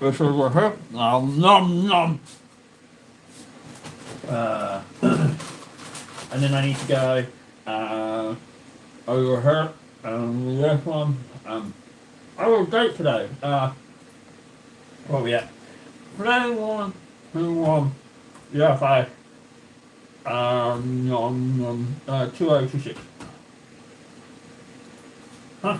This is a hip. Nom nom. And then I need to go over here. This one. I will date today. Where are we at? Play 1, 2, 1. Yeah, 5. 2026. That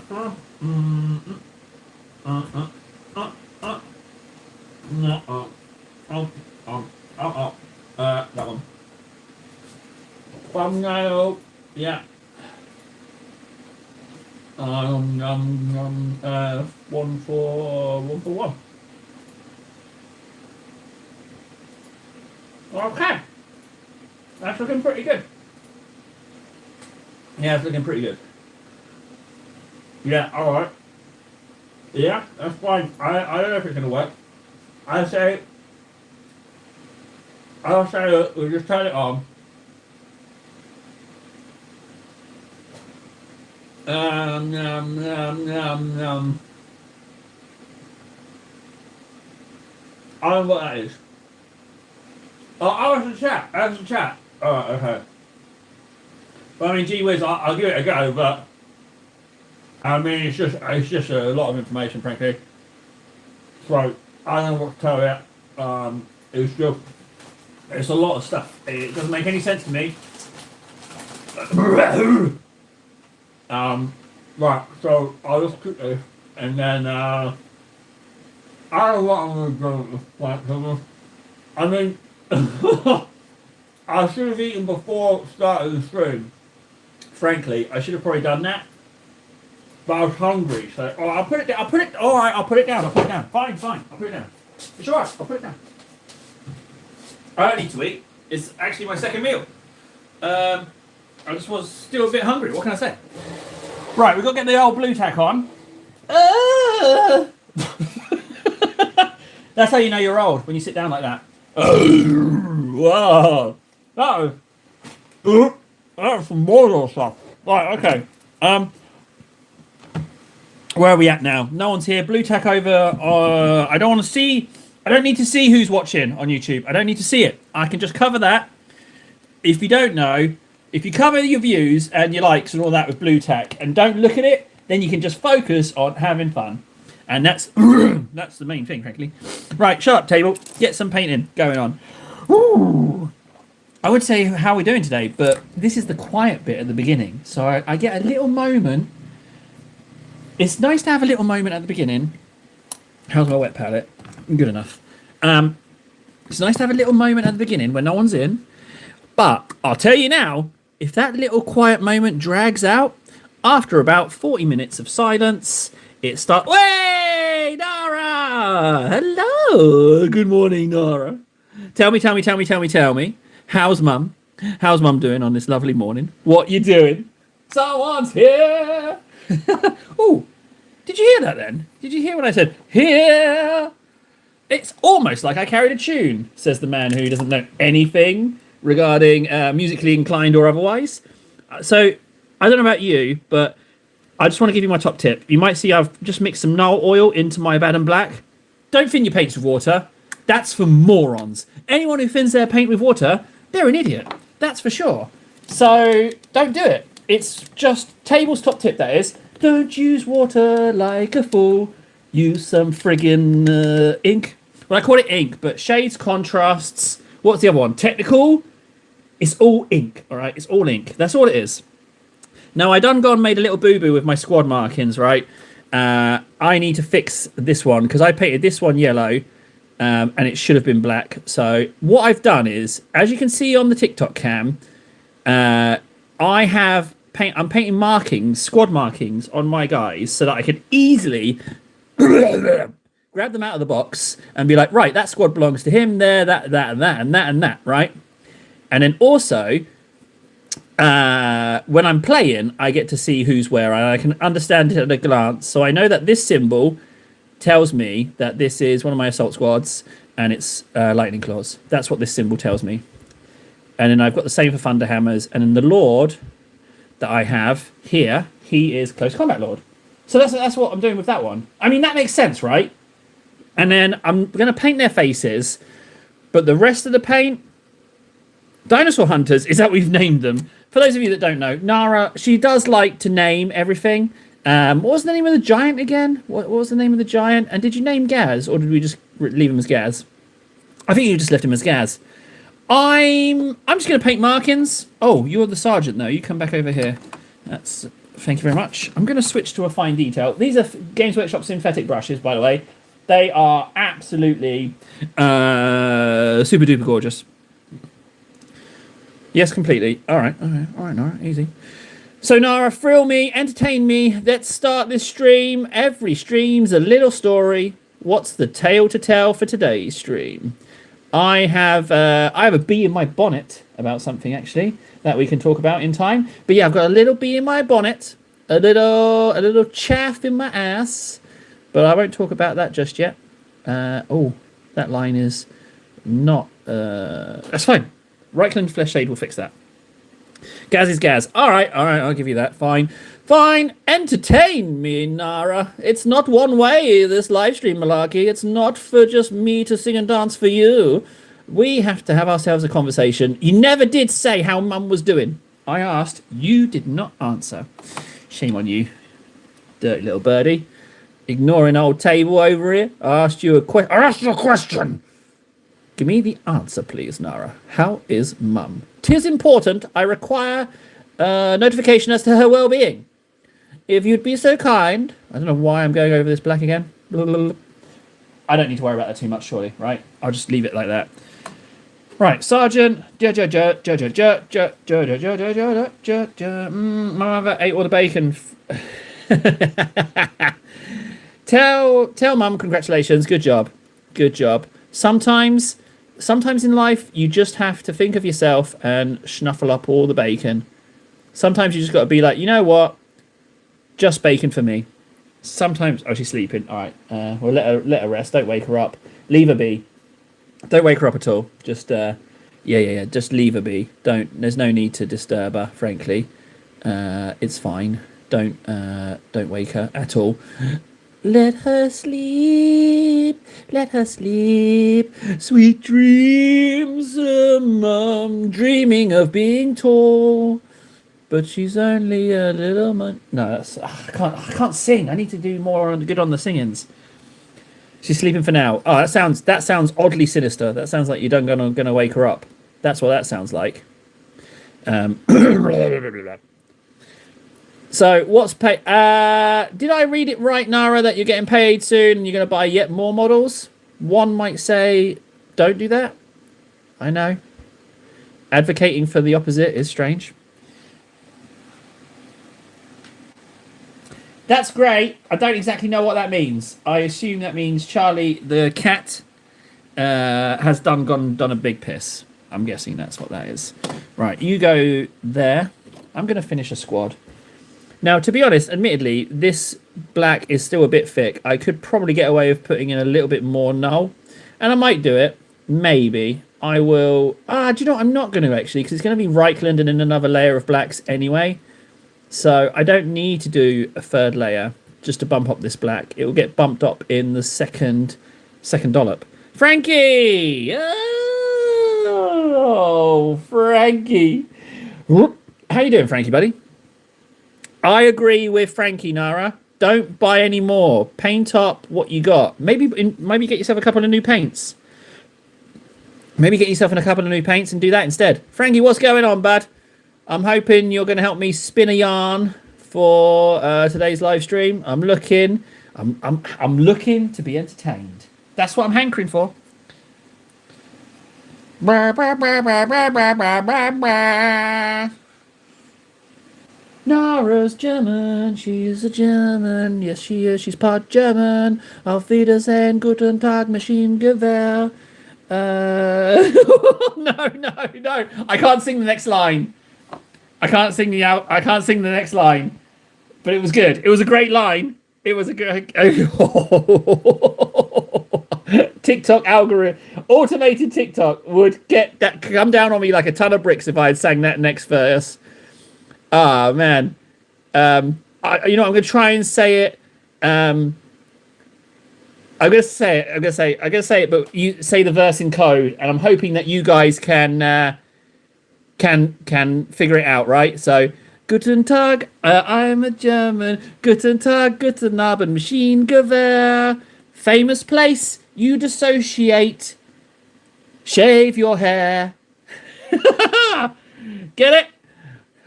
one. Thumbnail. Yeah. 1 for 1. Okay. That's looking pretty good. Yeah, it's looking pretty good. Yeah, alright. Yeah, that's fine. I don't know if it's gonna work. I'll say we'll just turn it on. I don't know what that is. Oh, that's the chat. That's the chat. Alright, okay. Well, I mean, gee whiz, I'll give it a go, but I mean, it's just a lot of information, frankly. So I don't know what to tell you. It's a lot of stuff. It doesn't make any sense to me. Right. So I'll just cook this, and then I don't know what I'm gonna do with this plant cover. I mean, I should have eaten before starting the stream. Frankly, I should have probably done that. But I was hungry, so I'll put it down. Alright, I'll put it down. Fine. I'll put it down. It's alright, I'll put it down. I don't need to eat. It's actually my second meal. I just was still a bit hungry. What can I say? Right, we've got to get the old blue tack on. That's how you know you're old, when you sit down like that. Wow. That was some Mordor stuff. Right, okay. Where are we at now? No one's here. Blue tack over. I don't want to see. I don't need to see who's watching on YouTube. I don't need to see it. I can just cover that. If you don't know, if you cover your views and your likes and all that with blue tack and don't look at it, then you can just focus on having fun. And that's that's the main thing, frankly. Right, shut up, table. Get some painting going on. Ooh. I would say how we're doing today, but this is the quiet bit at the beginning. So I get a little moment. It's nice to have a little moment at the beginning. How's my wet palette? Good enough. It's nice to have a little moment at the beginning when no one's in. But I'll tell you now, if that little quiet moment drags out, after about 40 minutes of silence, it starts... Hey, Nara! Hello! Good morning, Nara. Tell me. How's Mum? How's Mum doing on this lovely morning? What you doing? Someone's here! Oh, did you hear that then? Did you hear when I said, here? It's almost like I carried a tune, says the man who doesn't know anything regarding musically inclined or otherwise. So, I don't know about you, but I just want to give you my top tip. You might see I've just mixed some Nile oil into my Abaddon Black. Don't thin your paints with water. That's for morons. Anyone who thins their paint with water, they're an idiot. That's for sure. So, don't do it. It's just table's top tip, that is. Don't use water like a fool. Use some friggin' ink. Well, I call it ink, but shades, contrasts. What's the other one? Technical? It's all ink, all right? It's all ink. That's all it is. Now, I done gone made a little boo-boo with my squad markings, right? I need to fix this one because I painted this one yellow and it should have been black. So what I've done is, as you can see on the TikTok cam, I'm painting markings, squad markings on my guys so that I can easily grab them out of the box and be like, right, that squad belongs to him there, that, and that, and that, and that, right? And then also, when I'm playing, I get to see who's where and I can understand it at a glance. So I know that this symbol tells me that this is one of my assault squads and it's Lightning Claws. That's what this symbol tells me. And then I've got the same for Thunderhammers. And then the Lord that I have here, he is Close Combat Lord. So that's what I'm doing with that one. I mean, that makes sense, right? And then I'm going to paint their faces, but the rest of the paint, Dinosaur Hunters, is that we've named them. For those of you that don't know, Nara, she does like to name everything. What was the name of the giant again? What was the name of the giant? And did you name Gaz, or did we just leave him as Gaz? I think you just left him as Gaz. I'm just going to paint markings. Oh, you're the sergeant, though. You come back over here. Thank you very much. I'm going to switch to a fine detail. These are Games Workshop synthetic brushes, by the way. They are absolutely super duper gorgeous. Yes, completely. All right, Nara, easy. So, Nara, thrill me, entertain me. Let's start this stream. Every stream's a little story. What's the tale to tell for today's stream? I have a bee in my bonnet about something, actually, that we can talk about in time. But yeah, I've got a little bee in my bonnet, a little chaff in my ass, but I won't talk about that just yet. Oh, that line is not... that's fine. Reichland Flesh Shade will fix that. Gaz is Gaz. All right, I'll give you that. Fine. Entertain me, Nara. It's not one way, this live stream malarkey. It's not for just me to sing and dance for you. We have to have ourselves a conversation. You never did say how Mum was doing. I asked. You did not answer. Shame on you, dirty little birdie. Ignoring old table over here. I asked you a question. Give me the answer, please, Nara. How is Mum? 'Tis important. I require notification as to her well-being. If you'd be so kind... I don't know why I'm going over this black again. I don't need to worry about that too much, surely, right? I'll just leave it like that. Right, Sergeant. Mother ate all the bacon. Tell Mum congratulations. Good job. Sometimes in life, you just have to think of yourself and snuffle up all the bacon. Sometimes you just got to be like, you know what? Just bacon for me. Sometimes... Oh, she's sleeping. All right. Well, let her rest. Don't wake her up. Leave her be. Don't wake her up at all. Just, yeah. Just leave her be. There's no need to disturb her, frankly. It's fine. Don't wake her at all. Let her sleep. Sweet dreams, Mum. Dreaming of being tall. But she's only a little No, I can't sing. I need to do more good on the singings. She's sleeping for now. Oh, that sounds oddly sinister. That sounds like you're gonna wake her up. That's what that sounds like. So what's pay? Did I read it right, Nara? That you're getting paid soon and you're gonna buy yet more models? One might say, don't do that. I know. Advocating for the opposite is strange. That's great. I don't exactly know what that means. I assume that means Charlie the cat has done a big piss. I'm guessing that's what that is. Right, you go there. I'm going to finish a squad. Now, to be honest, admittedly, this black is still a bit thick. I could probably get away with putting in a little bit more null. And I might do it. Maybe. I will... do you know what? I'm not going to, actually, because it's going to be Reichland and then another layer of blacks anyway. So I don't need to do a third layer just to bump up this black. It will get bumped up in the second dollop. Frankie! Oh, Frankie. How you doing, Frankie, buddy? I agree with Frankie, Nara. Don't buy any more. Paint up what you got. Maybe get yourself a couple of new paints. Maybe get yourself in a couple of new paints and do that instead. Frankie, what's going on, bud? I'm hoping you're going to help me spin a yarn for today's live stream. I'm looking to be entertained. That's what I'm hankering for. Nara's German. She's a German. Yes, she is. She's part German. Auf Wiedersehen, guten Tag, Maschinengewehr. No. I can't sing the next line. I can't sing the next line, but it was good. It was a great line. It was a good TikTok algorithm, automated TikTok would come down on me like a ton of bricks if I had sang that next verse. Ah, man. I'm going to try and say it. I'm gonna say it, but you say the verse in code, and I'm hoping that you guys can figure it out, right? So, Guten Tag, I'm a German. Guten Tag, Guten Abend, Maschinengewehr. Famous place, you dissociate. Shave your hair. Get it?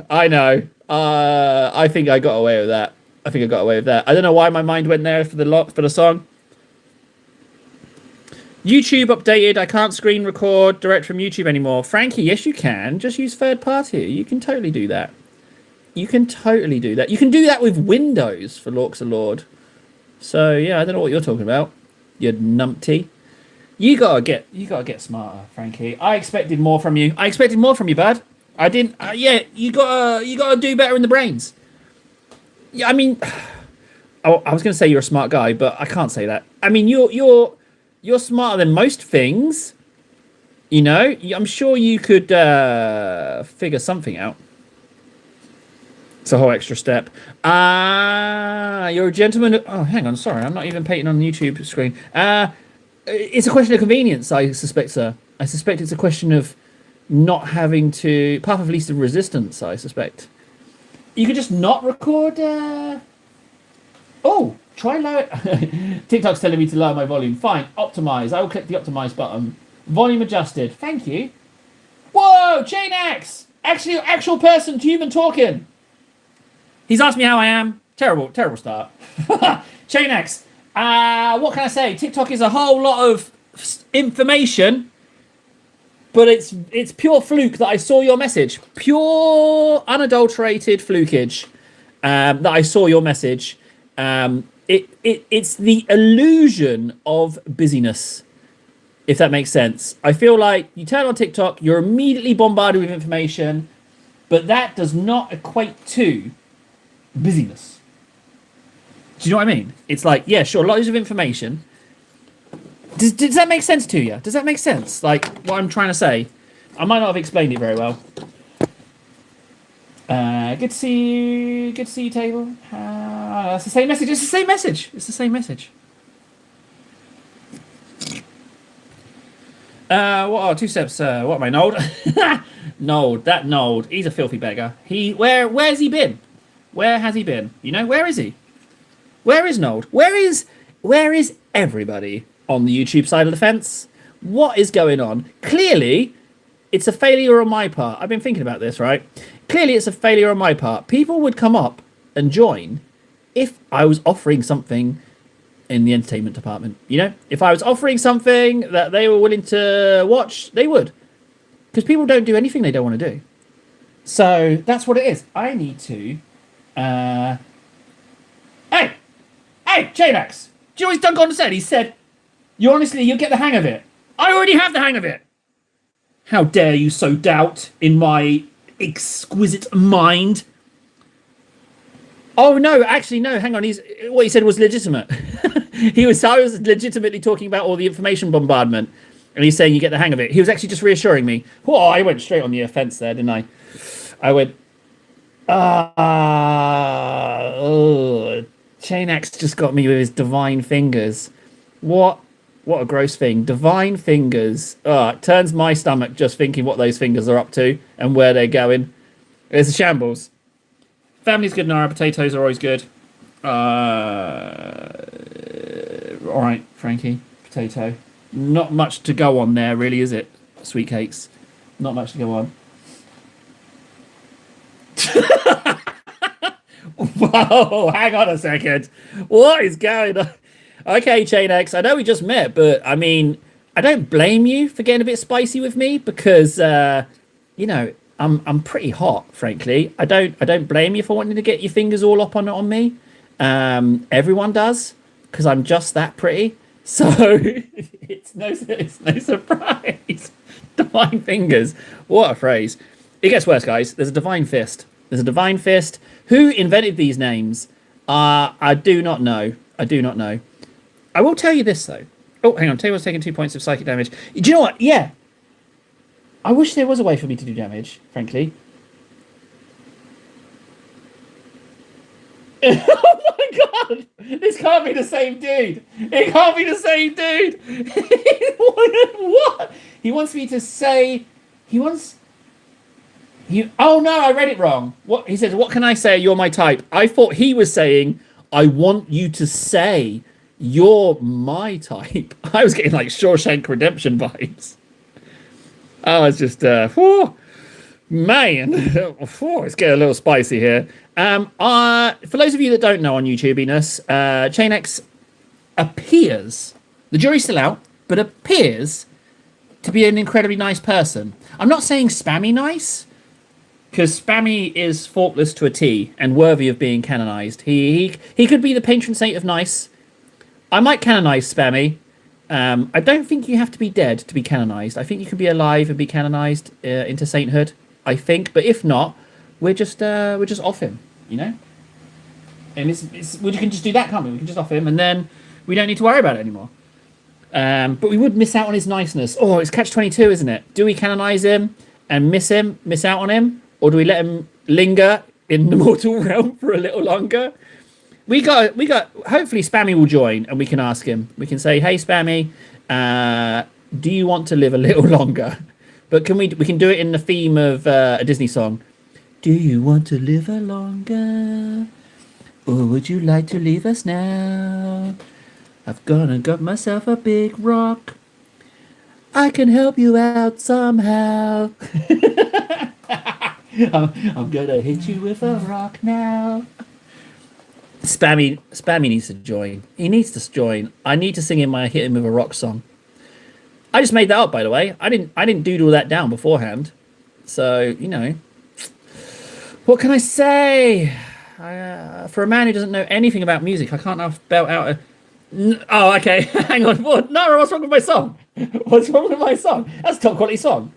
I know. I think I got away with that. I think I got away with that. I don't know why my mind went there for the song. YouTube updated. I can't screen record direct from YouTube anymore. Frankie, yes you can. Just use third party. You can totally do that. You can totally do that. You can do that with Windows, for Lorks of Lord. So yeah, I don't know what you're talking about. You numpty. You gotta get smarter, Frankie. I expected more from you. I expected more from you, bud. I didn't. Yeah, you gotta do better in the brains. Yeah, I mean, I was gonna say you're a smart guy, but I can't say that. I mean, you're smarter than most things. You know, I'm sure you could figure something out. It's a whole extra step. You're a gentleman. Oh, hang on. Sorry, I'm not even painting on the YouTube screen. It's a question of convenience, I suspect, sir. I suspect it's a question of not having to... Path of least resistance, I suspect. You could just not record... Oh, try lower... TikTok's telling me to lower my volume. Fine, optimize. I will click the optimize button. Volume adjusted. Thank you. Whoa, Chain X! Actually, actual person, human talking. He's asked me how I am. Terrible start. Chain X. What can I say? TikTok is a whole lot of information, but it's pure fluke that I saw your message. Pure, unadulterated flukage that I saw your message. It's the illusion of busyness, if that makes sense. I feel like you turn on TikTok, you're immediately bombarded with information, but that does not equate to busyness. Do you know what I mean? It's like, yeah, sure, loads of information. Does that make sense to you? Does that make sense? Like, what I'm trying to say? I might not have explained it very well. Good to see you. Good to see you, table. It's the same message. It's the same message. It's the same message. What are 2 steps? What am I, Nold? Nold, that Nold. He's a filthy beggar. Where's he been? Where has he been? You know, where is he? Where is Nold? Where is everybody on the YouTube side of the fence? What is going on? Clearly, it's a failure on my part. I've been thinking about this, right? Clearly, it's a failure on my part. People would come up and join if I was offering something in the entertainment department. You know, if I was offering something that they were willing to watch, they would. Because people don't do anything they don't want to do. So that's what it is. I need to... Hey, J-Max, do you know what he's done gone and said? He said, you'll get the hang of it. I already have the hang of it. How dare you so doubt in my exquisite mind? Oh, no, actually, no, hang on. What he said was legitimate. I was legitimately talking about all the information bombardment. And he's saying you get the hang of it. He was actually just reassuring me. Oh, I went straight on the offense there, didn't I? I went, Chain X just got me with his divine fingers. What a gross thing. Divine fingers. It turns my stomach just thinking what those fingers are up to and where they're going. It's a shambles. Family's good, Nara. Potatoes are always good. All right, Frankie. Potato. Not much to go on there, really, is it? Sweet cakes. Not much to go on. Whoa, hang on a second. What is going on? Okay, Chain X, I know we just met, but I mean, I don't blame you for getting a bit spicy with me because, you know, I'm pretty hot, frankly. I don't blame you for wanting to get your fingers all up on me. Everyone does because I'm just that pretty. So it's no surprise. Divine fingers. What a phrase. It gets worse, guys. There's a divine fist. There's a divine fist. Who invented these names? I do not know. I do not know. I will tell you this, though. Oh, hang on. Table's taking 2 points of psychic damage. Do you know what? Yeah. I wish there was a way for me to do damage, frankly. Oh, my God. on! This can't be the same dude. It can't be the same dude. What? He wants me to say. He wants. Oh no, I read it wrong. What he says? What can I say? You're my type. I thought he was saying, I want you to say you're my type. I was getting like Shawshank Redemption vibes. Oh, it's just, whew, man, whew, it's getting a little spicy here. For those of you that don't know on YouTubiness, Chainx appears, the jury's still out, but appears to be an incredibly nice person. I'm not saying spammy nice, because Spammy is faultless to a T and worthy of being canonized. He could be the patron saint of nice. I might canonize Spammy. I don't think you have to be dead to be canonized. I think you can be alive and be canonized into sainthood. I think, but if not, we're just off him, you know. And we can just do that, can't we? We can just off him, and then we don't need to worry about it anymore. But we would miss out on his niceness. Oh, it's catch-22, isn't it? Do we canonize him and miss out on him, or do we let him linger in the mortal realm for a little longer? We got. Hopefully, Spammy will join, and we can ask him. We can say, "Hey, Spammy, do you want to live a little longer?" But we can do it in the theme of a Disney song. Do you want to live a longer, or would you like to leave us now? I've gone and got myself a big rock. I can help you out somehow. I'm gonna hit you with a rock now. Spammy needs to join. He needs to join. I need to sing him my hit him with a rock song. I just made that up, by the way. I didn't doodle that down beforehand. So, you know. What can I say? For a man who doesn't know anything about music, I can't now belt out a... Oh, okay. Hang on. What? No, what's wrong with my song? What's wrong with my song? That's a top quality song.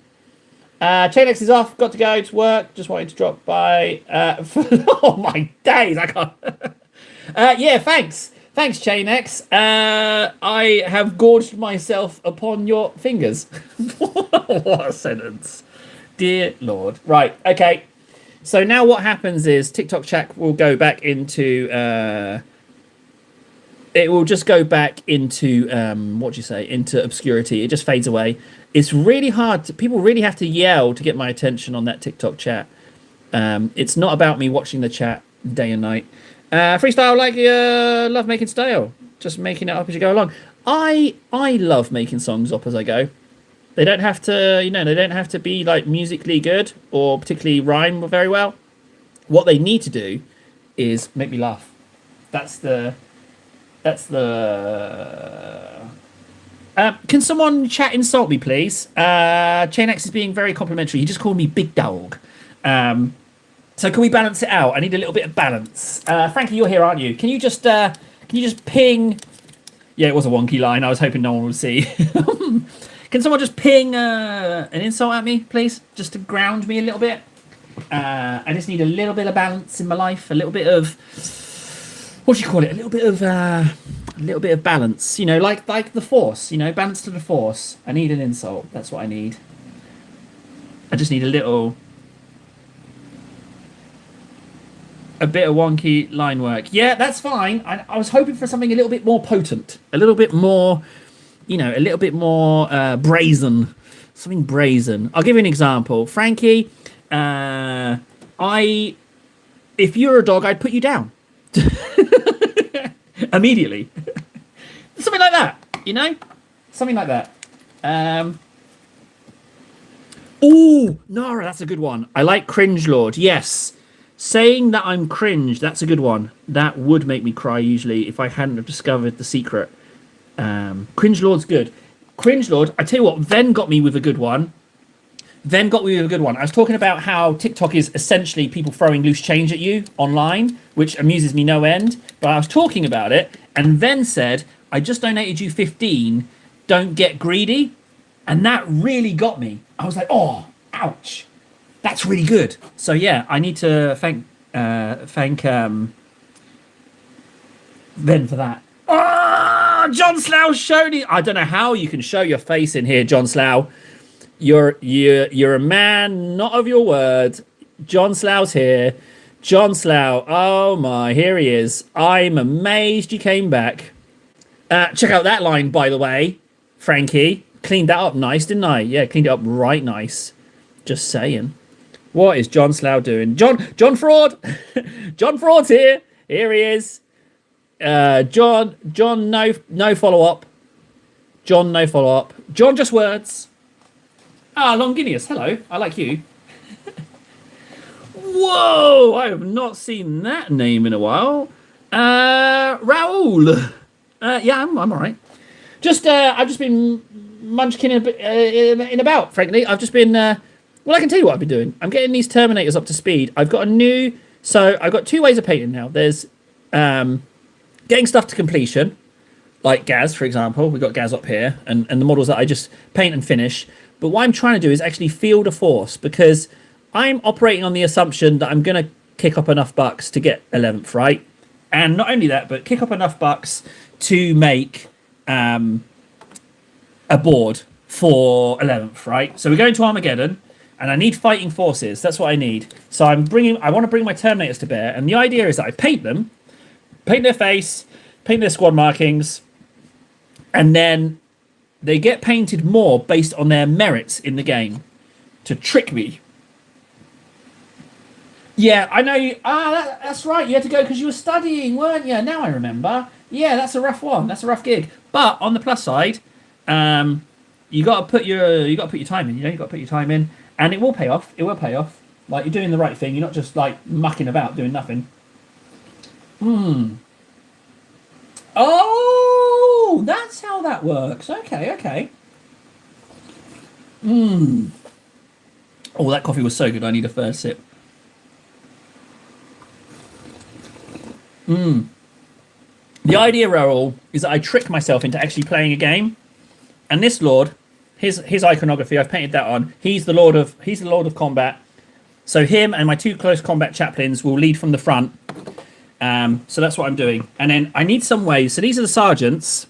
Chainx is off. Got to go to work. Just wanted to drop by. Oh, my days. I can't... yeah, thanks. Thanks, Chainx. I have gorged myself upon your fingers. What a sentence. Dear Lord. Right, okay. So now what happens is TikTok chat will go back into... it will just go back into, what do you say, into obscurity. It just fades away. It's really hard. People really have to yell to get my attention on that TikTok chat. It's not about me watching the chat day and night. Freestyle, like love making style, just making it up as you go along. I love making songs up as I go. They don't have to, you know, they don't have to be like musically good or particularly rhyme very well. What they need to do is make me laugh. That's the. Can someone chat insult me, please? Chainx is being very complimentary. He just called me big dog. So can we balance it out? I need a little bit of balance. Frankie, you're here, aren't you? Can you just ping? Yeah, it was a wonky line. I was hoping no one would see. Can someone just ping an insult at me, please? Just to ground me a little bit. I just need a little bit of balance in my life. A little bit of, what do you call it? A little bit of balance. You know, like the Force. You know, balance to the Force. I need an insult. That's what I need. I just need a bit of wonky line work. Yeah, that's fine. I was hoping for something a little bit more potent, a little bit more, you know, a little bit more brazen, something brazen. I'll give you an example. Frankie, if you're a dog, I'd put you down immediately. Something like that, you know, something like that. Oh, Nara, that's a good one. I like Cringe Lord. Yes. Saying that I'm cringe, that's a good one. That would make me cry usually if I hadn't have discovered the secret. Cringe Lord's good. Cringe Lord, I tell you what, Ven got me with a good one. I was talking about how TikTok is essentially people throwing loose change at you online, which amuses me no end. But I was talking about it, and Ven said, I just donated you 15, don't get greedy. And that really got me. I was like, oh, ouch. That's really good. So yeah, I need to thank Ven for that. Ah, John Slough showed it. I don't know how you can show your face in here, John Slough. You're a man not of your word. John Slough's here. John Slough. Oh my, here he is. I'm amazed you came back. Check out that line, by the way, Frankie. Cleaned that up nice, didn't I? Yeah, cleaned it up right nice. Just saying. What is John Slough doing? John Fraud. John Fraud's here. Here he is. John, no follow up. John, no follow up. John, just words. Longinius, hello. I like you. Whoa, I have not seen that name in a while. Raoul. Yeah, I'm all right. I've just been munchkin in about, frankly. I've just been, I can tell you what I've been doing. I'm getting these Terminators up to speed. I've got I've got two ways of painting now. There's getting stuff to completion, like Gaz, for example. We've got Gaz up here, and the models that I just paint and finish. But what I'm trying to do is actually field a force, because I'm operating on the assumption that I'm going to kick up enough bucks to get 11th, right? And not only that, but kick up enough bucks to make a board for 11th, right? So we're going to Armageddon, and I need fighting forces. That's what I need. So I want to bring my Terminators to bear, and the idea is that I paint them, paint their face, paint their squad markings, and then they get painted more based on their merits in the game to trick me. Yeah, I know you. That's right. You had to go because you were studying, weren't you? Now I remember. Yeah, that's a rough one. That's a rough gig. But on the plus side, you got to put your time in. You got to put your time in, and it will pay off. It will pay off. Like, you're doing the right thing. You're not just like mucking about doing nothing. Oh, that's how that works. Okay. Oh, that coffee was so good. I need a first sip. The idea, Raoul, is that I trick myself into actually playing a game. And this Lord, his iconography, I've painted that on. He's the Lord of Combat. So him and my two close combat chaplains will lead from the front. So that's what I'm doing. And then I need some ways. So these are the sergeants.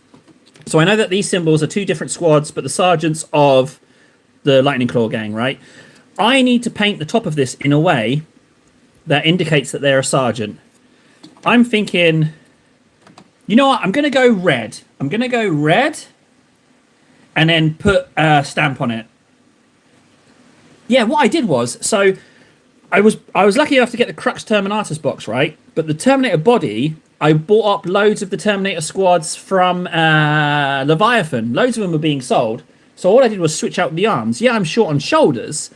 So I know that these symbols are two different squads, but the sergeants of the Lightning Claw gang, right? I need to paint the top of this in a way that indicates that they're a sergeant. I'm thinking, you know what? I'm going to go red. And then put a stamp on it. Yeah, what I did was, so I was lucky enough to get the Crux Terminatus box, right? But the Terminator body, I bought up loads of the Terminator squads from Leviathan. Loads of them were being sold. So all I did was switch out the arms. Yeah, I'm short on shoulders,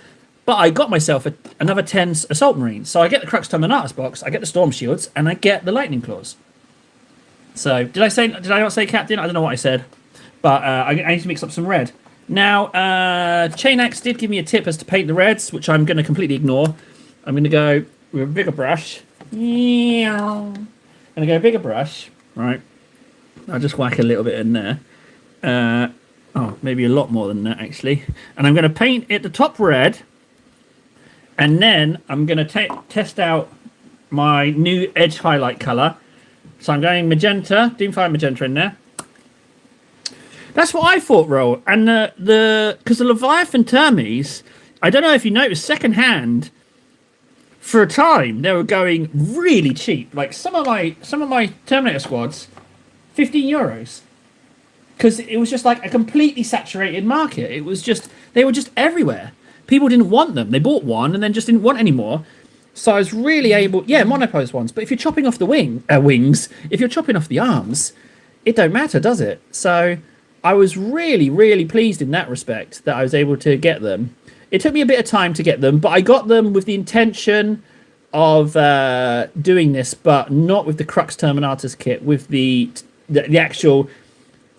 but I got myself another 10 Assault Marines. So I get the Crux Terminatus box, I get the Storm Shields, and I get the Lightning Claws. So did I not say Captain? I don't know what I said. But I need to mix up some red. Now, Chainax did give me a tip as to paint the reds, which I'm going to completely ignore. I'm going to go with a bigger brush. I'm going to go bigger brush. Right. I'll just whack a little bit in there. Maybe a lot more than that, actually. And I'm going to paint it the top red. And then I'm going to test out my new edge highlight colour. So I'm going magenta, Doomfire magenta in there. That's what I thought, Ro. And because the Leviathan Termies, I don't know if you noticed, secondhand, for a time they were going really cheap. Like some of my Terminator squads, €15, because it was just like a completely saturated market. It was just, they were just everywhere. People didn't want them. They bought one and then just didn't want any more. So I was really able, monopose ones. But if you're chopping off the wings, if you're chopping off the arms, it don't matter, does it? So I was really, really pleased in that respect that I was able to get them. It took me a bit of time to get them, but I got them with the intention of doing this, but not with the Crux Terminatus kit, with the actual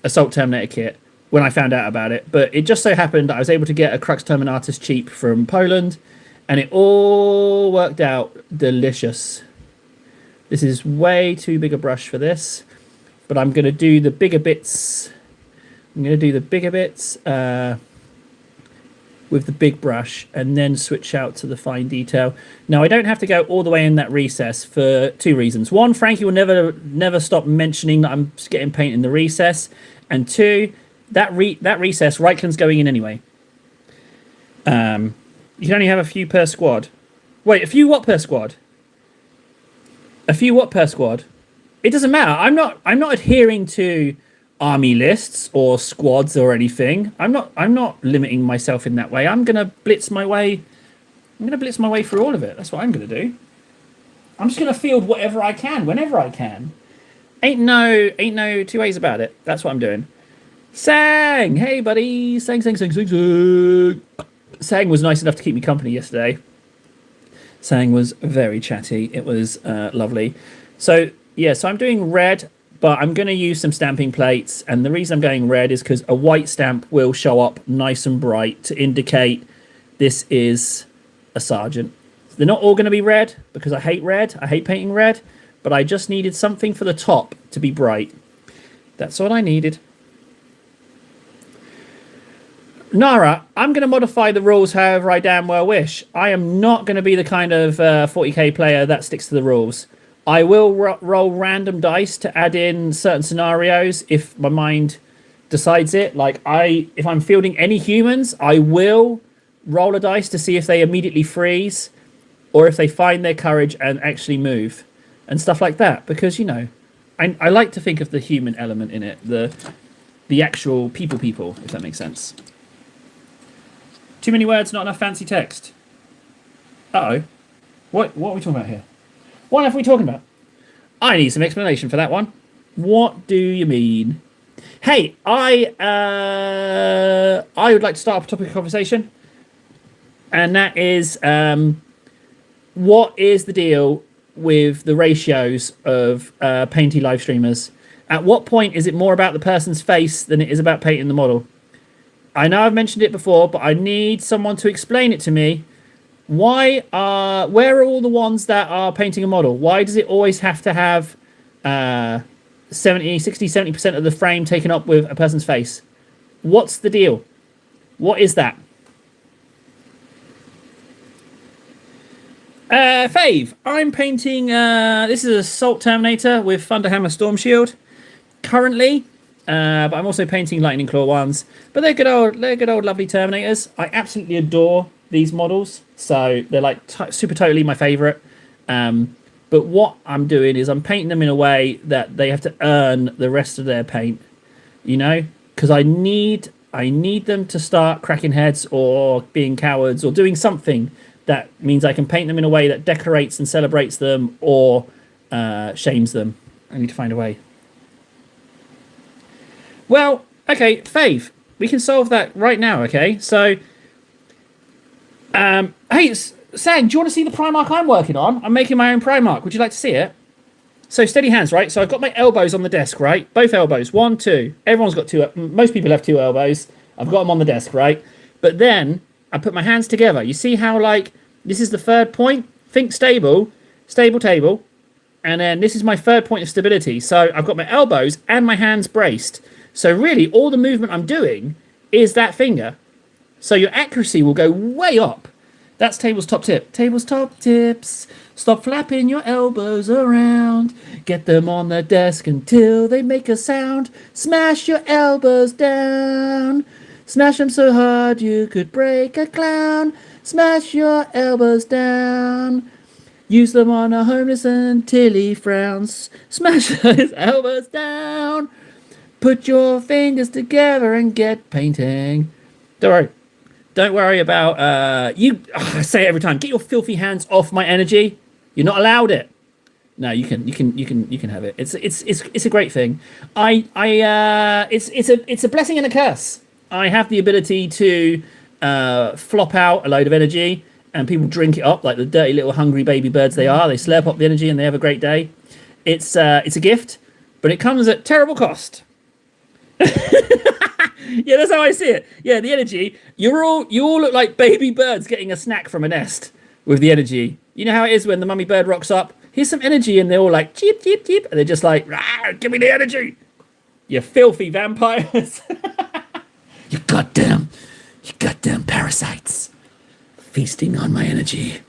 Assault Terminator kit when I found out about it. But it just so happened that I was able to get a Crux Terminatus cheap from Poland, and it all worked out delicious. This is way too big a brush for this, but I'm going to do the bigger bits. I'm going to do the bigger bits with the big brush and then switch out to the fine detail. Now, I don't have to go all the way in that recess for two reasons. One, Frankie will never stop mentioning that I'm getting paint in the recess. And two, that recess, Reikland's going in anyway. You can only have a few per squad. Wait, a few what per squad? A few what per squad? It doesn't matter. I'm not adhering to army lists or squads or anything. I'm not limiting myself in that way. I'm gonna blitz my way. I'm gonna blitz my way through all of it. That's what I'm gonna do. I'm just gonna field whatever I can, whenever I can. Ain't no two ways about it. That's what I'm doing. Sang, hey buddy, sang. Sang was nice enough to keep me company yesterday. Sang was very chatty. It was lovely. So yeah, so I'm doing red, but I'm going to use some stamping plates. And the reason I'm going red is because a white stamp will show up nice and bright to indicate this is a sergeant. They're not all going to be red because I hate red. I hate painting red, but I just needed something for the top to be bright. That's all I needed. Nara, I'm going to modify the rules however I damn well wish. I am not going to be the kind of 40k player that sticks to the rules. I will roll random dice to add in certain scenarios if my mind decides it. Like if I'm fielding any humans, I will roll a dice to see if they immediately freeze or if they find their courage and actually move and stuff like that. Because, you know, I like to think of the human element in it, the actual people, if that makes sense. Too many words, not enough fancy text. Uh-oh. What are we talking about here? What are we talking about? I need some explanation for that one. What do you mean? Hey, I would like to start up a topic of conversation. And that is, what is the deal with the ratios of painty live streamers? At what point is it more about the person's face than it is about painting the model? I know I've mentioned it before, but I need someone to explain it to me. Where are all the ones that are painting a model? Why does it always have to have 70% of the frame taken up with a person's face? What's the deal? What is that? Fave, I'm painting, this is Assault Terminator with Thunderhammer Storm Shield currently. But I'm also painting Lightning Claw ones. But they're good old lovely Terminators. I absolutely adore these models. So they're like super totally my favourite. But what I'm doing is I'm painting them in a way that they have to earn the rest of their paint. You know? Because I need them to start cracking heads or being cowards or doing something that means I can paint them in a way that decorates and celebrates them or shames them. I need to find a way. Well, okay, Fave, we can solve that right now, okay? So, hey, Sang, do you want to see the Primark I'm working on? I'm making my own Primark. Would you like to see it? So, steady hands, right? So, I've got my elbows on the desk, right? Both elbows. 1, 2. Everyone's got 2. Most people have 2 elbows. I've got them on the desk, right? But then, I put my hands together. You see how, like, this is the third point? Think stable table. And then this is my third point of stability. So, I've got my elbows and my hands braced. So really, all the movement I'm doing is that finger. So your accuracy will go way up. That's table's top tip. Table's top tips. Stop flapping your elbows around. Get them on the desk until they make a sound. Smash your elbows down. Smash them so hard you could break a clown. Smash your elbows down. Use them on a homeless until he frowns. Smash his elbows down. Put your fingers together and get painting. Don't worry about I say it every time. Get your filthy hands off my energy. You're not allowed it. No, you can have it. It's a great thing. It's a blessing and a curse. I have the ability to flop out a load of energy, and people drink it up like the dirty little hungry baby birds they are. They slurp up the energy and they have a great day. It's a gift, but it comes at terrible cost. Yeah, that's how I see it. Yeah, the energy. You all look like baby birds getting a snack from a nest with the energy. You know how it is when the mummy bird rocks up? Here's some energy, and they're all like, cheep, cheep, cheep. And they're just like, give me the energy. You filthy vampires. You goddamn parasites. Feasting on my energy.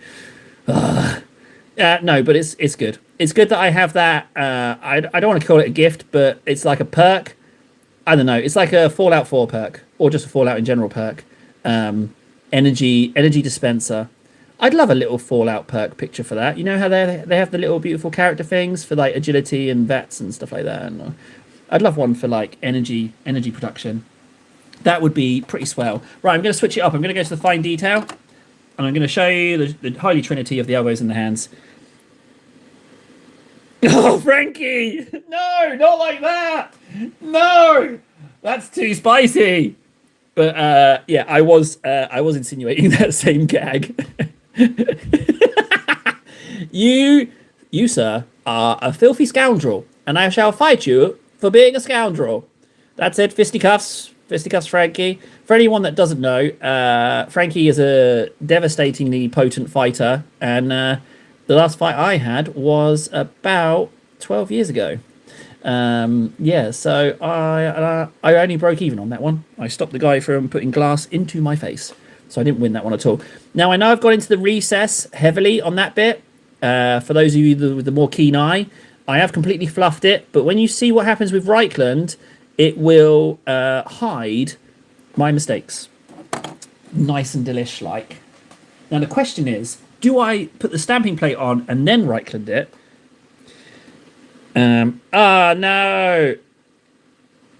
No, but it's good. It's good that I have that. I don't want to call it a gift, but it's like a perk. I don't know. It's like a Fallout 4 perk, or just a Fallout in general perk. Energy dispenser. I'd love a little Fallout perk picture for that. You know how they have the little beautiful character things for like agility and vets and stuff like that. And I'd love one for like energy production. That would be pretty swell. Right, I'm going to switch it up. I'm going to go to the fine detail, and I'm going to show you the holy trinity of the elbows and the hands. Oh, Frankie! No, not like that! No! That's too spicy! But yeah, I was insinuating that same gag. You, sir, are a filthy scoundrel, and I shall fight you for being a scoundrel. That's it, fisticuffs, Frankie. For anyone that doesn't know, Frankie is a devastatingly potent fighter, and the last fight I had was about 12 years ago. Yeah, so I only broke even on that one. I stopped the guy from putting glass into my face, so I didn't win that one at all. Now, I know I've gone into the recess heavily on that bit. For those of you with the more keen eye, I have completely fluffed it, but when you see what happens with Reichland, it will hide my mistakes. Nice and delish-like. Now, the question is, do I put the stamping plate on and then Reichland it? No.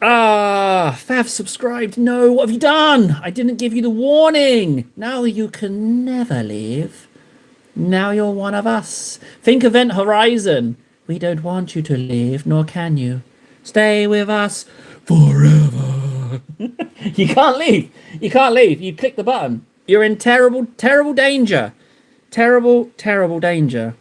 Fav subscribed. No, what have you done? I didn't give you the warning. Now you can never leave. Now you're one of us. Think Event Horizon. We don't want you to leave, nor can you. Stay with us forever. You can't leave. You can't leave. You click the button. You're in terrible, terrible danger. Terrible, terrible danger.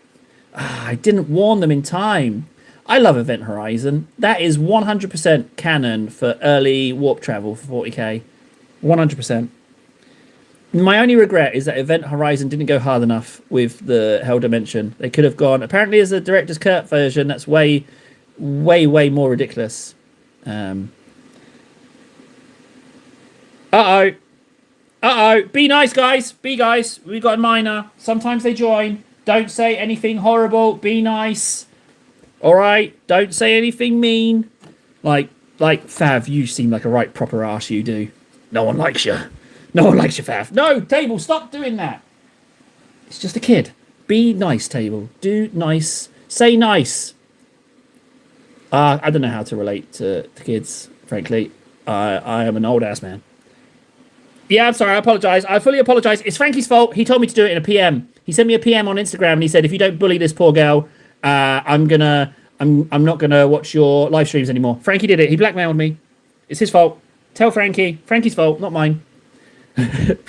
I didn't warn them in time. I love Event Horizon. That is 100% canon for early warp travel for 40k. 100%. My only regret is that Event Horizon didn't go hard enough with the Hell Dimension. They could have gone... Apparently, as a Director's Cut version, that's way, way, way more ridiculous. Uh-oh. Uh-oh. Be nice, guys. Be guys. We've got a minor. Sometimes they join. Don't say anything horrible. Be nice. All right? Don't say anything mean. Like Fav, you seem like a right proper arse, you do. No one likes you. No one likes you, Fav. No, Table, stop doing that. It's just a kid. Be nice, Table. Do nice. Say nice. I don't know how to relate to kids, frankly. I am an old-ass man. Yeah, I'm sorry. I apologise. I fully apologise. It's Frankie's fault. He told me to do it in a PM. He sent me a PM on Instagram, and he said, if you don't bully this poor girl, I'm not gonna watch your live streams anymore. Frankie did it. He blackmailed me. It's his fault. Tell Frankie. Frankie's fault, not mine.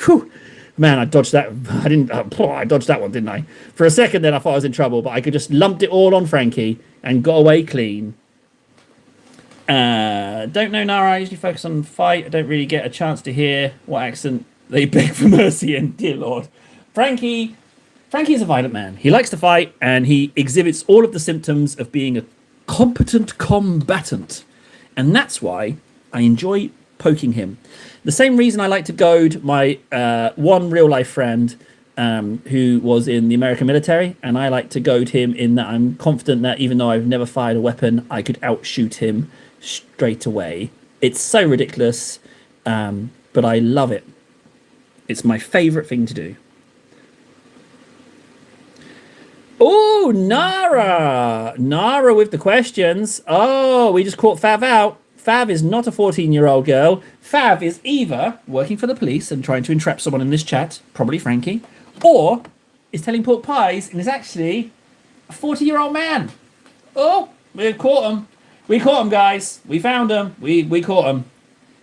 Whew. Man, I dodged that. I dodged that one, didn't I? For a second then I thought I was in trouble, but I could just lumped it all on Frankie and got away clean. Don't know Nara. I usually focus on the fight. I don't really get a chance to hear what accent they beg for mercy in. Dear Lord. Frankie is a violent man. He likes to fight, and he exhibits all of the symptoms of being a competent combatant. And that's why I enjoy poking him. The same reason I like to goad my one real-life friend who was in the American military, and I like to goad him in that I'm confident that even though I've never fired a weapon, I could outshoot him straight away. It's so ridiculous, but I love it. It's my favourite thing to do. Oh, Nara! Nara with the questions. Oh, we just caught Fav out. Fav is not a 14-year-old girl. Fav is either working for the police and trying to entrap someone in this chat, probably Frankie, or is telling pork pies and is actually a 40-year-old man. Oh, we caught him. We caught him, guys. We found him. We caught him.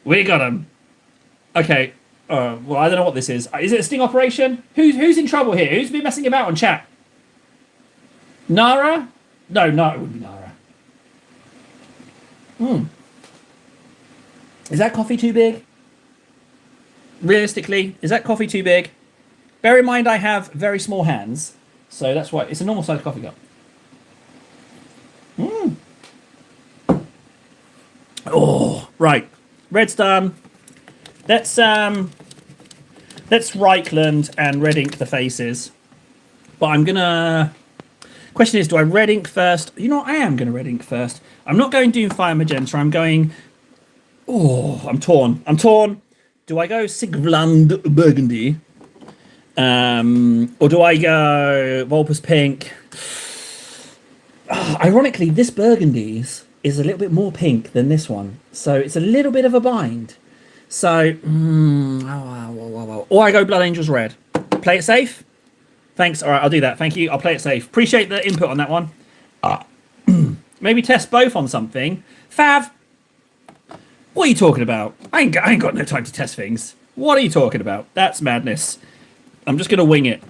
We got him. Okay. Well, I don't know what this is. Is it a sting operation? Who's in trouble here? Who's been messing about on chat? Nara? No, it wouldn't be Nara. Is that coffee too big? Realistically, is that coffee too big? Bear in mind I have very small hands, so that's why it's a normal sized coffee cup. Oh, right. Red's done. Let's Reichland and red ink the faces. But I'm gonna... Question is, do I red ink first? You know what? I am gonna red ink first. I'm not going Doomfire Magenta. I'm going... Oh, I'm torn. Do I go Sigvland Burgundy? Or do I go Volpus Pink? Ironically, this Burgundy's is a little bit more pink than this one, so it's a little bit of a bind. So, or I go Blood Angels Red. Play it safe. Thanks. All right, I'll do that. Thank you. I'll play it safe. Appreciate the input on that one. Maybe test both on something. Fav, what are you talking about? I ain't got no time to test things. What are you talking about? That's madness. I'm just gonna wing it.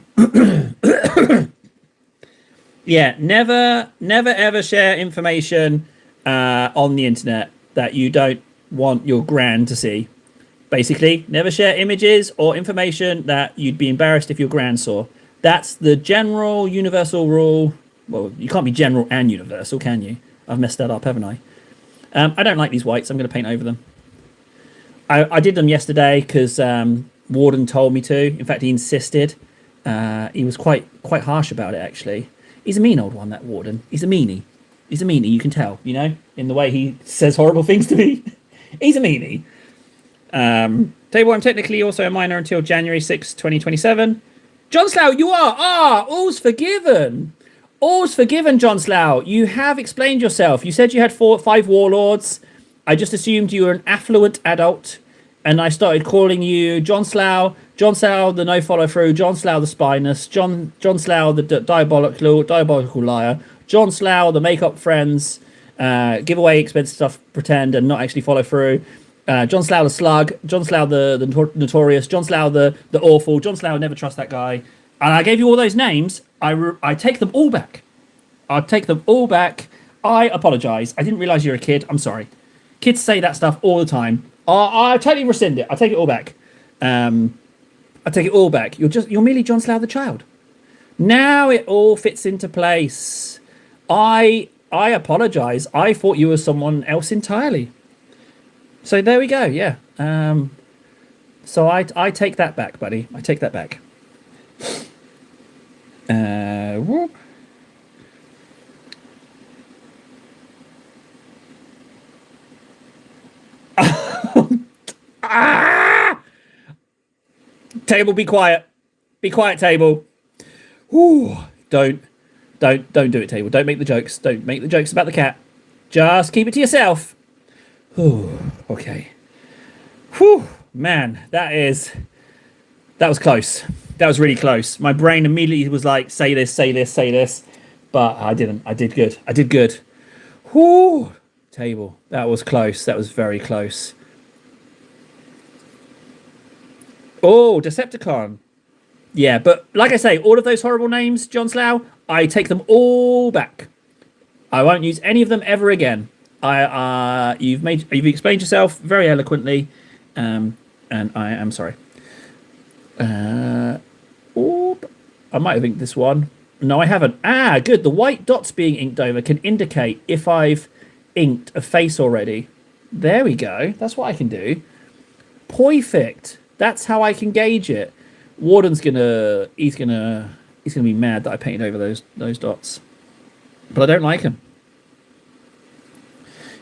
Yeah, never ever share information on the internet that you don't want your gran to see. Basically, never share images or information that you'd be embarrassed if your gran saw. That's the general universal rule. Well, you can't be general and universal, can you? I've messed that up, haven't I? I don't like these whites. I'm going to paint over them. I did them yesterday because Warden told me to. In fact, he insisted. He was quite harsh about it, actually. He's a mean old one, that Warden. He's a meanie. He's a meanie, you can tell, you know, in the way he says horrible things to me. He's a meanie. Table, I'm technically also a minor until January 6, 2027. John Slough, you are! All's forgiven! All's forgiven, John Slough. You have explained yourself. You said you had 5 warlords. I just assumed you were an affluent adult, and I started calling you John Slough, the no follow through, John Slough the spineless, John Slough the diabolical liar, John Slough the make up friends, give away expensive stuff, pretend and not actually follow through. John Slough the slug, John Slough the notorious, John Slough the awful, John Slough never trust that guy. And I gave you all those names. I take them all back. I'll take them all back. I apologise. I didn't realise you're a kid. I'm sorry. Kids say that stuff all the time. I totally rescind it. I take it all back. I take it all back. You're merely John Slough the child. Now it all fits into place. I apologise. I thought you were someone else entirely. So there we go. Yeah. So I take that back, buddy. I take that back. Whoop. Table, be quiet. Be quiet, table. Ooh, don't do it, table. Don't make the jokes. Don't make the jokes about the cat. Just keep it to yourself. Ooh, okay. Whew, man, that was close. That was really close. My brain immediately was like, say this, say this, say this. But I didn't. I did good. I did good. Whoo! Table. That was close. That was very close. Oh, Decepticon. Yeah, but like I say, all of those horrible names, John Slough, I take them all back. I won't use any of them ever again. You've explained yourself very eloquently, and I am sorry. I might have inked this one. No, I haven't. Good. The white dots being inked over can indicate if I've inked a face already. There we go. That's what I can do. Perfect. That's how I can gauge it. Warden's he's gonna be mad that I painted over those dots, but I don't like him.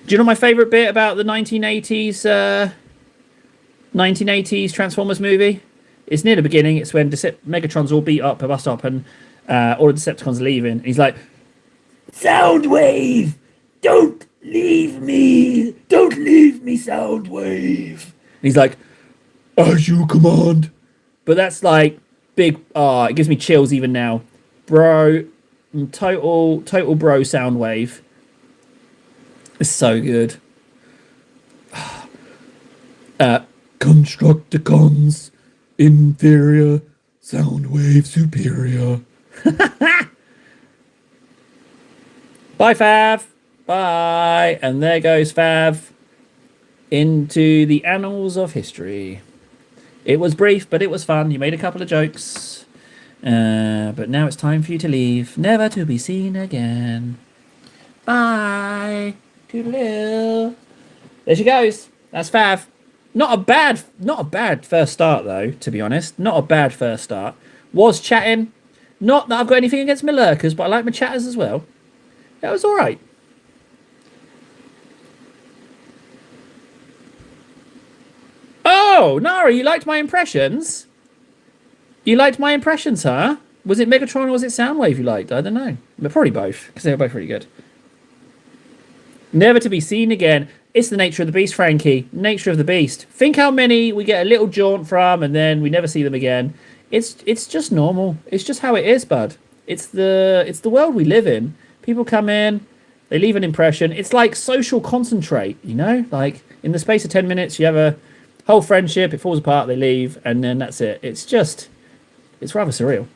Do you know my favorite bit about the 1980s Transformers movie? It's near the beginning. It's when Megatron's all beat up, a bus stop, and all the Decepticons are leaving. And he's like, "Soundwave, don't leave me! Don't leave me, Soundwave!" And he's like, "As you command." But that's like big. It gives me chills even now, bro. Total bro Soundwave. It's so good. Constructicons inferior, Soundwave superior. Bye, Fav. Bye. And there goes Fav into the annals of history. It was brief, but it was fun. You made a couple of jokes. But now it's time for you to leave, never to be seen again. Bye. Toodaloo. There she goes. That's Fav. Not a bad first start though, to be honest. Not a bad first start. Was chatting. Not that I've got anything against my lurkers, but I like my chatters as well. That was alright. Oh, Nara, you liked my impressions? You liked my impressions, huh? Was it Megatron or was it Soundwave you liked? I don't know. But probably both, because they were both really good. Never to be seen again. It's the nature of the beast, Frankie. Nature of the beast. Think how many we get a little jaunt from and then we never see them again. It's just normal. It's just how it is, bud. It's the world we live in. People come in, they leave an impression. It's like social concentrate, you know? Like, in the space of 10 minutes, you have a whole friendship, it falls apart, they leave, and then that's it. It's rather surreal.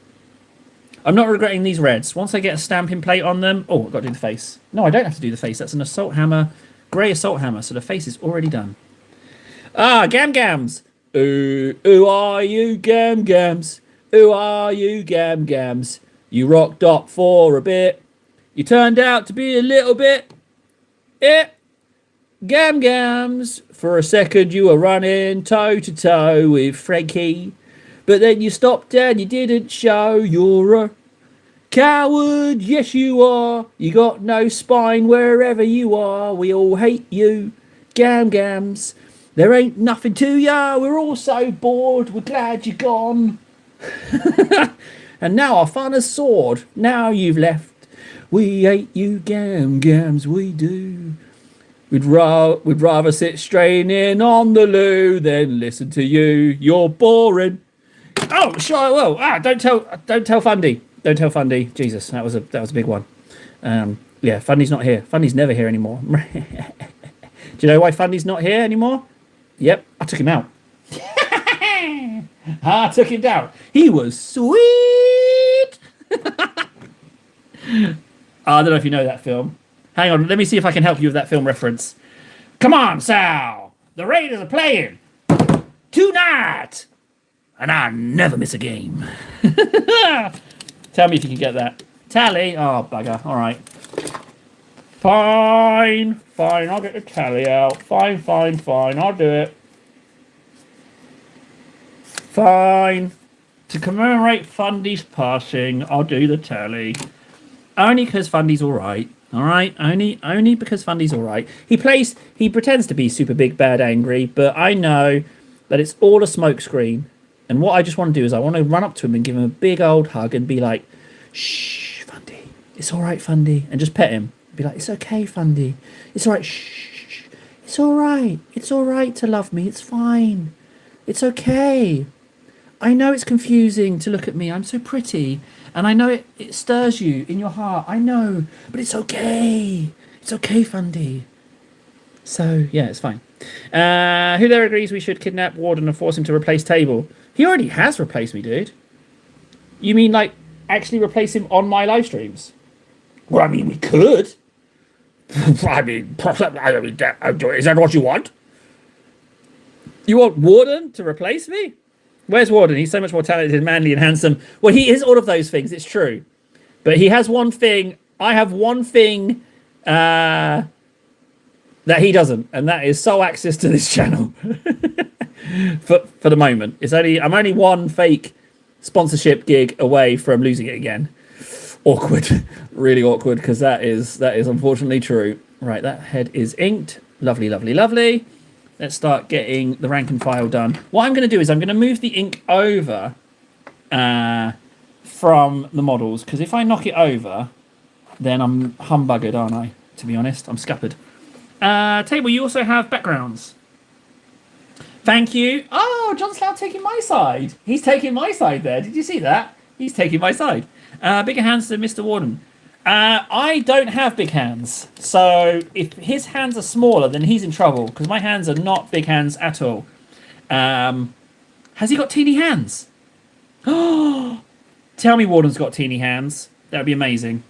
I'm not regretting these reds. Once I get a stamping plate on them... Oh, I've got to do the face. No, I don't have to do the face. That's an assault hammer, grey assault hammer, so the face is already done. Ah, Gam Gams. Who are you, Gam Gams? Who are you, Gam Gams? You rocked up for a bit. You turned out to be a little bit. Gam Gams. For a second you were running toe to toe with Frankie. But then you stopped and you didn't show. You're a coward, yes you are. You got no spine wherever you are. We all hate you, Gam Gams. There ain't nothing to ya. We're all so bored. We're glad you're gone. And now our fun has soared. Now you've left. We hate you, Gam Gams, we do. We'd rather sit straining on the loo than listen to you. You're boring. Oh, sure, well, don't tell Fundy. Don't tell Fundy. Jesus, that was a big one. Yeah, Fundy's not here. Fundy's never here anymore. Do you know why Fundy's not here anymore? Yep, I took him out. I took him down. He was sweet. I don't know if you know that film. Hang on, let me see if I can help you with that film reference. Come on, Sal. The Raiders are playing tonight. And I never miss a game. Tell me if you can get that. Tally. Oh, bugger. All right. Fine. I'll get the tally out. Fine. I'll do it. Fine. To commemorate Fundy's passing, I'll do the tally. Only because Fundy's all right. All right? Only because Fundy's all right. He pretends to be super big, bad, angry, but I know that it's all a smokescreen. And what I just want to do is I want to run up to him and give him a big old hug and be like, shh, Fundy. It's all right, Fundy. And just pet him. Be like, it's okay, Fundy. It's all right. Shh. It's all right. It's all right to love me. It's fine. It's okay. I know it's confusing to look at me. I'm so pretty. And I know it stirs you in your heart. I know. But it's okay. It's okay, Fundy. So, yeah, it's fine. Who there agrees we should kidnap Warden and force him to replace Table? He already has replaced me, dude. You mean, like, actually replace him on my live streams? Well, I mean, we could. I mean, is that what you want? You want Warden to replace me? Where's Warden? He's so much more talented, manly, and handsome. Well, he is all of those things. It's true. But he has one thing. I have one thing that he doesn't, and that is sole access to this channel. for the moment. I'm only one fake sponsorship gig away from losing it again. Awkward. Really awkward, because that is unfortunately true. Right, that head is inked. Lovely. Let's start getting the rank and file done. What I'm going to do is I'm going to move the ink over from the models, because if I knock it over, then I'm humbuggered, aren't I? To be honest, I'm scuppered. Table, you also have backgrounds. Thank you. Oh, John Slough taking my side. He's taking my side there. Did you see that? He's taking my side. Bigger hands than Mr. Warden. I don't have big hands. So if his hands are smaller, then he's in trouble, because my hands are not big hands at all. Has he got teeny hands? Oh, tell me Warden's got teeny hands. That would be amazing.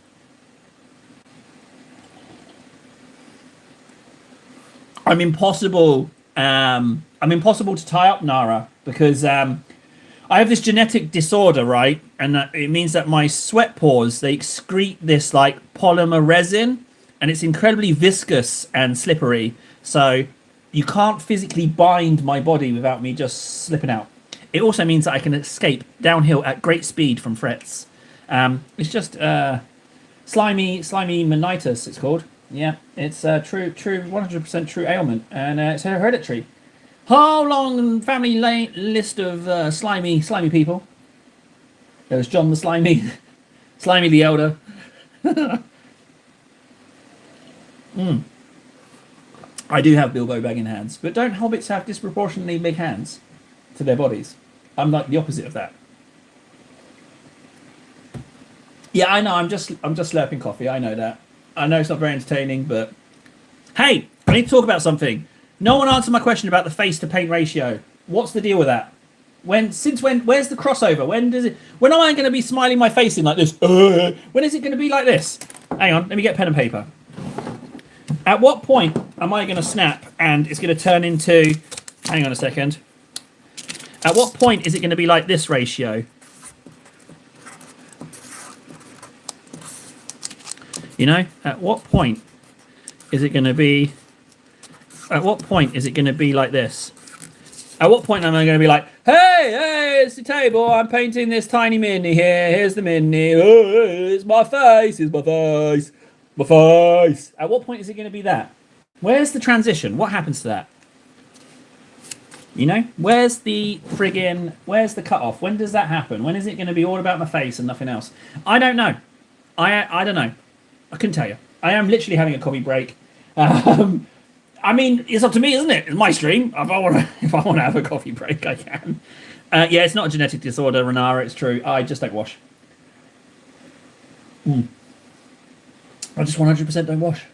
I'm impossible to tie up Nara, because I have this genetic disorder, right? And it means that my sweat pores, they excrete this like polymer resin, and it's incredibly viscous and slippery. So you can't physically bind my body without me just slipping out. It also means that I can escape downhill at great speed from threats. It's just slimy menitis, it's called. Yeah, it's a true, 100% true ailment, and it's hereditary. Whole long family list of slimy people. There's John the Slimy, Slimy the Elder. I do have Bilbo Baggins hands, but don't hobbits have disproportionately big hands to their bodies? I'm like the opposite of that. Yeah, I know. I'm just slurping coffee. I know that. I know it's not very entertaining, but hey, I need to talk about something. No one answered my question about the face to paint ratio. What's the deal with that? Since when? Where's the crossover? When am I going to be smiling my face in like this? When is it going to be like this? Hang on, let me get pen and paper. At what point am I going to snap and it's going to turn into? Hang on a second. At what point is it going to be like this ratio? You know, at what point is it going to be? At what point is it going to be like this? At what point am I going to be like, hey, it's the table. I'm painting this tiny mini here. Here's the mini. Oh, it's my face. It's my face. My face. At what point is it going to be that? Where's the transition? What happens to that? You know, where's the cutoff? When does that happen? When is it going to be all about my face and nothing else? I don't know. I don't know. I couldn't tell you. I am literally having a coffee break. I mean, it's up to me, isn't it? It's my stream. If I want to have a coffee break, I can. Yeah, it's not a genetic disorder, Renara. It's true. I just don't wash. I just 100% don't wash.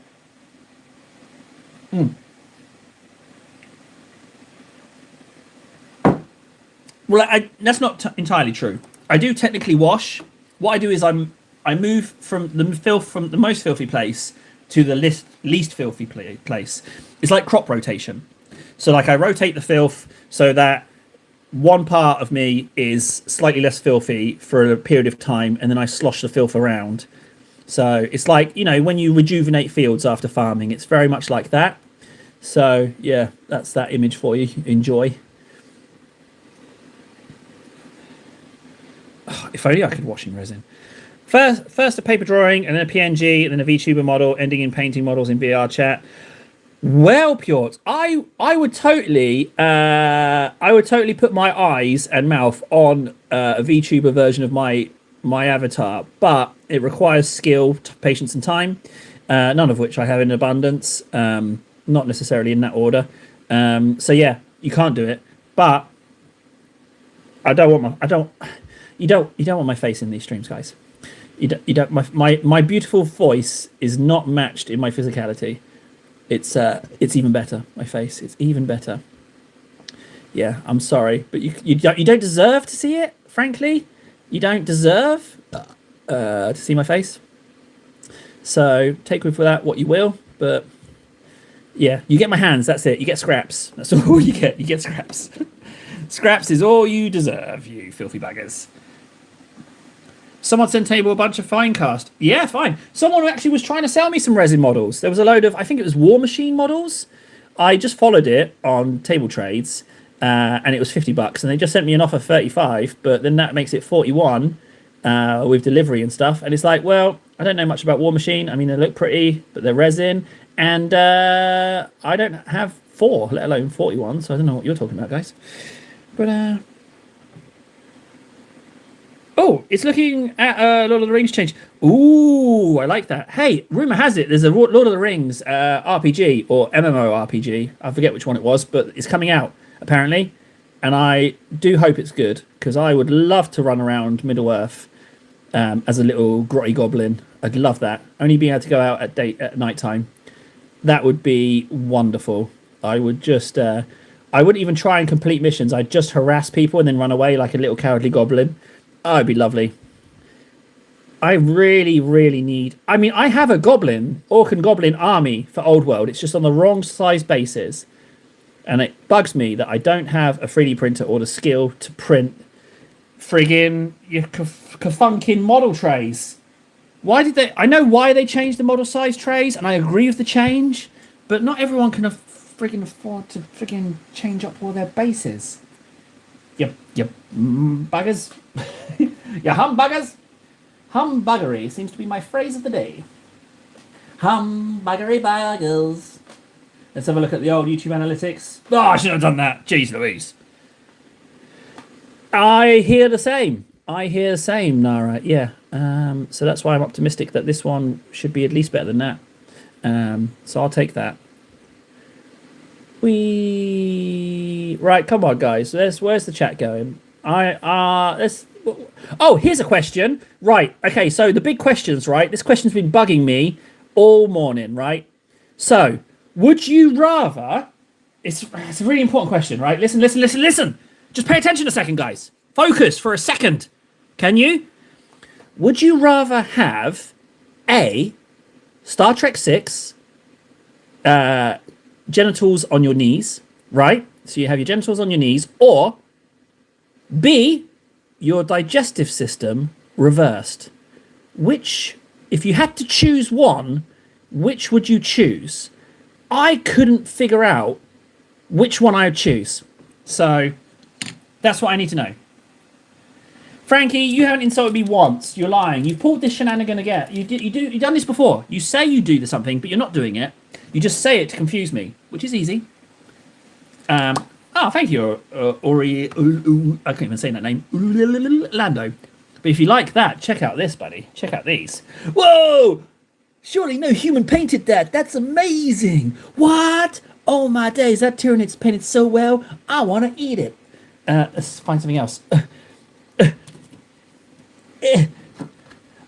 Well, that's not entirely true. I do technically wash. What I do is I move from the most filthy place to the least filthy place. It's like crop rotation. So like I rotate the filth so that one part of me is slightly less filthy for a period of time, and then I slosh the filth around. So it's like, you know, when you rejuvenate fields after farming, it's very much like that. So yeah, that's that image for you. Enjoy. Oh, if only I could wash in resin. First a paper drawing, and then a PNG, and then a VTuber model, ending in painting models in VR chat. Well, Pjort, I would totally put my eyes and mouth on a VTuber version of my avatar, but it requires skill, patience, and time. None of which I have in abundance. Not necessarily in that order. So yeah, you can't do it. But you don't want my face in these streams, guys. You don't. My beautiful voice is not matched in my physicality. It's even better. My face, it's even better. Yeah, I'm sorry, but you don't deserve to see it. Frankly, you don't deserve to see my face. So take with that what you will. But yeah, you get my hands. That's it. You get scraps. That's all you get. You get scraps. Scraps is all you deserve, you filthy baggers. Someone sent Table a bunch of Finecast. Yeah, fine. Someone actually was trying to sell me some resin models. There was a load of, I think it was War Machine models. I just followed it on Table Trades, and it was $50, and they just sent me an offer 35, but then that makes it 41 with delivery and stuff. And it's like, well, I don't know much about War Machine. I mean, they look pretty, but they're resin, and I don't have 4, let alone 41, so I don't know what you're talking about, guys. But oh, it's looking at Lord of the Rings change. Ooh, I like that. Hey, rumor has it there's a Lord of the Rings RPG or MMORPG. I forget which one it was, but it's coming out apparently, and I do hope it's good because I would love to run around Middle Earth as a little grotty goblin. I'd love that. Only being able to go out at night time. That would be wonderful. I would just I wouldn't even try and complete missions. I'd just harass people and then run away like a little cowardly goblin. Oh, it'd be lovely. I really, really need... I mean, I have a orc and goblin army for Old World. It's just on the wrong size bases. And it bugs me that I don't have a 3D printer or the skill to print friggin' your kafunkin model trays. Why did they... I know why they changed the model size trays, and I agree with the change, but not everyone can friggin' afford to friggin' change up all their bases. Yep, buggers. Yeah, humbuggers. Humbuggery seems to be my phrase of the day. Humbuggery buggers. Let's have a look at the old YouTube analytics. Oh, I should have done that. Jeez Louise. I hear the same. I hear the same, Nara. Yeah. So that's why I'm optimistic that this one should be at least better than that. So I'll take that. Right, come on, guys. Where's the chat going? Oh, here's a question. Right. Okay. So the big questions. Right. This question's been bugging me all morning. Right. So, would you rather? It's a really important question. Right. Listen. Just pay attention a second, guys. Focus for a second. Can you? Would you rather have A, Star Trek 6, genitals on your knees, right? So you have your genitals on your knees, or B, your digestive system reversed? Which, if you had to choose one, which would you choose? I couldn't figure out which one I would choose. So that's what I need to know. Frankie, you haven't insulted me once. You're lying. You've pulled this shenanigan again. You've done this before. You say you do something, but you're not doing it. You just say it to confuse me, which is easy. Thank you, Ori. I can't even say that name. Lando. But if you like that, check out this, buddy. Check out these. Whoa! Surely no human painted that. That's amazing. What? Oh my days, that Tyranid's painted so well. I want to eat it. Let's find something else.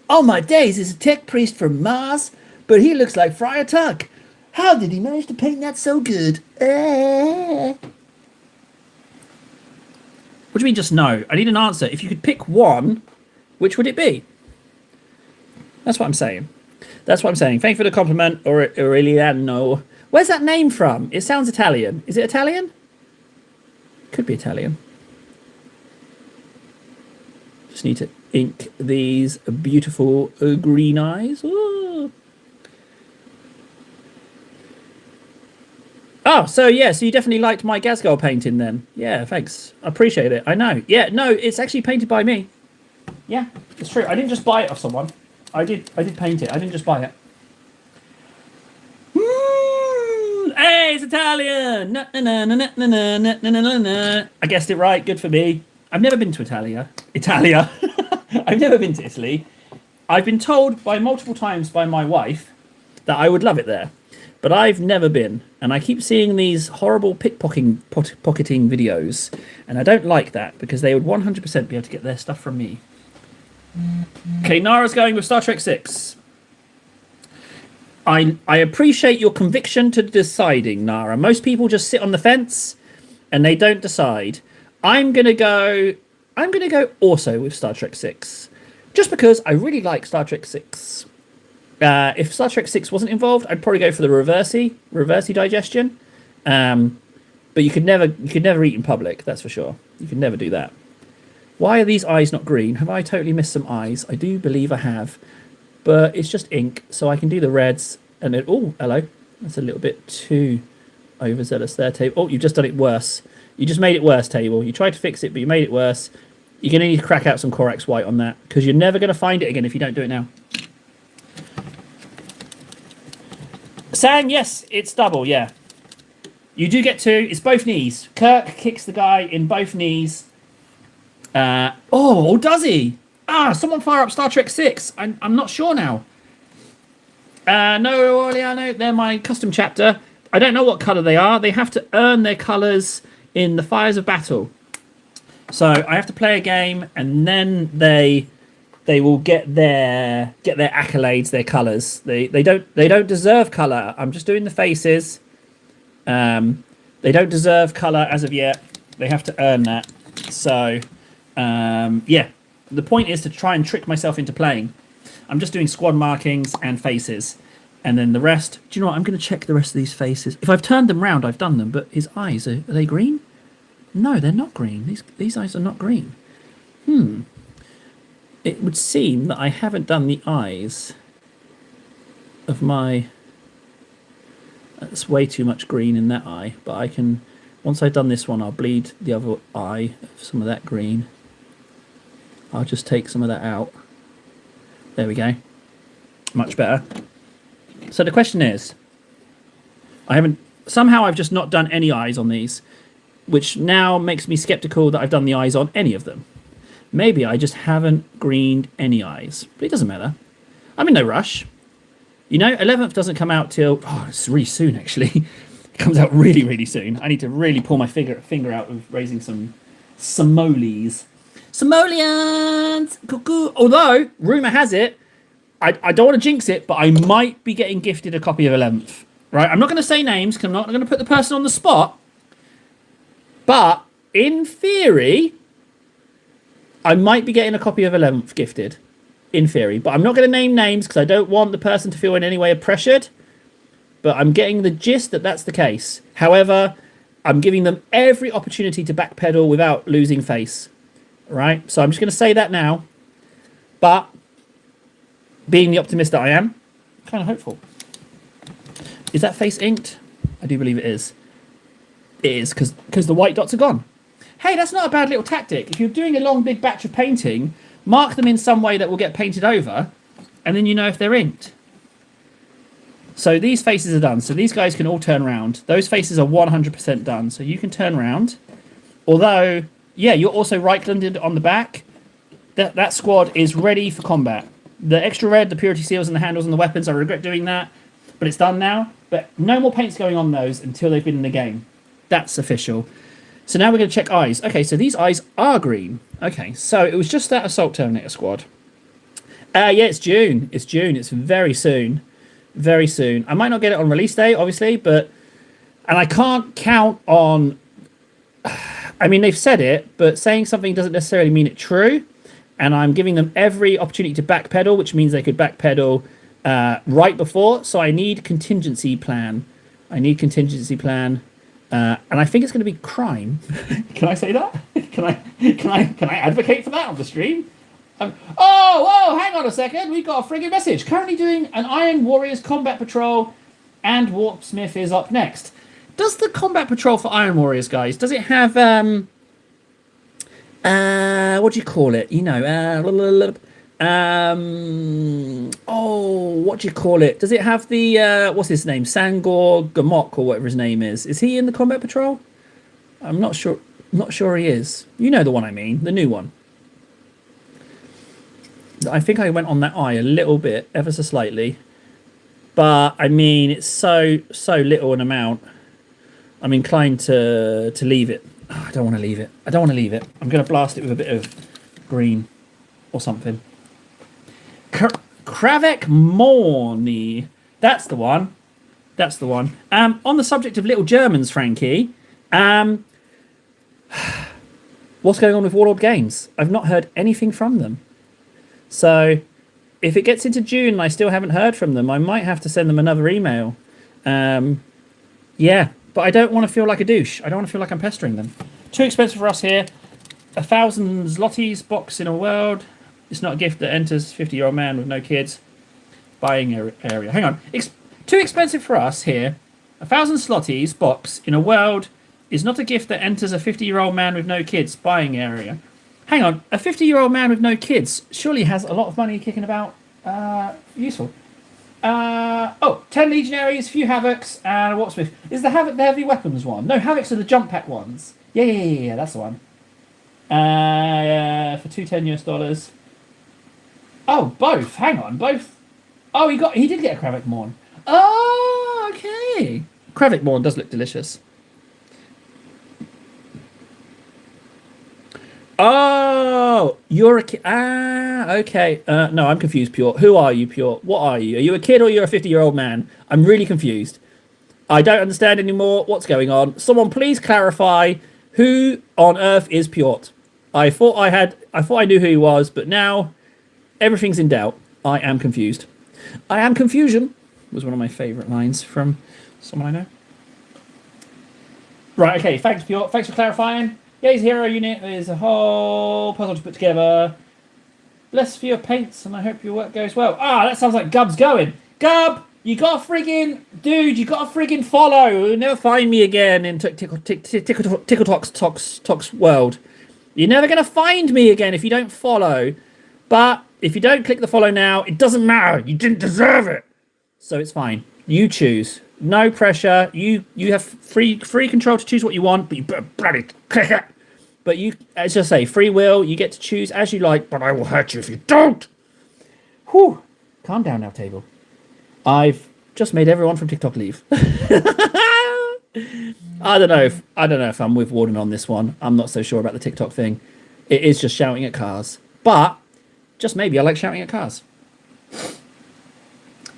Oh my days, he's a tech priest from Mars, but he looks like Friar Tuck. How did he manage to paint that so good? What do you mean just no? I need an answer. If you could pick one, which would it be? That's what I'm saying. That's what I'm saying. Thank you for the compliment, Aureliano. Where's that name from? It sounds Italian. Is it Italian? Could be Italian. Just need to ink these beautiful green eyes. Ooh. Oh, so yeah, so you definitely liked my Gazgul painting then. Yeah, thanks. I appreciate it. I know. Yeah, no, it's actually painted by me. Yeah, it's true. I didn't just buy it off someone. I did paint it. I didn't just buy it. Hey, it's Italian. I guessed it right. Good for me. I've never been to Italia. I've never been to Italy. I've been told by multiple times by my wife that I would love it there, but I've never been. And I keep seeing these horrible pocketing videos, and I don't like that because they would 100% be able to get their stuff from me. Okay, Nara's going with Star Trek 6. I appreciate your conviction to deciding, Nara. Most people just sit on the fence and they don't decide. I'm gonna go also with Star Trek 6, just because I really like Star Trek 6. If Star Trek 6 wasn't involved, I'd probably go for the reversey digestion. But you could never eat in public. That's for sure. You could never do that. Why are these eyes not green? Have I totally missed some eyes? I do believe I have, but it's just ink, so I can do the reds. And it, oh, hello. That's a little bit too overzealous there, Table. Oh, you've just done it worse. You just made it worse, Table. You tried to fix it, but you made it worse. You're going to need to crack out some Corax White on that, because you're never going to find it again if you don't do it now. Sang, yes, it's double, yeah. You do get two. It's both knees. Kirk kicks the guy in both knees. Or does he? Someone fire up Star Trek 6. I'm not sure now. No, Orleano, they're my custom chapter. I don't know what colour they are. They have to earn their colours in the Fires of Battle. So I have to play a game, and then they will get their accolades, their colours. They don't deserve colour. I'm just doing the faces. They don't deserve colour as of yet. They have to earn that. So yeah, the point is to try and trick myself into playing. I'm just doing squad markings and faces, and then the rest. Do you know what? I'm going to check the rest of these faces. If I've turned them round, I've done them. But his eyes, are they green? No, they're not green. These eyes are not green. It would seem that I haven't done the eyes of my... That's way too much green in that eye. But I can... Once I've done this one, I'll bleed the other eye of some of that green. I'll just take some of that out. There we go. Much better. So the question is... Somehow I've just not done any eyes on these, which now makes me skeptical that I've done the eyes on any of them. Maybe I just haven't greened any eyes. But it doesn't matter. I'm in no rush. You know, 11th doesn't come out till... Oh, it's really soon, actually. It comes out really, really soon. I need to really pull my finger out of raising some simoleons. Simoleons! Cuckoo! Although, rumour has it, I don't want to jinx it, but I might be getting gifted a copy of 11th. Right? I'm not going to say names, because I'm not going to put the person on the spot. But, in theory, I might be getting a copy of 11th gifted. In theory. But I'm not going to name names, because I don't want the person to feel in any way pressured. But I'm getting the gist that that's the case. However, I'm giving them every opportunity to backpedal without losing face. Right? So I'm just going to say that now. But, being the optimist that I am, I'm kind of hopeful. Is that face inked? I do believe it is. It is, because the white dots are gone. Hey, that's not a bad little tactic. If you're doing a long, big batch of painting, mark them in some way that will get painted over, and then you know if they're inked. So these faces are done. So these guys can all turn around. Those faces are 100% done. So you can turn around. Although, yeah, you're also right-clicked on the back. That squad is ready for combat. The extra red, the purity seals, and the handles and the weapons, I regret doing that. But it's done now. But no more paints going on those until they've been in the game. That's official. So now we're going to check eyes. Okay, so these eyes are green. Okay, so it was just that Assault Terminator squad. Yeah, it's June. It's June. It's very soon. Very soon. I might not get it on release day, obviously, but... And I can't count on... I mean, they've said it, but saying something doesn't necessarily mean it's true. And I'm giving them every opportunity to backpedal, which means they could backpedal right before. So I need contingency plan. And I think it's going to be crime. Can I say that? Can I advocate for that on the stream? Whoa, hang on a second. We've got a friggin' message. Currently doing an Iron Warriors combat patrol, and Warpsmith is up next. Does the combat patrol for Iron Warriors, guys, does it have what do you call it? You know, what do you call it? Does it have the what's his name? Sangor Gamok or whatever his name is. Is he in the combat patrol? I'm not sure. Not sure he is. You know the one I mean, the new one. I think I went on that eye a little bit, ever so slightly. But I mean, it's so little an amount. I'm inclined to leave it. Oh, I don't want to leave it. I'm going to blast it with a bit of green or something. Kravek Morny. That's the one. On the subject of little Germans, Frankie, what's going on with Warlord Games? I've not heard anything from them. So if it gets into June and I still haven't heard from them, I might have to send them another email. Yeah, but I don't want to feel like a douche. I don't want to feel like I'm pestering them. Too expensive for us here. 1,000 zlotys box in a world. It's not a gift that enters 50-year-old man with no kids. Buying area. Hang on. Too expensive for us here. 1,000 zlotys box in a world is not a gift that enters a 50-year-old man with no kids. Buying area. Hang on. A 50-year-old man with no kids surely has a lot of money kicking about. Useful. 10 legionaries, few havocs, and a Warpsmith. Is the havoc the heavy weapons one? No, havocs are the jump pack ones. Yeah, that's the one. For $210. Oh, both. Hang on, both. Oh, he did get a Kravik Morn. Oh, okay. Kravik Morn does look delicious. Oh, you're a kid. Okay. No, I'm confused, Pure. Who are you, Pure? What are you? Are you a kid or you're a 50-year-old man? I'm really confused. I don't understand anymore what's going on. Someone please clarify who on earth is Piotr. I thought I knew who he was, but now everything's in doubt. I am confused. I am confusion was one of my favourite lines from someone I know. Right, okay, thanks, Piotr. Thanks for clarifying. Yeah, his hero unit is a whole puzzle to put together. Bless for your paints, and I hope your work goes well. That sounds like Gub's going. Gub, you got a friggin' follow. You'll never find me again in Tickle world. You're never going to find me again if you don't follow. But if you don't click the follow now, it doesn't matter. You didn't deserve it. So it's fine. You choose. No pressure. You have free control to choose what you want, but you better bloody click it. But you, as I say, free will. You get to choose as you like, but I will hurt you if you don't. Whew. Calm down now, table. I've just made everyone from TikTok leave. I don't know if I'm with Warden on this one. I'm not so sure about the TikTok thing. It is just shouting at cars, but just maybe I like shouting at cars.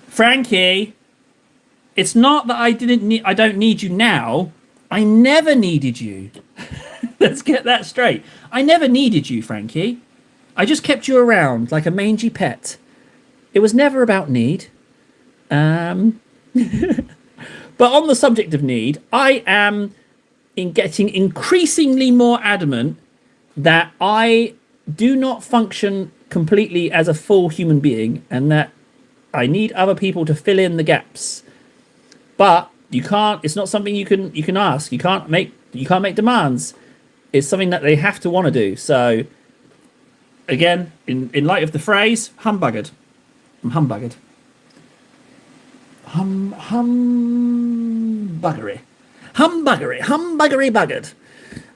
Frankie, it's not that I don't need you now. I never needed you. Let's get that straight. I never needed you, Frankie. I just kept you around like a mangy pet. It was never about need. But on the subject of need, I am getting increasingly more adamant that I do not function completely as a full human being, and that I need other people to fill in the gaps. But you can't. It's not something you can ask. You can't make demands. It's something that they have to want to do. So, again, in light of the phrase, humbuggered. I'm humbuggered. Humbuggery. Humbuggery buggered.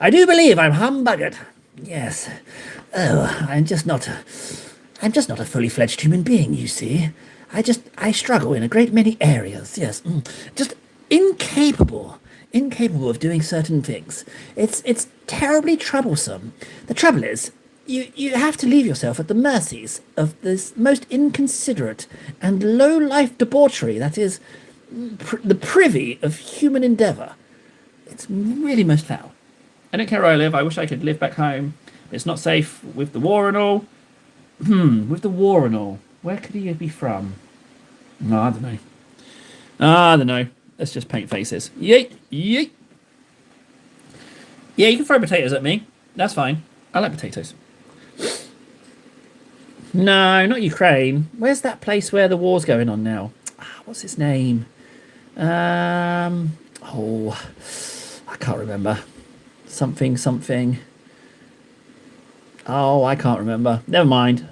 I do believe I'm humbuggered. Yes. Oh, I'm just not a fully fledged human being, you see. I struggle in a great many areas, yes. Just incapable of doing certain things. It's terribly troublesome. The trouble is, you have to leave yourself at the mercies of this most inconsiderate and low-life debauchery that is the privy of human endeavour. It's really most foul. I don't care where I live. I wish I could live back home. It's not safe with the war and all. With the war and all. Where could he be from? No, I don't know. Let's just paint faces. Yeet, yeet. Yeah, you can throw potatoes at me. That's fine. I like potatoes. No, not Ukraine. Where's that place where the war's going on now? What's its name? I can't remember. Something. Oh, I can't remember. Never mind.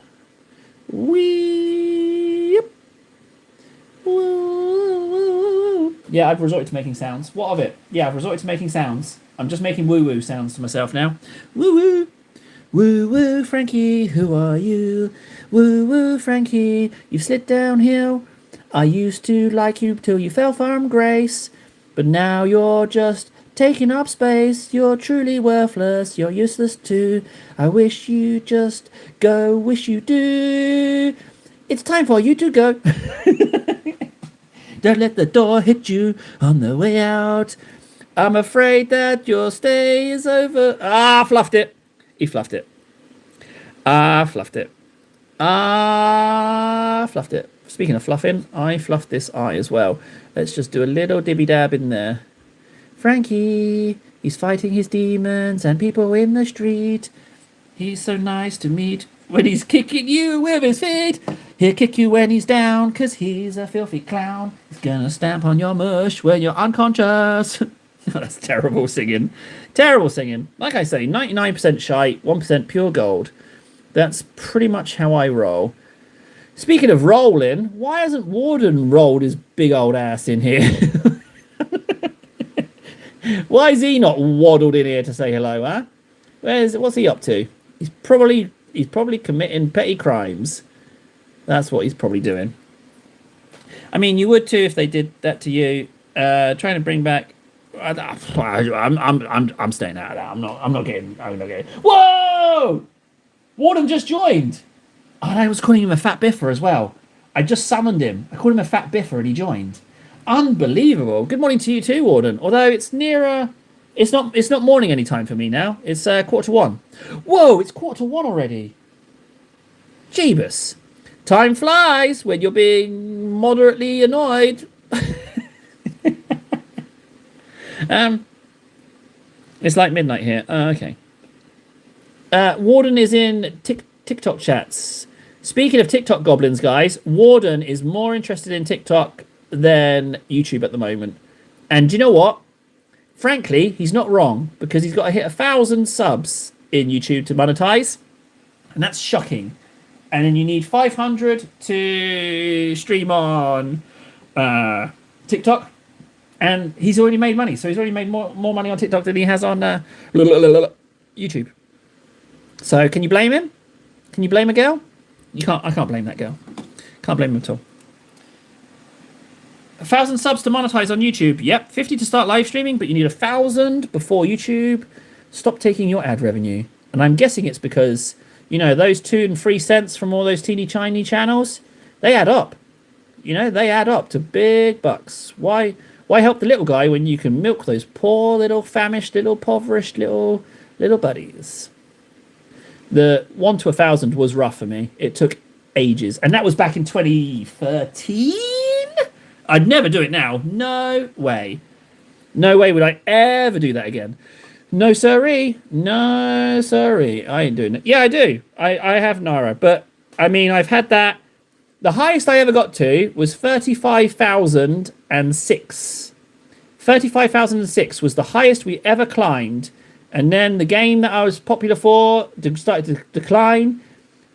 Yeah, I've resorted to making sounds. What of it? Yeah, I've resorted to making sounds. I'm just making woo-woo sounds to myself now. Woo-woo. Woo-woo, Frankie, who are you? Woo-woo, Frankie, you've slid downhill. I used to like you till you fell from grace. But now you're just taking up space. You're truly worthless. You're useless too. I wish you just go. Wish you do. It's time for you to go. Don't let the door hit you on the way out. I'm afraid that your stay is over. Fluffed it. He fluffed it. Fluffed it. Speaking of fluffing, I fluffed this eye as well. Let's just do a little dibby dab in there. Frankie, he's fighting his demons and people in the street. He's so nice to meet when he's kicking you with his feet. He'll kick you when he's down, 'cause he's a filthy clown. He's gonna stamp on your mush when you're unconscious. That's terrible singing. Like I say, 99% shite, 1% pure gold. That's pretty much how I roll. Speaking of rolling, why hasn't Warden rolled his big old ass in here? Why is he not waddled in here to say hello, huh? What's he up to? He's probably committing petty crimes. That's what he's probably doing. I mean, you would too if they did that to you. Trying to bring back. I'm staying out of that. I'm not getting. Whoa! Warden just joined. Oh, and I was calling him a fat biffer as well. I just summoned him. I called him a fat biffer and he joined. Unbelievable. Good morning to you too, Warden. Although it's nearer. It's not morning any time for me now. It's 1:45. Whoa! It's 1:45 already. Jeebus. Time flies when you're being moderately annoyed. It's like midnight here. Okay. Warden is in TikTok chats. Speaking of TikTok goblins, guys, Warden is more interested in TikTok than YouTube at the moment. And do you know what? Frankly, he's not wrong, because he's got to hit 1,000 subs in YouTube to monetize. And that's shocking. And then you need 500 to stream on TikTok. And he's already made money. So he's already made more money on TikTok than he has on YouTube. So can you blame him? Can you blame a girl? You can't. I can't blame that girl. Can't blame him at all. 1,000 subs to monetize on YouTube. Yep, 50 to start live streaming, but you need 1,000 before YouTube stop taking your ad revenue. And I'm guessing it's because, you know, those 2 and 3 cents from all those teeny tiny channels, they add up. You know, they add up to big bucks. Why help the little guy when you can milk those poor little famished, little impoverished little buddies? The 1 to 1,000 was rough for me. It took ages, and that was back in 2013. I'd never do it now. No way. No way would I ever do that again. No siree. No siree. I ain't doing it. Yeah, I do. I have Nara, but I mean, I've had that. The highest I ever got to was 35,006. 35,006 was the highest we ever climbed. And then the game that I was popular for started to decline.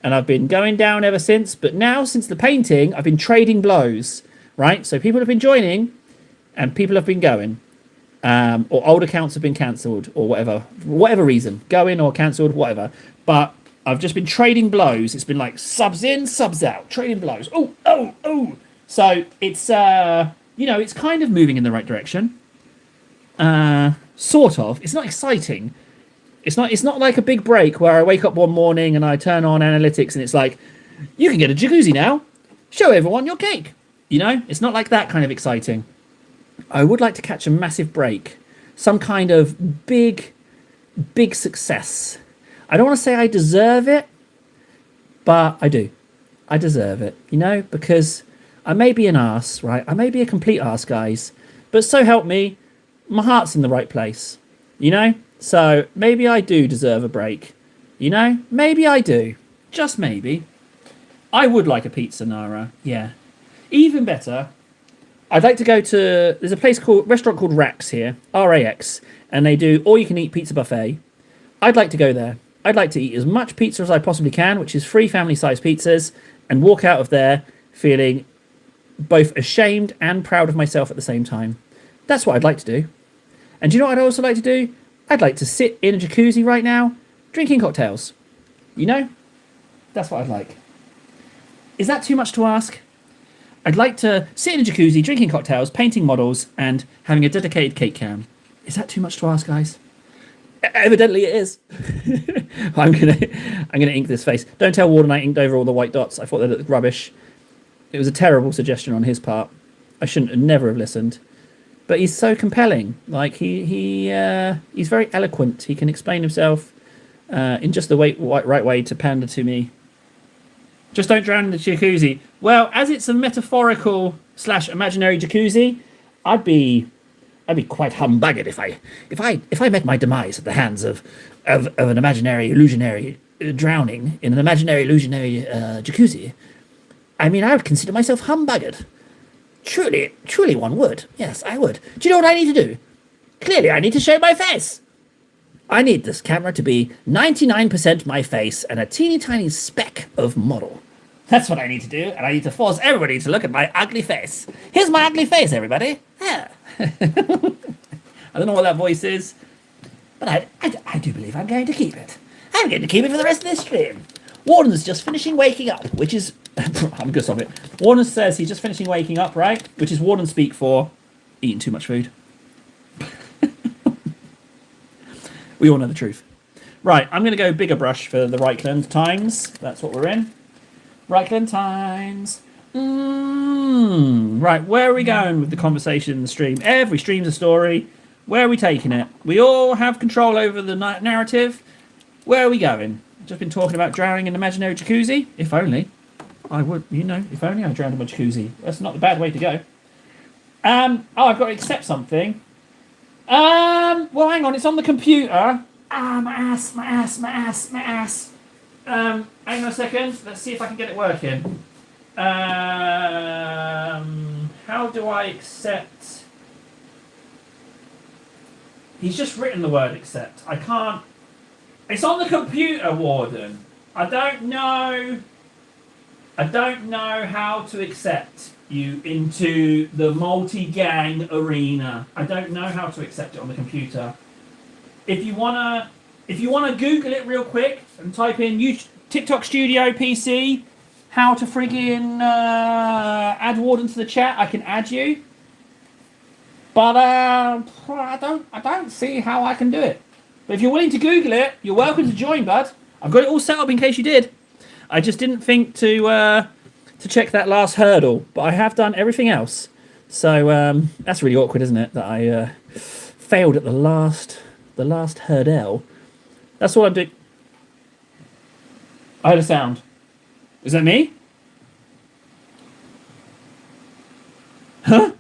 And I've been going down ever since. But now, since the painting, I've been trading blows. Right? So people have been joining and people have been going. Or old accounts have been cancelled or whatever reason. Going or cancelled, whatever. But I've just been trading blows. It's been like subs in, subs out. Trading blows. Oh. So it's, you know, it's kind of moving in the right direction. Sort of. It's not exciting. It's not like a big break where I wake up one morning and I turn on analytics and it's like, you can get a jacuzzi now. Show everyone your cake. You know, it's not like that kind of exciting. I would like to catch a massive break. Some kind of big success. I don't want to say I deserve it, but I do. I deserve it, you know, because I may be an arse, right? I may be a complete arse, guys. But so help me, my heart's in the right place, you know? So maybe I do deserve a break, you know? Maybe I do. Just maybe. I would like a pizza, Nara. Yeah. Even better, I'd like to go to... There's a restaurant called Rax here, R-A-X, and they do all-you-can-eat pizza buffet. I'd like to go there. I'd like to eat as much pizza as I possibly can, which is 3 family-sized pizzas, and walk out of there feeling both ashamed and proud of myself at the same time. That's what I'd like to do. And do you know what I'd also like to do? I'd like to sit in a jacuzzi right now, drinking cocktails. You know? That's what I'd like. Is that too much to ask? I'd like to sit in a jacuzzi, drinking cocktails, painting models, and having a dedicated cake cam. Is that too much to ask, guys? Evidently it is. I'm gonna ink this face. Don't tell Warden I inked over all the white dots. I thought they looked rubbish. It was a terrible suggestion on his part. I shouldn't have never have listened. But he's so compelling. Like he's very eloquent. He can explain himself in just the right way to pander to me. Just don't drown in the jacuzzi. Well, as it's a metaphorical / imaginary jacuzzi, I'd be quite humbugged if I met my demise at the hands of an imaginary illusionary drowning in an imaginary illusionary jacuzzi. I mean, I would consider myself humbugged. Truly one would. Yes, I would. Do you know what I need to do? Clearly, I need to show my face. I need this camera to be 99% my face and a teeny tiny speck of model. That's what I need to do, and I need to force everybody to look at my ugly face. Here's my ugly face, everybody. Yeah. I don't know what that voice is, but I do believe I'm going to keep it. I'm going to keep it for the rest of this stream. Warden's just finishing waking up, which is... I'm going to stop it. Warden says he's just finishing waking up, right? Which is Warden speak for eating too much food. We all know the truth. Right, I'm going to go bigger brush for the Reichland Times. That's what we're in. Reichland Times. Right, where are we going with the conversation in the stream? Every stream's a story. Where are we taking it? We all have control over the narrative. Where are we going? Just been talking about drowning in an imaginary jacuzzi. If only. I would, you know, if only I drowned in my jacuzzi. That's not a bad way to go. Oh, I've got to accept something. Well, hang on, it's on the computer. My ass. Hang on a second. Let's see if I can get it working. How do I accept? He's just written the word accept. I can't. It's on the computer, Warden. I don't know how to accept you into the multi-gang arena. I don't know how to accept it on the computer. If you wanna If you want to Google it real quick and type in TikTok Studio PC, how to friggin' add Warden to the chat, I can add you. But I don't see how I can do it. But if you're willing to Google it, you're welcome to join, bud. I've got it all set up in case you did. I just didn't think to check that last hurdle, but I have done everything else. So that's really awkward, isn't it? That I failed at the last hurdle. That's all I'm doing. I heard a sound. Is that me? Huh?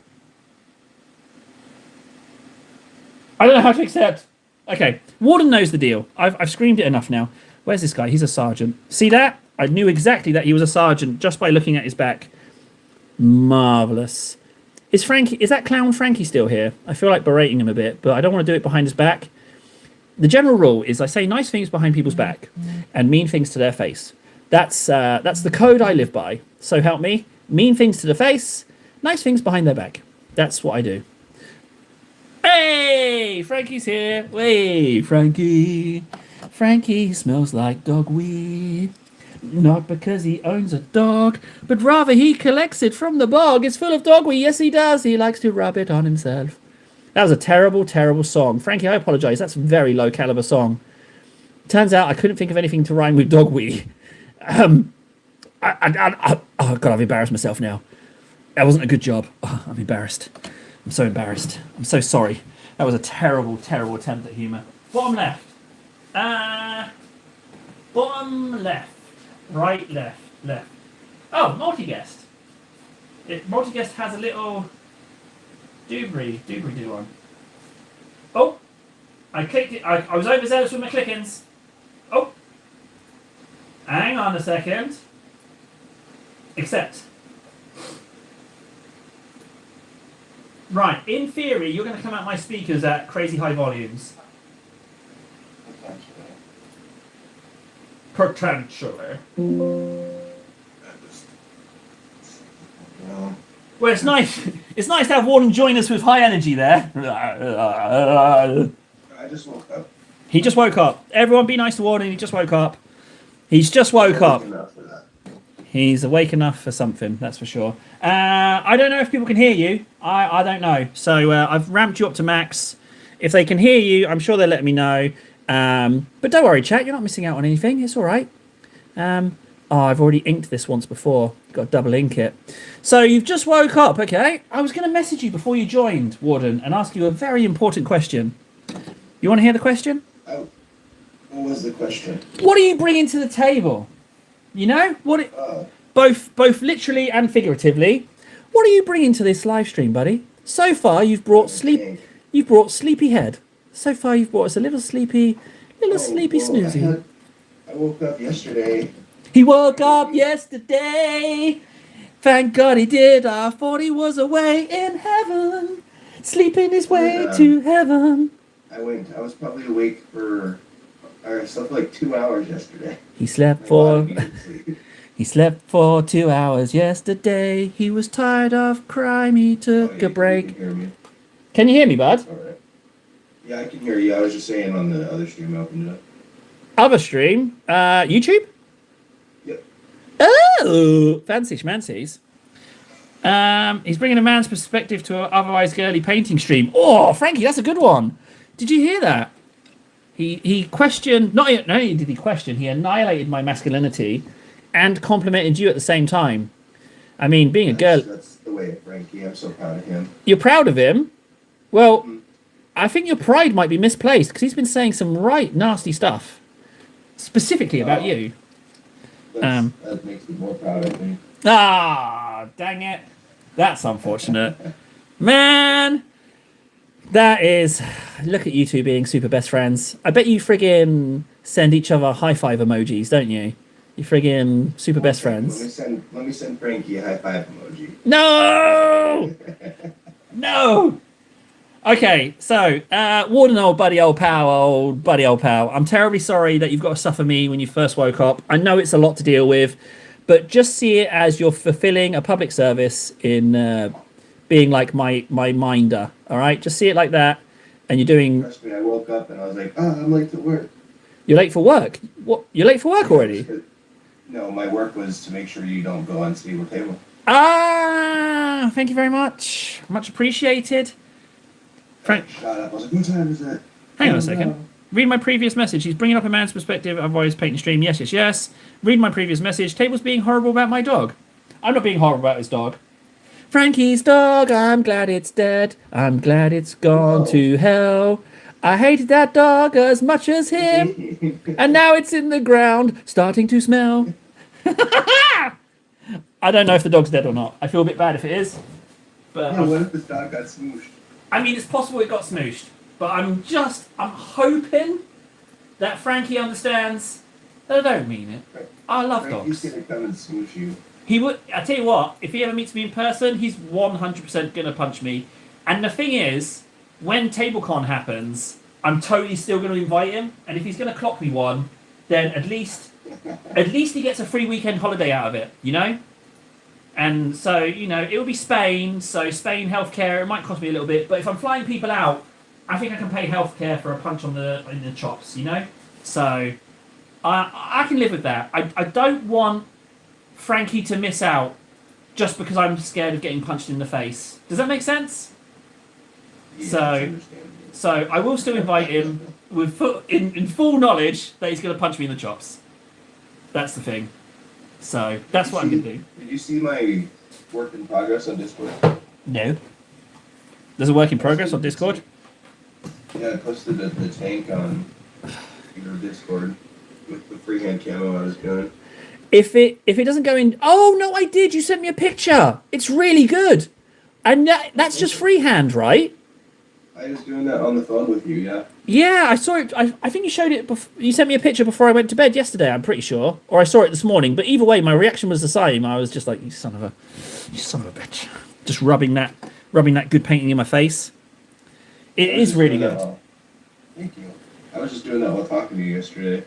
I don't know how to accept. Okay, Warden knows the deal. I've screamed it enough now. Where's this guy? He's a sergeant. See that? I knew exactly that he was a sergeant just by looking at his back. Marvellous. Is that clown Frankie still here? I feel like berating him a bit, but I don't want to do it behind his back. The general rule is I say nice things behind people's back and mean things to their face. That's the code I live by. So help me. Mean things to the face, nice things behind their back. That's what I do. Hey, Frankie's here. Hey, Frankie. Frankie smells like dog wee. Not because he owns a dog, but rather he collects it from the bog. It's full of dog wee. Yes, he does. He likes to rub it on himself. That was a terrible, terrible song. Frankie, I apologise. That's a very low caliber song. Turns out I couldn't think of anything to rhyme with dog wee. Oh, God, I've embarrassed myself now. That wasn't a good job. Oh, I'm embarrassed. I'm so embarrassed. I'm so sorry. That was a terrible, terrible attempt at humour. Bottom left. Bottom left. Right, left, left. Oh, multi-guest. Multi-guest has a little doobry do on. Oh, I clicked it. I was overzealous with my clickings. Oh, hang on a second. Accept. Right, in theory, you're going to come out my speakers at crazy high volumes. Potentially. Well, it's nice. It's nice to have Warden join us with high energy there. I just woke up. He just woke up. Everyone be nice to Warden. He just woke up. He's just woke up. He's awake enough for something, that's for sure. I don't know if people can hear you. I don't know. So I've ramped you up to max. If they can hear you, I'm sure they'll let me know. But don't worry, chat. You're not missing out on anything. It's all right. I've already inked this once before. Got to double ink it. So you've just woke up, okay? I was going to message you before you joined, Warden, and ask you a very important question. You want to hear the question? Oh, what was the question? What are you bringing to the table? You know what? Both literally and figuratively. What are you bringing to this live stream, buddy? So far, you've brought You've brought Sleepyhead. So far, you've brought us a little sleepy snoozy. I woke up yesterday. He woke up yesterday. Thank God he did. I thought he was away in heaven, sleeping his way to heaven. I was probably awake for. I slept like 2 hours yesterday. He slept for 2 hours yesterday. He was tired of crime. He took a break. Can you hear me, bud? All right. Yeah, I can hear you. I was just saying on the other stream I opened it up. Other stream? YouTube? Yep. Oh, fancy schmancies. He's bringing a man's perspective to an otherwise girly painting stream. Oh, Frankie, that's a good one. Did you hear that? He questioned, not only did he question, he annihilated my masculinity and complimented you at the same time. I mean, being a girl... That's the way of Frankie. I'm so proud of him. You're proud of him? Well, I think your pride might be misplaced because he's been saying some right nasty stuff. Specifically about you. That makes me more proud, I think. Ah, dang it. That's unfortunate. Man, that is... Look at you two being super best friends. I bet you friggin' send each other high five emojis, don't you? You friggin' super best friends. Let me send Frankie a high five emoji. No! No! Okay, so, Warden, old buddy, old pal. I'm terribly sorry that you've got to suffer me when you first woke up. I know it's a lot to deal with, but just see it as you're fulfilling a public service in being like my minder, all right? Just see it like that, and you're doing... Trust me, I woke up and I was like, I'm late to work. You're late for work. What? You're late for work already? No, my work was to make sure you don't go on stable table. Ah, thank you very much. Much appreciated. Frank, Shut up. I was like, what time is it? hang on a Oh, second. no. Read my previous message. He's bringing up a man's perspective. I've always painted stream. Yes, yes, yes. Read my previous message. Table's being horrible about my dog. I'm not being horrible about his dog. Frankie's dog, I'm glad it's dead. I'm glad it's gone to hell. I hated that dog as much as him. And now it's in the ground, starting to smell. I don't know if the dog's dead or not. I feel a bit bad if it is. But Yeah, what if this dog got smooshed? I mean, it's possible it got smooshed. But I'm hoping that Frankie understands that I don't mean it. I love Frankie's dogs. gonna come and smoosh you. He would. I tell you what, if he ever meets me in person, he's 100% gonna punch me. And the thing is, when TableCon happens, I'm totally still gonna invite him. And if he's gonna clock me one, then at least he gets a free weekend holiday out of it. You know. And so it will be Spain. So Spain healthcare. It might cost me a little bit, but if I'm flying people out, I think I can pay healthcare for a punch in the chops. So I can live with that. I don't want Frankie to miss out just because I'm scared of getting punched in the face. Does that make sense? Yeah, So- that's understandable. So I will still invite him in full knowledge that he's going to punch me in the chops. That's the thing. So that's what I'm going to do. Did you see my work in progress on Discord? No. There's a work in progress on Discord. Yeah, I posted the tank on your Discord with the freehand camo I was doing. If it doesn't go in, oh no, I did. You sent me a picture. It's really good, and that's just freehand, right? I was doing that on the phone with you, yeah. Yeah, I saw it. I think you showed it. You sent me a picture before I went to bed yesterday. I'm pretty sure, or I saw it this morning. But either way, my reaction was the same. I was just like, you son of a bitch, just rubbing that good painting in my face. It I was is just really doing that good. Thank you. I was just doing that while talking to you yesterday.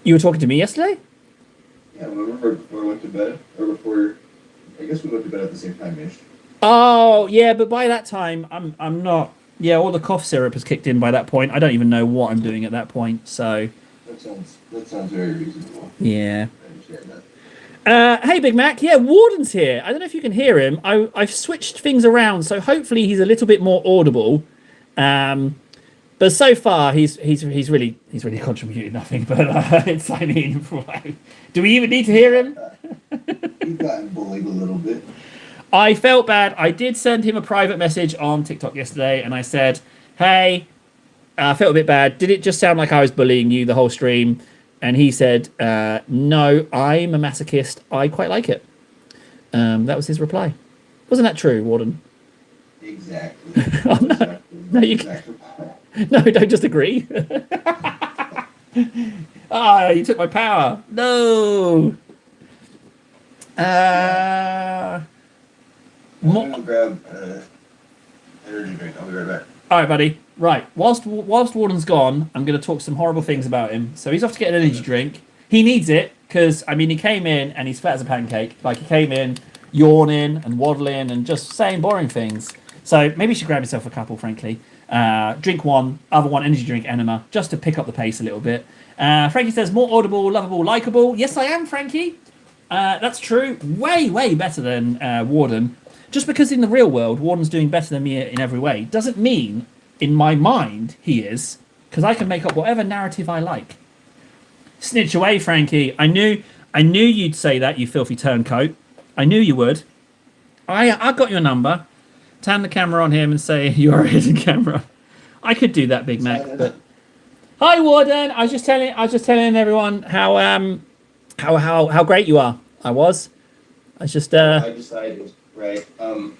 You were talking to me yesterday? Yeah, remember before I went to bed? Or before... I guess we went to bed at the same time-ish. Oh yeah, but by that time, I'm not. Yeah, all the cough syrup has kicked in by that point. I don't even know what I'm doing at that point. So That sounds very reasonable. yeah. I understand that. Hey, Big Mac. Yeah, Warden's here. I don't know if you can hear him. I've switched things around, so hopefully he's a little bit more audible. But so far he's really contributed nothing. But it's I mean, do we even need to hear him? You've gotten bullied a little bit. I felt bad. I did send him a private message on TikTok yesterday, and I said, "Hey, I felt a bit bad. Did it just sound like I was bullying you the whole stream?" And he said, "No, I'm a masochist. I quite like it." That was his reply. Wasn't that true, Warden? Exactly. Oh, no. Exactly. No, you Exactly. No, don't just agree. Ah, you took my power. No. I'm gonna grab energy drink. I'll be right back. All right, buddy. Right. Whilst Warden's gone, I'm going to talk some horrible things about him. So he's off to get an energy drink. He needs it because, I mean, he came in and he's fat as a pancake. Like, he came in yawning and waddling and just saying boring things. So maybe he should grab himself a couple, frankly. Drink one, other one, energy drink, enema, just to pick up the pace a little bit. Frankie says, more audible, lovable, likable. Yes, I am, Frankie. That's true. Way, way better than Warden. Just because in the real world, Warden's doing better than me in every way, doesn't mean, in my mind, he is, because I can make up whatever narrative I like. Snitch away, Frankie. I knew you'd say that, you filthy turncoat. I knew you would. I got your number. Turn the camera on him and say you're a hidden camera. I could do that, Big Mac. But hi, Warden. I was just telling everyone how great you are. I just I decided, right, I'm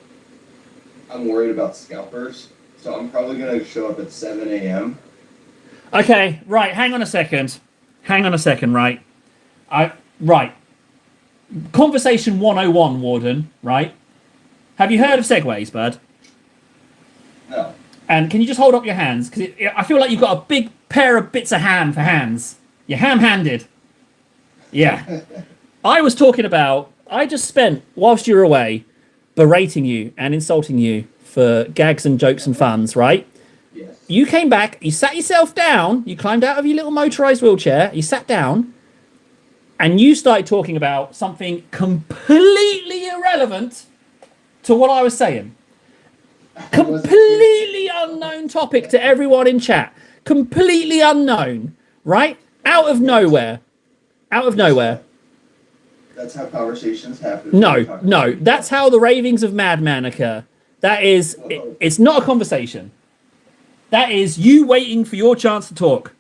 worried about scalpers, so I'm probably gonna show up at 7 a.m. Okay, right, hang on a second, right? Right. Conversation 101, Warden, right? Have you heard of segways, bud? No. And can you just hold up your hands? Because I feel like you've got a big pair of bits of ham for hands. You're ham-handed. Yeah. I was talking about, I just spent, whilst you were away, berating you and insulting you for gags and jokes and funs, right? Yes. You came back, you sat yourself down, you climbed out of your little motorized wheelchair, you sat down, and you started talking about something completely irrelevant to what I was saying. Completely unknown topic to everyone in chat. Completely unknown, right? Out of nowhere. Out of nowhere. That's how conversations happen. No. That's how the ravings of madman occur. That is, it's not a conversation. That is you waiting for your chance to talk.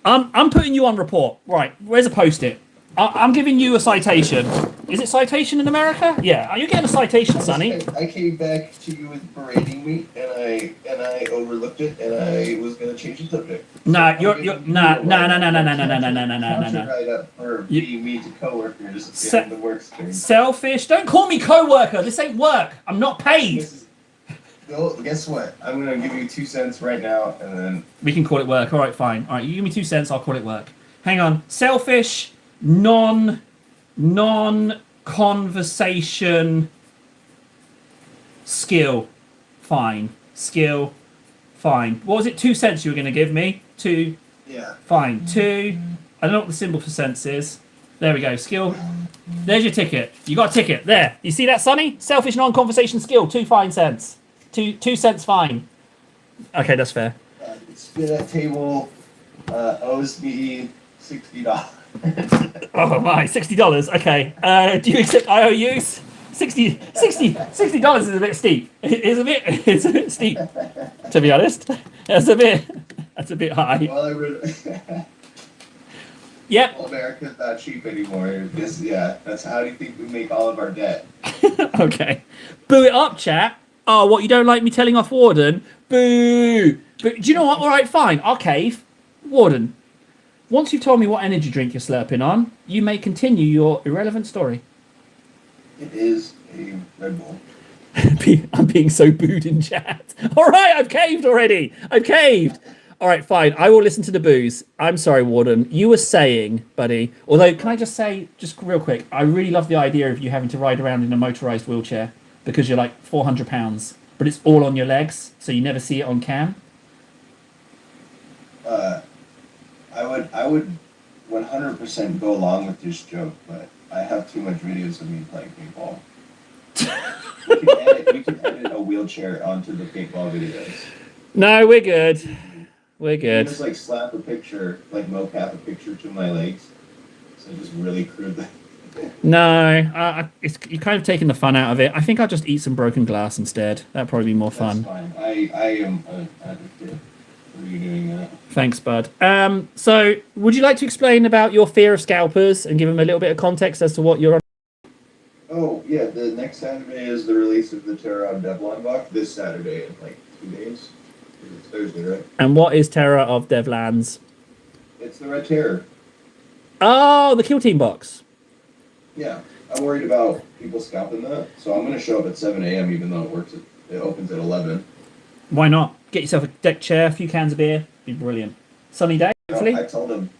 I'm putting you on report. Right, where's a post-it? I'm giving you a citation. Is it citation in America? Yeah, you're getting a citation, Sonny. I came back to you with berating me, and I overlooked it, and I was gonna change the subject. Nah, So you're I'm nah. right up for being mean to coworkers in the work space. Selfish. Don't call me coworker. This ain't work. I'm not paid. Well, guess what? I'm gonna give you 2 cents right now, and then We can call it work. All right, fine. All right, you give me 2 cents. I'll call it work. Hang on. Selfish. Non-conversation. Skill. Fine. Skill. Fine. What was it? 2 cents you were going to give me? 2. yeah. Fine. 2. I don't know what the symbol for cents is. There we go. Skill. There's your ticket. You got a ticket. There. You see that, Sonny? Selfish non-conversation skill. 2 fine cents. 2 cents fine. Okay, that's fair. Spin at table owes me $60. Oh my, $60. Okay. Do you accept IOUs? $60 is a bit steep. It's a bit steep, to be honest. That's a bit high. Well, Yep. America's not cheap anymore. That's how do you think we make all of our debt? Okay. Boo it up, chat. Oh, what, you don't like me telling off Warden? Boo! But do you know what? All right, fine. I'll cave. Warden, once you've told me what energy drink you're slurping on, you may continue your irrelevant story. It is a Red Bull. I'm being so booed in chat. All right, I've caved already. I've caved. All right, fine. I will listen to the boos. I'm sorry, Warden. You were saying, buddy, although, can I just say, just real quick, I really love the idea of you having to ride around in a motorized wheelchair because you're like 400 pounds, but it's all on your legs, so you never see it on cam. I would 100% go along with this joke, but I have too much videos of me playing paintball. we can edit a wheelchair onto the paintball videos. No, we're good. We're good. Just like slap a picture, like mocap a picture to my legs. So just really crude the. No, you're kind of taking the fun out of it. I think I'll just eat some broken glass instead. That'd probably be more fun. That's fine. I am an advocate for you doing that. Thanks, bud. So, would you like to explain about your fear of scalpers and give them a little bit of context as to what you're on? Oh, yeah, the next Saturday is the release of the Terra of Devlin box. This Saturday in like 2 days. It's Thursday, right? And what is Terror of Devlands? It's the Red Terror. Oh, the Kill Team box. Yeah, I'm worried about people scalping that, so I'm going to show up at 7 a.m. even though it opens at 11. Why not? Get yourself a deck chair, a few cans of beer. Be brilliant. Sunny day, hopefully. I told them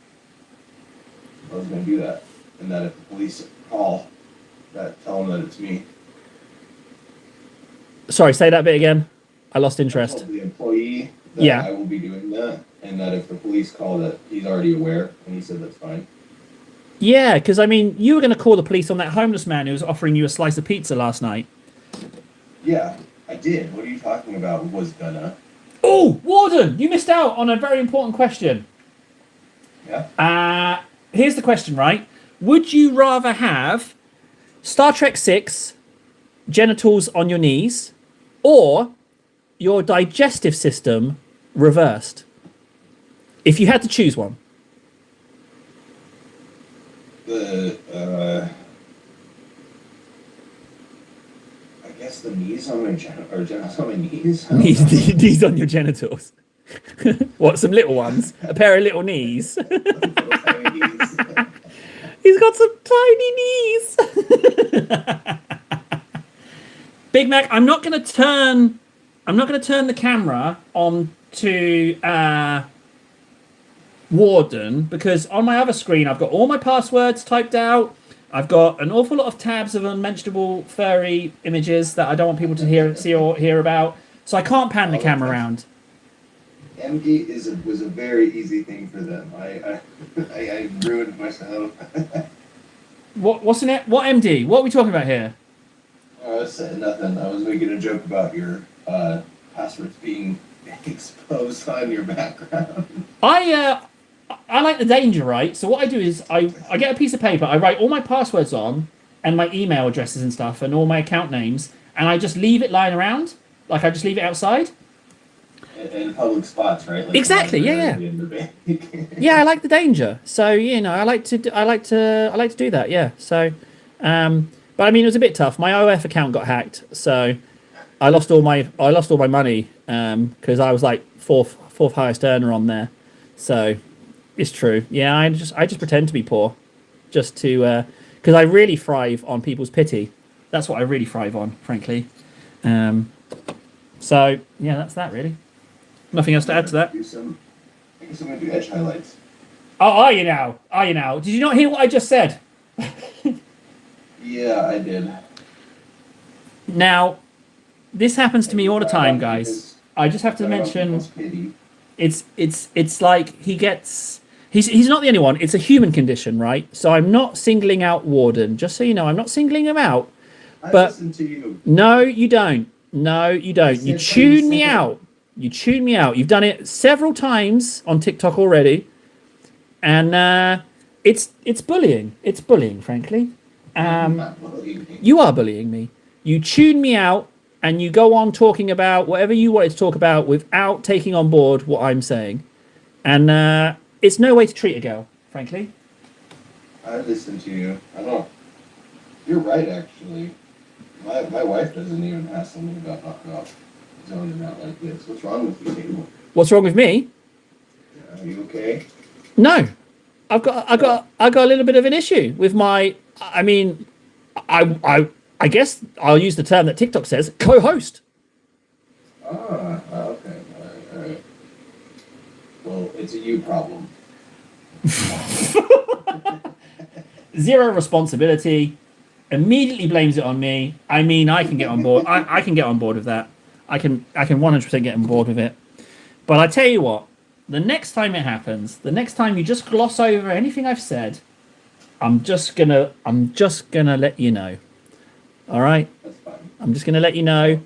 I was going to do that, and that if the police call, tell them that it's me. Sorry, say that bit again. I lost I interest. told the employee that Yeah. I will be doing that, and that if the police call, that he's already aware, and he said that's fine. Yeah, because I mean, you were going to call the police on that homeless man who was offering you a slice of pizza last night. Yeah, I did. What are you talking about? Was gonna. Oh, Warden, you missed out on a very important question. Yeah. Here's the question, right? Would you rather have Star Trek 6 genitals on your knees or your digestive system reversed? If you had to choose one. I guess the knees on my genitals on my knees. Knees on your genitals. What, some little ones? A pair of little knees? Little tiny knees. He's got some tiny knees. Big Mac, I'm not going to turn the camera on to Warden because on my other screen I've got all my passwords typed out. I've got an awful lot of tabs of unmentionable furry images that I don't want people to see or hear about. So I can't pan the camera around. MD was a very easy thing for them. I ruined myself. What's in it? What MD? What are we talking about here? I was saying nothing. I was making a joke about your passwords being exposed on your background. I like the danger, right? So what I do is I get a piece of paper, I write all my passwords on and my email addresses and stuff and all my account names, and I just leave it lying around. Like I just leave it outside. In public spots, right? Like Exactly. Yeah. Yeah, I like the danger. So I like to do that. Yeah. So, but I mean, it was a bit tough. My OF account got hacked, so I lost all my money because I was like fourth highest earner on there. So it's true. Yeah, I just pretend to be poor, just to because I really thrive on people's pity. That's what I really thrive on, frankly. So yeah, that's that really. Nothing else to add to that. I guess I'm gonna do edge highlights. Oh, are you now? Are you now? Did you not hear what I just said? Yeah, I did. Now, this happens to me all the time, guys. I just have to mention, it's like he's not the only one. It's a human condition, right? So I'm not singling out Warden. Just so you know, I'm not singling him out. But listen to you. No, you don't. No, you don't. You tune me out. You tune me out. You've done it several times on TikTok already, and it's bullying. It's bullying, frankly. You are bullying me. You tune me out, and you go on talking about whatever you wanted to talk about without taking on board what I'm saying, and it's no way to treat a girl, frankly. I listen to you. I don't. You're right, actually. My wife doesn't even hassle me about knocking off. Zoning out like this. What's wrong with you, Cable? What's wrong with me? Are you okay? No, I've got a little bit of an issue with my. I mean, I guess I'll use the term that TikTok says, co-host. Okay. All right. Well, it's a you problem. Zero responsibility. Immediately blames it on me. I mean, I can get on board. I can get on board with that. I can 100% get on board with it. But I tell you what, the next time it happens, the next time you just gloss over anything I've said, I'm just gonna let you know. All right? That's fine. I'm just gonna let you know.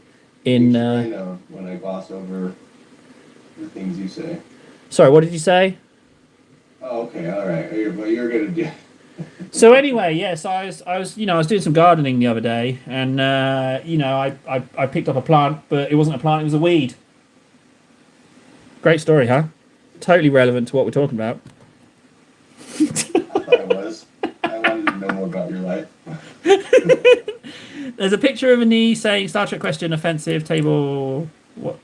I know when I gloss over the things you say. Sorry, what did you say? Oh, okay, all right. Well, you're gonna do. So anyway, yes, I was doing some gardening the other day, and I picked up a plant, but it wasn't a plant; it was a weed. Great story, huh? Totally relevant to what we're talking about. I thought it was. I wanted to know more about your life. There's a picture of a knee saying Star Trek question offensive table. What?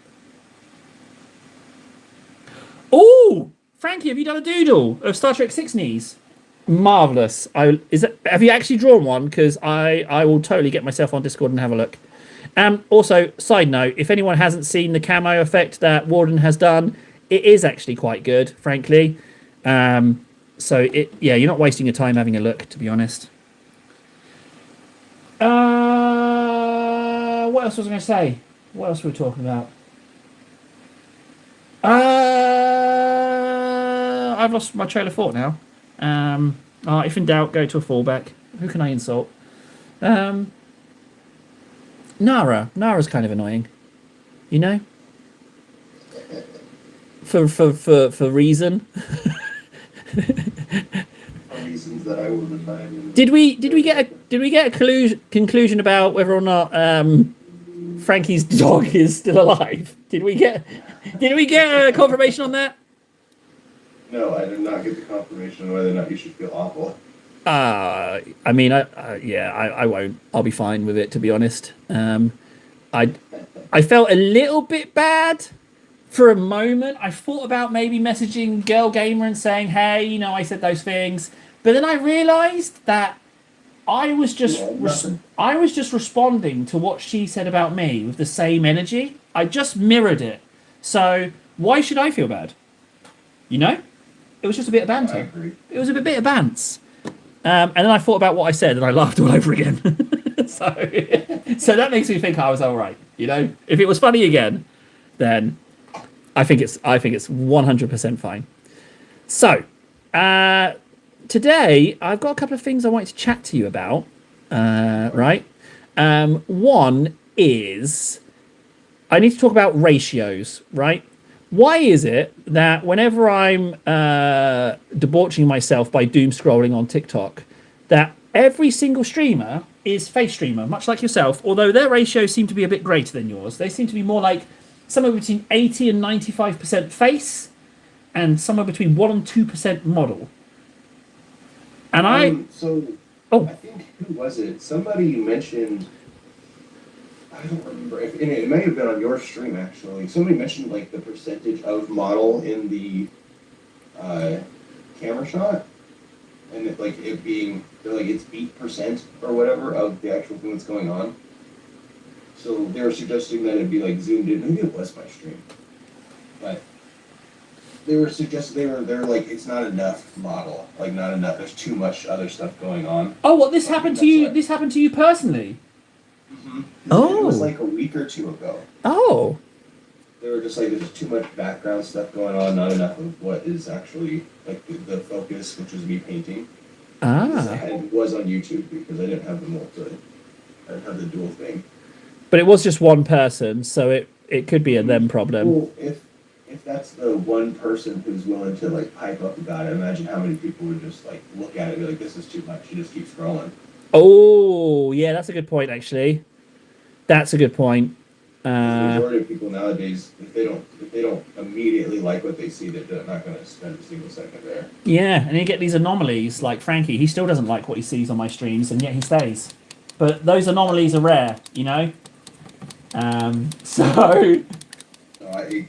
Oh, Frankie, have you done a doodle of Star Trek 6 knees? Marvelous. Have you actually drawn one? Because I will totally get myself on Discord and have a look. Also, side note, if anyone hasn't seen the camo effect that Warden has done, it is actually quite good, frankly. You're not wasting your time having a look, to be honest. What else was I going to say? What else were we talking about? I've lost my trail of thought now. If in doubt, go to a fallback. Who can I insult? Nara. Nara's kind of annoying. You know? For reason. For reasons that I will define. Did we get a conclusion about whether or not Frankie's dog is still alive? Did we get a confirmation on that? No, I did not get the confirmation on whether or not you should feel awful. I won't. I'll be fine with it, to be honest. I felt a little bit bad for a moment. I thought about maybe messaging Girl Gamer and saying, hey, I said those things. But then I realised that I was just responding to what she said about me with the same energy. I just mirrored it. So why should I feel bad? It was just a bit of banter. I agree. It was a bit of bants. And then I thought about what I said and I laughed all over again. so that makes me think I was all right. If it was funny again, then I think it's 100% fine. So, today I've got a couple of things I wanted to chat to you about. Right. One is I need to talk about ratios. Right. Why is it that whenever I'm debauching myself by doom scrolling on TikTok, that every single streamer is face streamer, much like yourself, although their ratios seem to be a bit greater than yours. They seem to be more like somewhere between 80 and 95% face and somewhere between 1 and 2% model. And I think, who was it? Somebody mentioned, I don't remember, it may have been on your stream actually. Somebody mentioned like the percentage of model in the camera shot, and it being, they're like it's 8% or whatever of the actual thing that's going on. So they were suggesting that it'd be like zoomed in. Maybe it was my stream, but they were suggesting they're like it's not enough model, like not enough. There's too much other stuff going on. Oh, what this happened to you? This happened to you personally? Mm-hmm. Oh, it was like a week or two ago. Oh, They were just like there's too much background stuff going on, not enough of what is actually like the focus, which is me painting. It was on YouTube because I didn't have I didn't have the dual thing. But it was just one person, so it could be a them problem. Well, if that's the one person who's willing to like pipe up about it, imagine how many people would just like look at it and be like, "This is too much." You just keep scrolling. Oh, yeah, that's a good point. Actually, that's a good point. The majority of people nowadays, if they don't immediately like what they see, they're not going to spend a single second there. Yeah, and you get these anomalies like Frankie. He still doesn't like what he sees on my streams, and yet he stays. But those anomalies are rare, you know. So.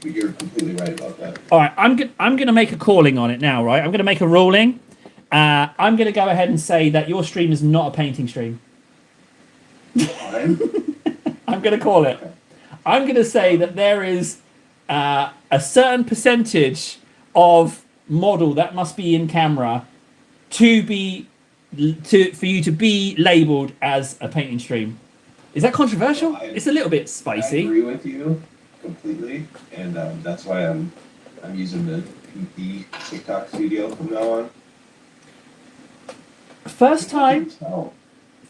You're completely right about that. All right, I'm going to make a calling on it now, right? I'm going to make a ruling. I'm going to go ahead and say that your stream is not a painting stream. I'm going to call it. I'm going to say that there is a certain percentage of model that must be in camera for you to be labelled as a painting stream. Is that controversial? It's a little bit spicy. I agree with you completely, and that's why I'm using the TikTok studio from now on. First time.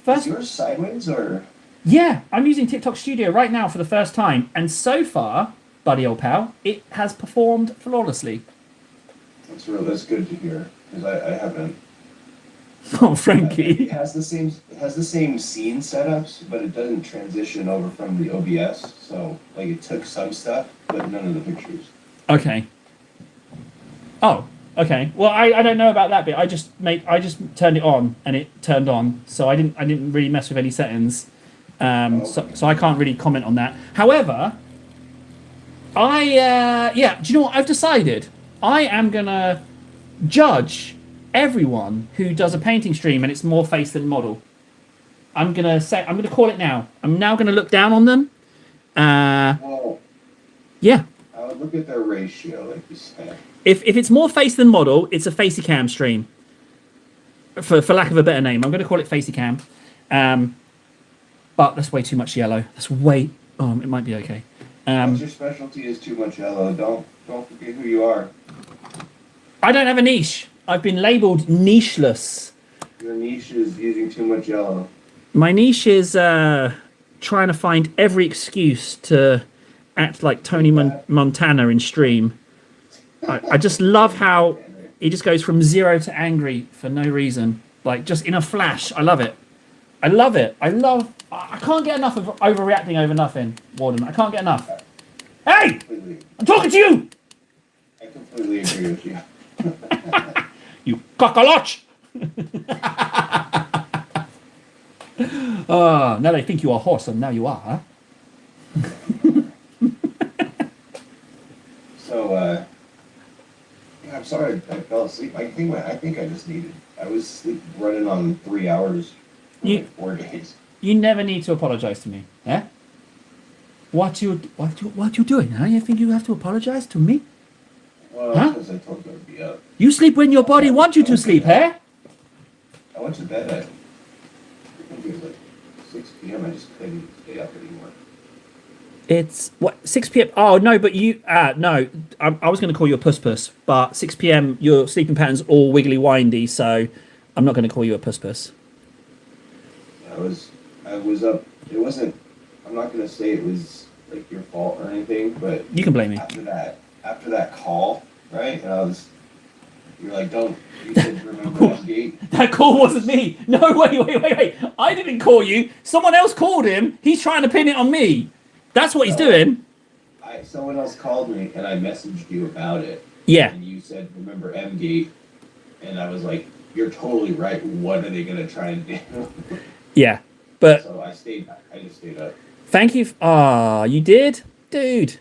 Is yours sideways or? Yeah, I'm using TikTok Studio right now for the first time, and so far, buddy old pal, it has performed flawlessly. That's good to hear because I haven't. Oh, Frankie. It has the same scene setups, but it doesn't transition over from the OBS. So like it took some stuff, but none of the pictures. Okay. Oh, okay. Well, I don't know about that bit. I just turned it on and it turned on, so I didn't really mess with any settings. So I can't really comment on that. However, do you know what I've decided? I am gonna judge everyone who does a painting stream and it's more face than model. I'm gonna call it now. I'm now gonna look down on them. Well, yeah. I would look at their ratio, like you said. If it's more face than model, it's a facey cam stream. For lack of a better name, I'm gonna call it facey cam. But that's way too much yellow. That's way. Oh, it might be okay. What's your specialty is too much yellow. Don't forget who you are. I don't have a niche. I've been labelled nicheless. Your niche is using too much yellow. My niche is trying to find every excuse to act like Tony Montana in stream. I just love how he just goes from 0 to angry for no reason. Like, just in a flash. I love it. I love it. I can't get enough of overreacting over nothing, Warden. I can't get enough. Hey! I'm talking to you! I completely agree with you. You cockaloch! Now they think you are a horse, and now you are, huh? So, I'm sorry I fell asleep. I think I was running on 3 hours for like 4 days. You never need to apologize to me, eh? What you doing, huh? You think you have to apologize to me? Well, because I told you I'd be up. You sleep when your body wants you to sleep, eh? I went to bed at, I think it was like 6 p.m. I just couldn't stay up anymore. It's what 6 p.m. Oh no, but you no, I was going to call you a puss puss, but 6 p.m. your sleeping pattern's all wiggly windy, so I'm not going to call you a puss puss. I was up. It wasn't. I'm not gonna say it was like your fault or anything, but You can blame me. after that call, right? And you're like, don't. You said remember that gate. That call wasn't me. No, wait. I didn't call you. Someone else called him. He's trying to pin it on me. That's what he's doing. Someone else called me and I messaged you about it. Yeah. And you said remember M gate, and I was like, you're totally right. What are they gonna try and do? Yeah. But So I just stayed up. thank you. You did? Dude.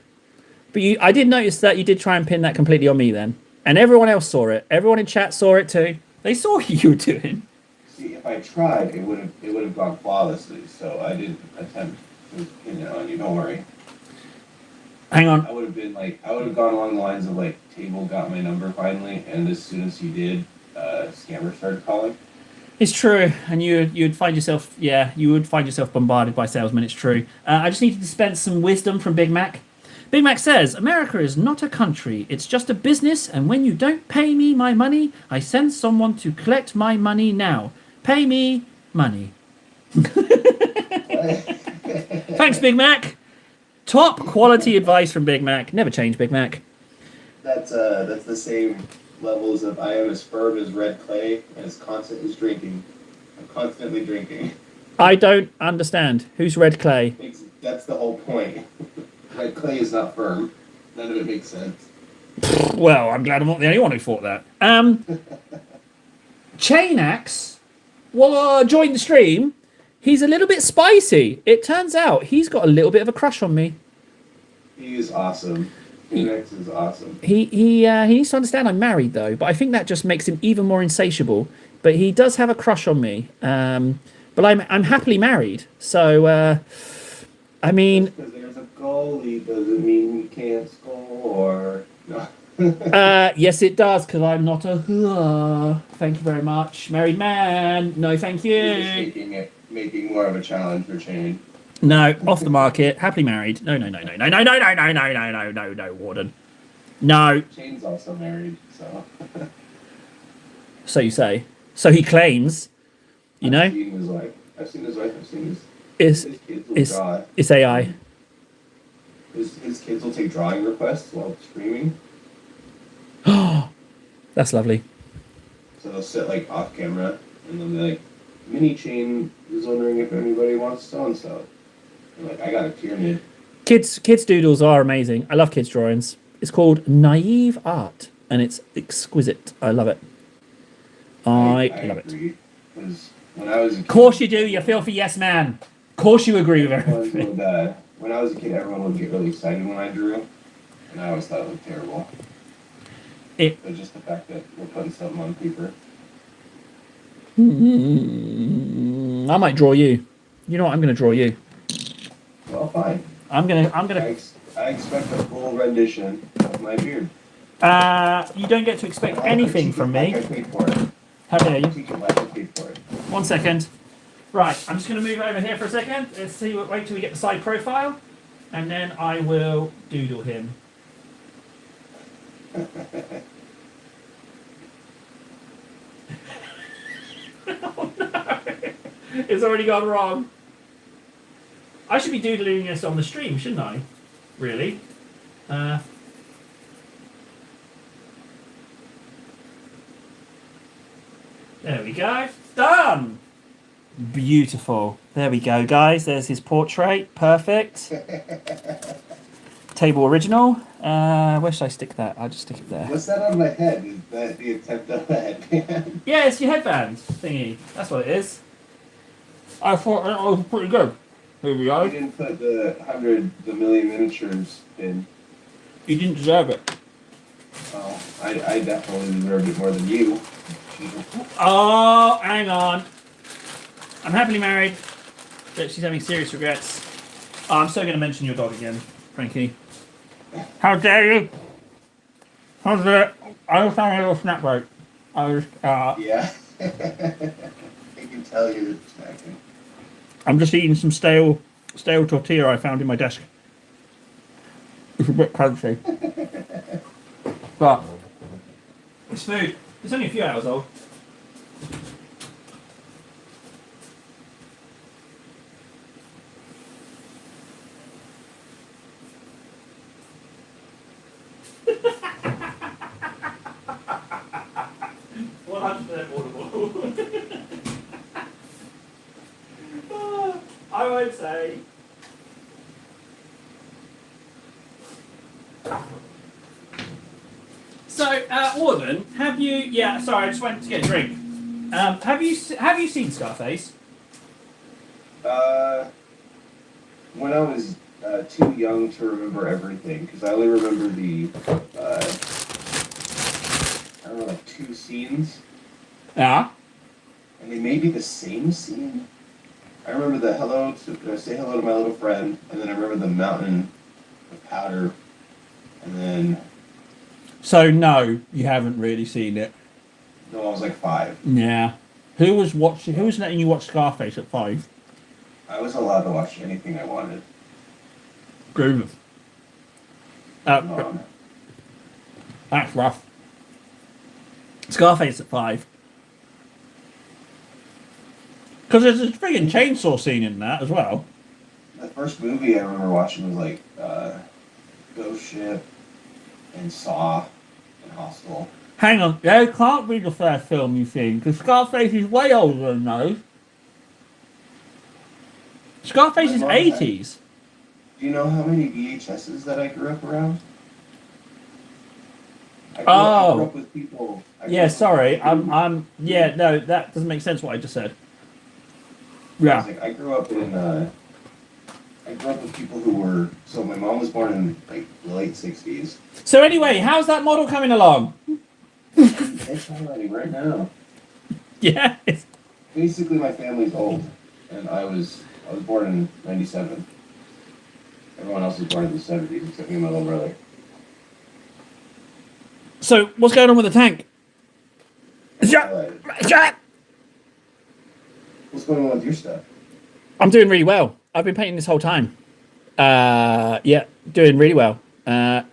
But I did notice that you did try and pin that completely on me then. And everyone else saw it. Everyone in chat saw it too. They saw what you were doing. See, if I tried, it would have gone flawlessly. So I didn't attempt to pin it on you. Don't worry. Hang on. I would have gone along the lines of like, Table got my number finally, and as soon as he did, scammer started calling. It's true, and you'd find yourself, you would find yourself bombarded by salesmen. It's true. I just need to dispense some wisdom from Big Mac. Big Mac says, America is not a country, it's just a business, and when you don't pay me my money, I send someone to collect my money now. Pay me money. Thanks, Big Mac. Top quality advice from Big Mac. Never change, Big Mac. That's the same levels of I am as firm as red clay and as constant as drinking. I'm constantly drinking. I don't understand. Who's Red Clay? That's the whole point. Red clay is not firm. None of it makes sense. Well, I'm glad I'm not the only one who thought that. Chain Axe joined the stream. He's a little bit spicy. It turns out he's got a little bit of a crush on me. He is awesome. Phoenix is awesome. He needs to understand I'm married though, but I think that just makes him even more insatiable. But he does have a crush on me. But I'm happily married, so I mean. Just because there's a goalie doesn't mean he can't score. No. Yes, it does, because I'm not a. Thank you very much, married man. No, thank You're just you. making more of a challenge for Shane. No, off the market. Happily married. No, Warden. No. Shane's also married, so. So you say. So he claims. You know. I've seen his wife. I've seen It's his kids will draw. it's AI. His kids will take drawing requests while streaming. That's lovely. So they'll sit like off camera and then they're like, Mini Chain is wondering if anybody wants so and so. I'm like, I got a pyramid. Kids doodles are amazing. I love kids drawings. It's called Naive Art, and it's exquisite. I love it. I love it. Agree. Because when I was a kid, Of course you do, you filthy yes man. Of course you agree with everything. when I was a kid, everyone would get really excited when I drew, and I always thought it looked terrible. But just the fact that we're putting something on paper. I might draw you. You know what? I'm going to draw you. Well, fine. I'm gonna. I expect a full rendition of my beard. You don't get to expect anything from me. I paid for it. How dare you? Teach it like I paid for it. 1 second. Right, I'm just going to move over here for a second. Let's see. Wait till we get the side profile, and then I will doodle him. Oh no! It's already gone wrong. I should be doodling this on the stream, shouldn't I? Really? There we go. Done! Beautiful. There we go, guys. There's his portrait. Perfect. Table original. Where should I stick that? I'll just stick it there. What's that on my head? Is that the attempt of a headband? Yeah, it's your headband thingy. That's what it is. I thought that was pretty good. Here we I go. didn't put the million miniatures in. You didn't deserve it. Oh, I definitely deserved it more than you. Oh, hang on. I'm happily married, but she's having serious regrets. Oh, I'm so going to mention your dog again, Frankie. How dare you? How dare it? I was having a little snack break. I was, Yeah. I can tell you're snacking. I'm just eating some stale tortilla I found in my desk. It's a bit crunchy. But it's food. It's only a few hours old. I would say. So, Orban, have you? Yeah, sorry, I just went to get a drink. Have you seen Scarface? When I was too young to remember everything, because I only remember the I don't know, like 2 scenes, Yeah. and they may be the same scene. I remember the say hello to my little friend, and then I remember the mountain of powder, and then So no, you haven't really seen it. no, I was like 5. Yeah. Who was letting you watch Scarface at 5? I was allowed to watch anything I wanted. Groove. Um, That's rough. Scarface at 5. Because there's a friggin' chainsaw scene in that as well. the first movie I remember watching was like Ghost Ship and Saw and Hostel. Hang on, that can't be the first film you've seen, because Scarface is way older than those. Scarface is 80s. Do you know how many VHSs that I grew up around? I grew up with people. Yeah, sorry. Yeah, no, that doesn't make sense what I just said. Yeah. I grew up with people who were. So my mom was born in like the late '60s. So anyway, how's that model coming along? It's highlighting right now. Yeah. Basically, my family's old, and I was born in '97. Everyone else was born in the '70s except me and my little brother. So what's going on with the tank? Highlighted. What's going on with your stuff? I'm doing really well. I've been painting this whole time. Yeah, doing really well. I'm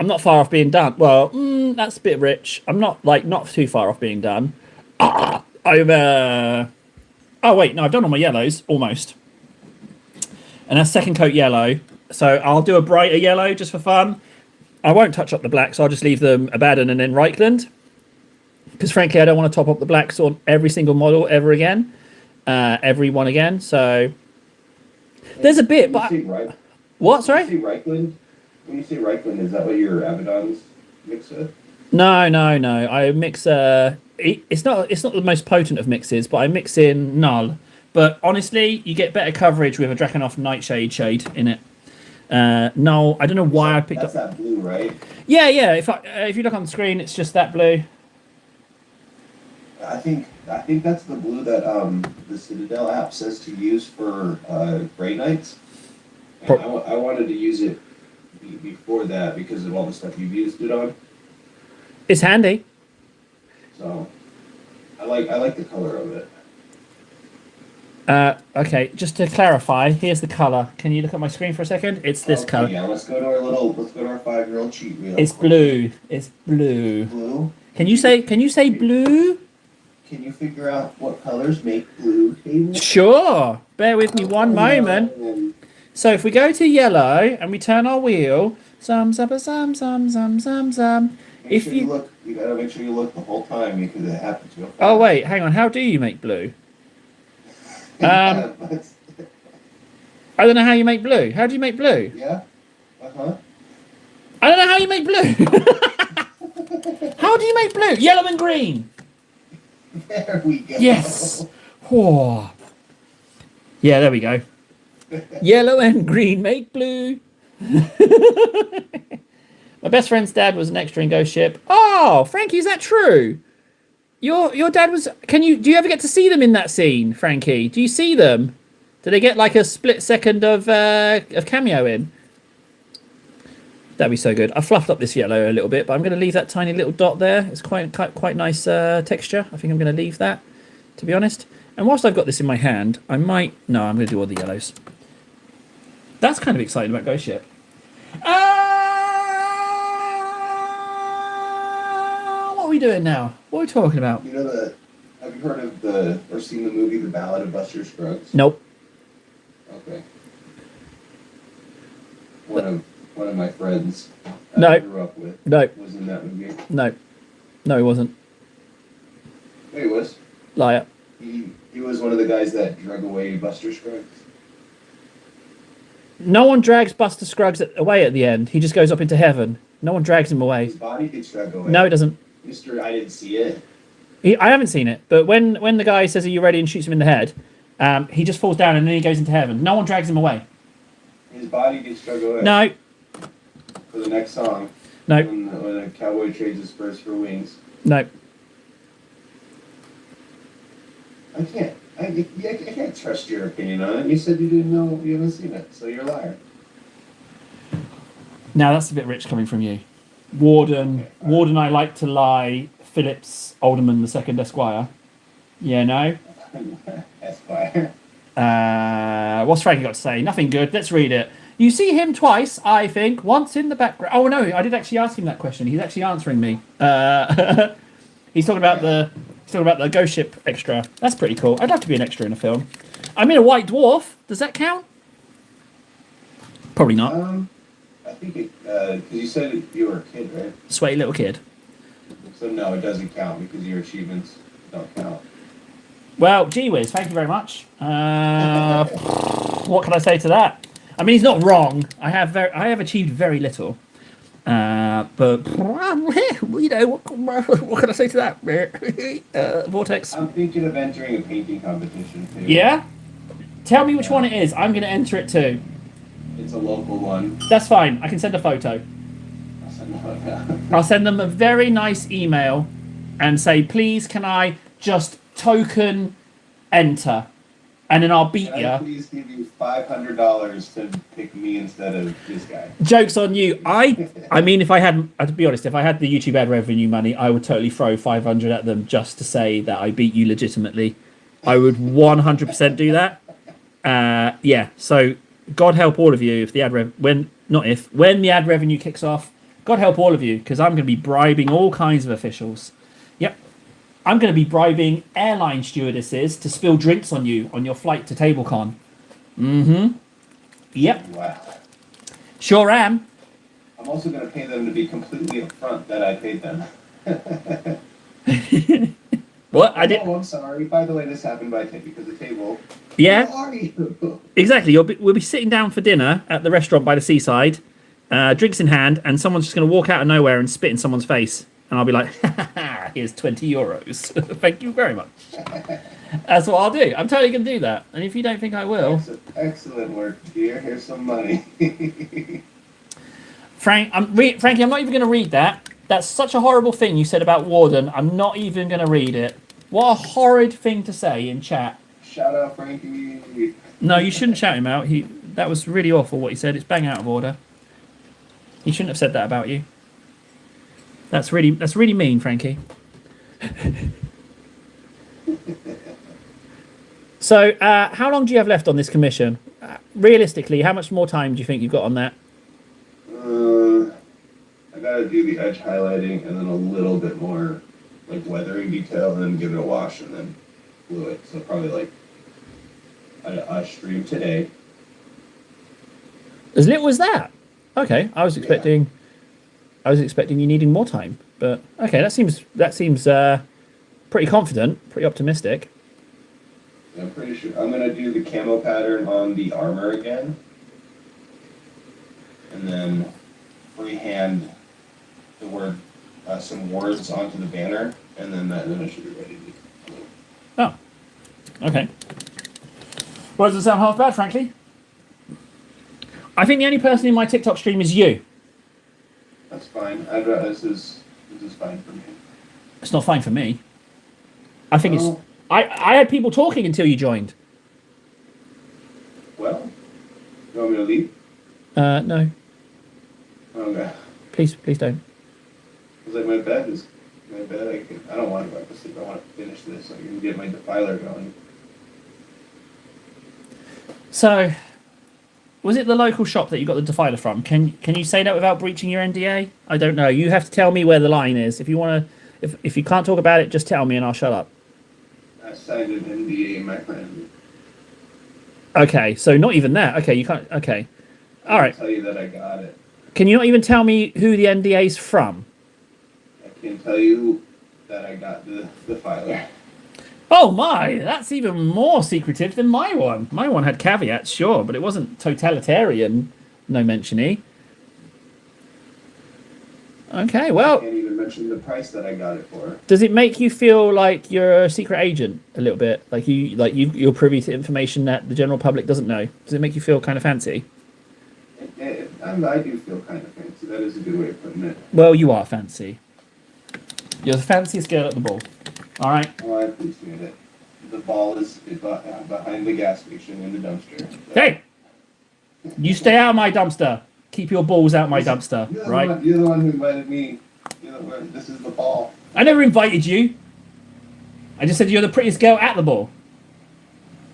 not far off being done. Well, that's a bit rich. I'm not too far off being done. Oh wait, no, I've done all my yellows almost. And that's second coat yellow. So I'll do a brighter yellow just for fun. I won't touch up the blacks. I'll just leave them Abaddon and then Reichland. Because frankly, I don't want to top up the blacks on every single model ever again. Every one again. So there's a bit, but what? Sorry? When you say Reichland, is that what your Abaddons mix with? No. I mix. It's not the most potent of mixes, but I mix in Null. But honestly, you get better coverage with a Drakenhof Nightshade shade in it. Null. I don't know why I picked up. That's that blue, right? Yeah. If you look on the screen, it's just that blue. I think that's the blue that the Citadel app says to use for Grey Knights. And I wanted to use it before that because of all the stuff you've used it on. It's handy. So I like the color of it. Okay, just to clarify, here's the color. Can you look at my screen for a second? It's this color. Yeah, let's go to our 5-year-old cheat wheel. It's blue. It's blue. Blue. Can you say blue? Can you figure out what colors make blue tables? Sure. Bear with me one moment. So if we go to yellow and we turn our wheel, you gotta make sure you look the whole time because it happens real fast. Oh wait, hang on. How do you make blue? I don't know how you make blue. How do you make blue? Yeah. Uh-huh. I don't know how you make blue. How do you make blue? Yellow and green. There we go. Yes. Whoa. Yeah, there we go. Yellow and green make blue. My best friend's dad was an extra in Ghost Ship. Oh, Frankie, is that true? Your dad was. Do you ever get to see them in that scene, Frankie? Do you see them? Do they get like a split second of cameo in? That'd be so good. I fluffed up this yellow a little bit, but I'm going to leave that tiny little dot there. It's quite nice texture. I think I'm going to leave that, to be honest. And whilst I've got this in my hand, I'm going to do all the yellows. That's kind of exciting about Ghost Ship. What are we doing now? What are we talking about? You know the? Have you heard of the or seen the movie The Ballad of Buster Scruggs? Nope. Okay. One of my friends No. I grew up with No. was in that movie. No. No, he wasn't. Yeah, he was. Liar. He was one of the guys that drug away Buster Scruggs. No one drags Buster Scruggs away at the end. He just goes up into heaven. No one drags him away. His body gets dragged away. No, it doesn't. Mister, I didn't see it. I haven't seen it, but when the guy says, "Are you ready?" and shoots him in the head, he just falls down and then he goes into heaven. No one drags him away. His body gets dragged away. No. For the next song. No. When a cowboy trades his spurs for wings. No. I can't trust your opinion on it. You said you didn't know, you haven't seen it, so you're a liar. Now that's a bit rich coming from you. Warden, I like to lie. Phillips Alderman the second Esquire. Yeah, no. Esquire. What's Frankie got to say? Nothing good. Let's read it. You see him twice, I think. Once in the background. Oh no, I did actually ask him that question. He's actually answering me. He's talking about the Ghost Ship extra. That's pretty cool. I'd love to be an extra in a film. I'm in a White Dwarf. Does that count? Probably not. I think it because you said you were a kid, right? Sweaty little kid. So no, it doesn't count because your achievements don't count. Well, gee whiz, thank you very much. What can I say to that? I mean, he's not wrong. I have achieved very little. But you know, what can I say to that? Vortex. I'm thinking of entering a painting competition too. Yeah. Tell me which one it is. I'm going to enter it too. It's a local one. That's fine. I can send a photo. I'll send them a very nice email and say, please, can I just token enter? And then I'll beat Can I please give you $500 to pick me instead of this guy? Joke's on you. I mean, if I had, to be honest, if I had the YouTube ad revenue money, I would totally throw 500 at them just to say that I beat you legitimately. I would 100% do that. Yeah. So God help all of you if the when the ad revenue kicks off. God help all of you, because I'm going to be bribing all kinds of officials. Yep. I'm going to be bribing airline stewardesses to spill drinks on you on your flight to TableCon. Mm-hmm. Yep. Wow. Sure am. I'm also going to pay them to be completely upfront that I paid them. What? I did. Oh, I'm sorry. By the way, this happened because the table. Yeah. Who are you? Exactly. We'll be sitting down for dinner at the restaurant by the seaside, drinks in hand, and someone's just going to walk out of nowhere and spit in someone's face. And I'll be like, here's 20 euros. Thank you very much. That's what I'll do. I'm totally going to do that. And if you don't think I will... Excellent work, dear. Here's some money. Frankie, I'm not even going to read that. That's such a horrible thing you said about Warden. I'm not even going to read it. What a horrid thing to say in chat. Shout out, Frankie. No, you shouldn't shout him out. That was really awful what he said. It's bang out of order. He shouldn't have said that about you. That's really mean, Frankie. So, how long do you have left on this commission? Realistically, how much more time do you think you've got on that? I gotta do the edge highlighting and then a little bit more like weathering detail, and then give it a wash and then glue it. So probably like I stream today. As little as that? Okay, I was expecting you needing more time, but okay, that seems pretty confident, pretty optimistic. I'm pretty sure I'm gonna do the camo pattern on the armor again, and then freehand the word some words onto the banner, and then it should be ready to go. Oh, okay. Well, doesn't sound half bad, frankly. I think the only person in my TikTok stream is you. That's fine. This is fine for me. It's not fine for me. I think it's. I had people talking until you joined. Well, you want me to leave? No. Okay. Please don't. It's like my bed. I don't want to go to sleep. I want to finish this so I can get my defiler going. So, Was it the local shop that you got the Defiler from? Can you say that without breaching your NDA? I don't know. You have to tell me where the line is. If you want to, if you can't talk about it, just tell me and I'll shut up. I signed an NDA, my friend. Okay, so not even that. Okay, you can't. Okay, all right. I'll tell you that I got it. Can you not even tell me who the NDA's from? I can tell you that I got the filer. Oh my, that's even more secretive than my one. My one had caveats, sure, but it wasn't totalitarian, no mention-y. Okay, I well, can't even mention the price that I got it for. does it make you feel like you're a secret agent a little bit? You're privy to information that the general public doesn't know? Does it make you feel kind of fancy? I do feel kind of fancy. That is a good way of putting it. Well, you are fancy. You're the fanciest girl at the ball. All right. Oh, I appreciate it. The ball is behind the gas station in the dumpster. Hey, you stay out of my dumpster. Keep your balls out my dumpster, right? You're the one who invited me. This is the ball. I never invited you. I just said you're the prettiest girl at the ball.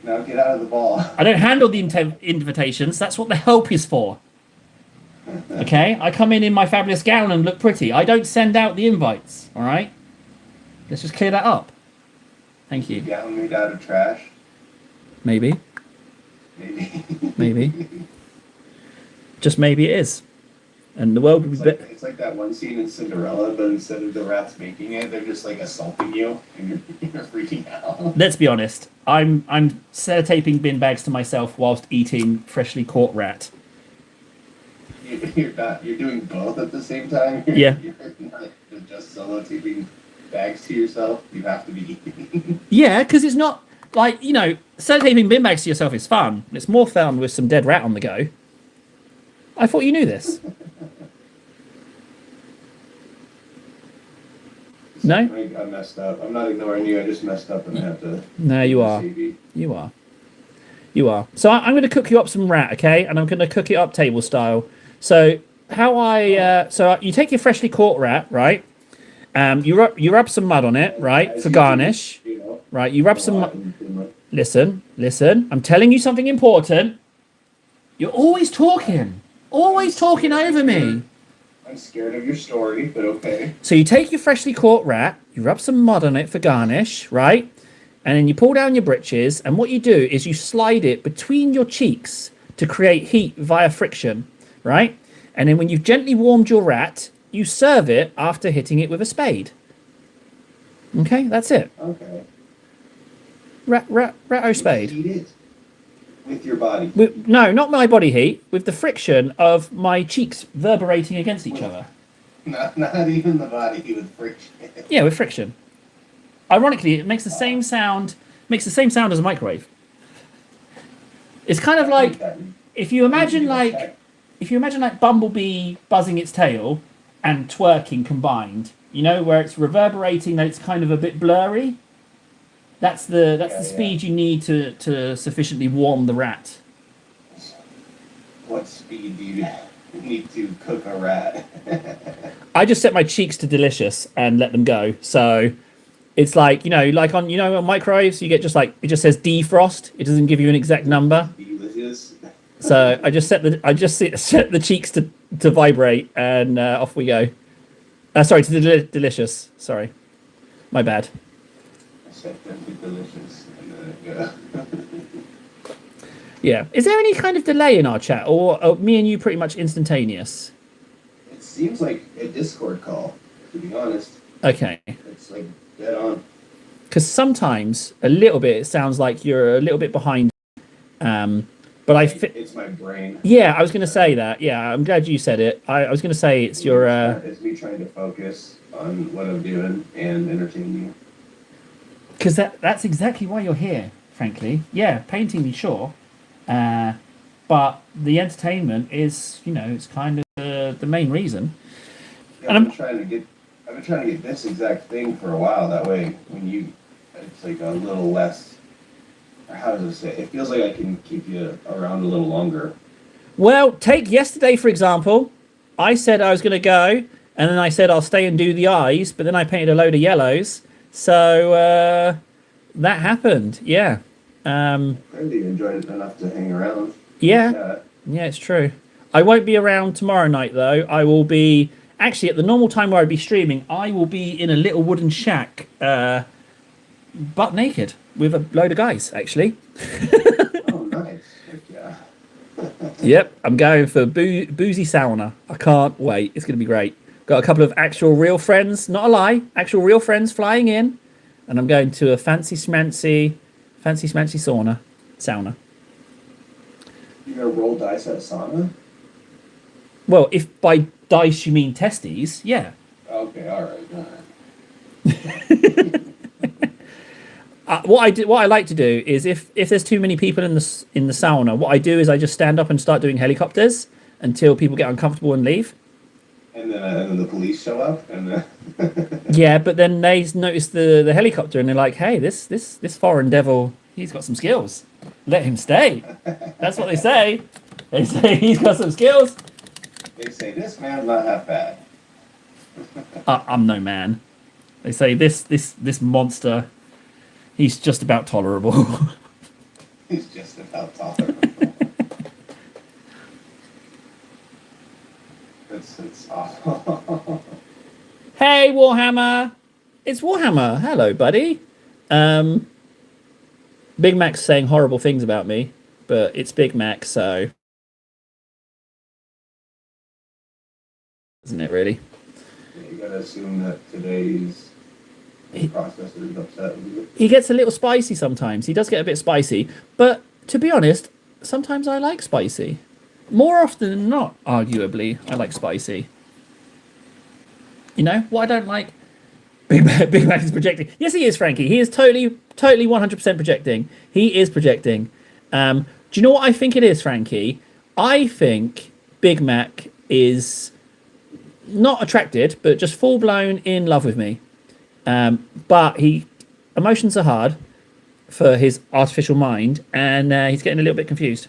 Now get out of the ball. I don't handle the invitations. That's what the help is for. Okay? I come in my fabulous gown and look pretty. I don't send out the invites. All right? Let's just clear that up. Thank you. Gown made out of trash. Maybe. Maybe. Maybe. Just maybe it is. And the world would be better. It's like that one scene in Cinderella, but instead of the rats making it, they're just like assaulting you, and you're freaking out. Let's be honest. I'm sellotaping bin bags to myself whilst eating freshly caught rat. You're not. You're doing both at the same time. Yeah. You're not just sellotaping bags to yourself. You have to be eating. Yeah, because it's not like, sellotaping bin bags to yourself is fun. It's more fun with some dead rat on the go. I thought you knew this. No? I messed up. I'm not ignoring you. I just messed up and I have to. No, you are. You are. You are. So I'm going to cook you up some rat, okay? And I'm going to cook it up table style. So so you take your freshly caught rat, right? You rub some mud on it, right, for garnish. Right, you rub some. Listen. I'm telling you something important. You're always talking over me. I'm scared of your story, but okay. So you take your freshly caught rat, you rub some mud on it for garnish, right? And then you pull down your britches, and what you do is you slide it between your cheeks to create heat via friction, right? And then when you've gently warmed your rat, you serve it after hitting it with a spade. Okay, that's it. Okay. Rat-o spade. Eat it with your body. No, not my body heat, with the friction of my cheeks reverberating against each other. Not even the body with friction. Yeah, with friction. Ironically, it makes the same sound. Makes the same sound as a microwave. It's kind of like if you imagine like Bumblebee buzzing its tail and twerking combined. Where it's reverberating, that it's kind of a bit blurry. That's the speed you need to sufficiently warm the rat. What speed do you need to cook a rat? I just set my cheeks to delicious and let them go. So it's like on microwaves, you get just like it just says defrost. It doesn't give you an exact number. Delicious. So I just set the cheeks to vibrate and off we go. Sorry, to delicious. Sorry, my bad. Set them to delicious. And Yeah. Is there any kind of delay in our chat, or are me and you pretty much instantaneous? It seems like a Discord call, to be honest. Okay. It's like dead on. Because sometimes a little bit it sounds like you're a little bit behind. But it's my brain. Yeah, I was going to say that. Yeah, I'm glad you said it. I was going to say it's your. It's me trying to focus on what I'm doing and entertain you. Because that's exactly why you're here, frankly. Yeah, painting me, sure. But the entertainment is, it's kind of the main reason. Yeah, I've been trying to get this exact thing for a while. That way, it's like a little less. How does it say? It feels like I can keep you around a little longer. Well, take yesterday, for example. I said I was going to go, and then I said I'll stay and do the eyes, but then I painted a load of yellows. So that happened, yeah. Clearly you enjoyed it enough to hang around. Yeah. Yeah, it's true. I won't be around tomorrow night though. I will be actually at the normal time where I'd be streaming. I will be in a little wooden shack, butt naked with a load of guys. Actually, Oh, nice. Heck yeah. yep. I'm going for boozy sauna. I can't wait. It's going to be great. Got a couple of actual real friends, not a lie, actual real friends flying in, and I'm going to a fancy smancy sauna. You're gonna roll dice at a sauna? Well, if by dice you mean testes, yeah. Okay, all right. What I like to do is if there's too many people in the sauna, what I do is I just stand up and start doing helicopters until people get uncomfortable and leave. And then the police show up, and then Yeah, but then they notice the helicopter and they're like, "Hey, this foreign devil, he's got some skills. Let him stay." That's what they say. They say he's got some skills. they say this man's not half bad. I'm no man. They say this monster, he's just about tolerable. He's just about tolerable. It's awful. Hey, Warhammer! It's Warhammer. Hello, buddy. Big Mac's saying horrible things about me, but it's Big Mac, so isn't it really? You gotta assume that today's processor is upset with you. He gets a little spicy sometimes. He does get a bit spicy, but to be honest, sometimes I like spicy. More often than not, arguably, I like spicy. You know what I don't like? Big Mac is projecting. Yes, he is, Frankie. He is totally 100% projecting. He is projecting. Do you know what I think it is, Frankie? I think Big Mac is not attracted, but just full blown in love with me. But emotions are hard for his artificial mind, and he's getting a little bit confused.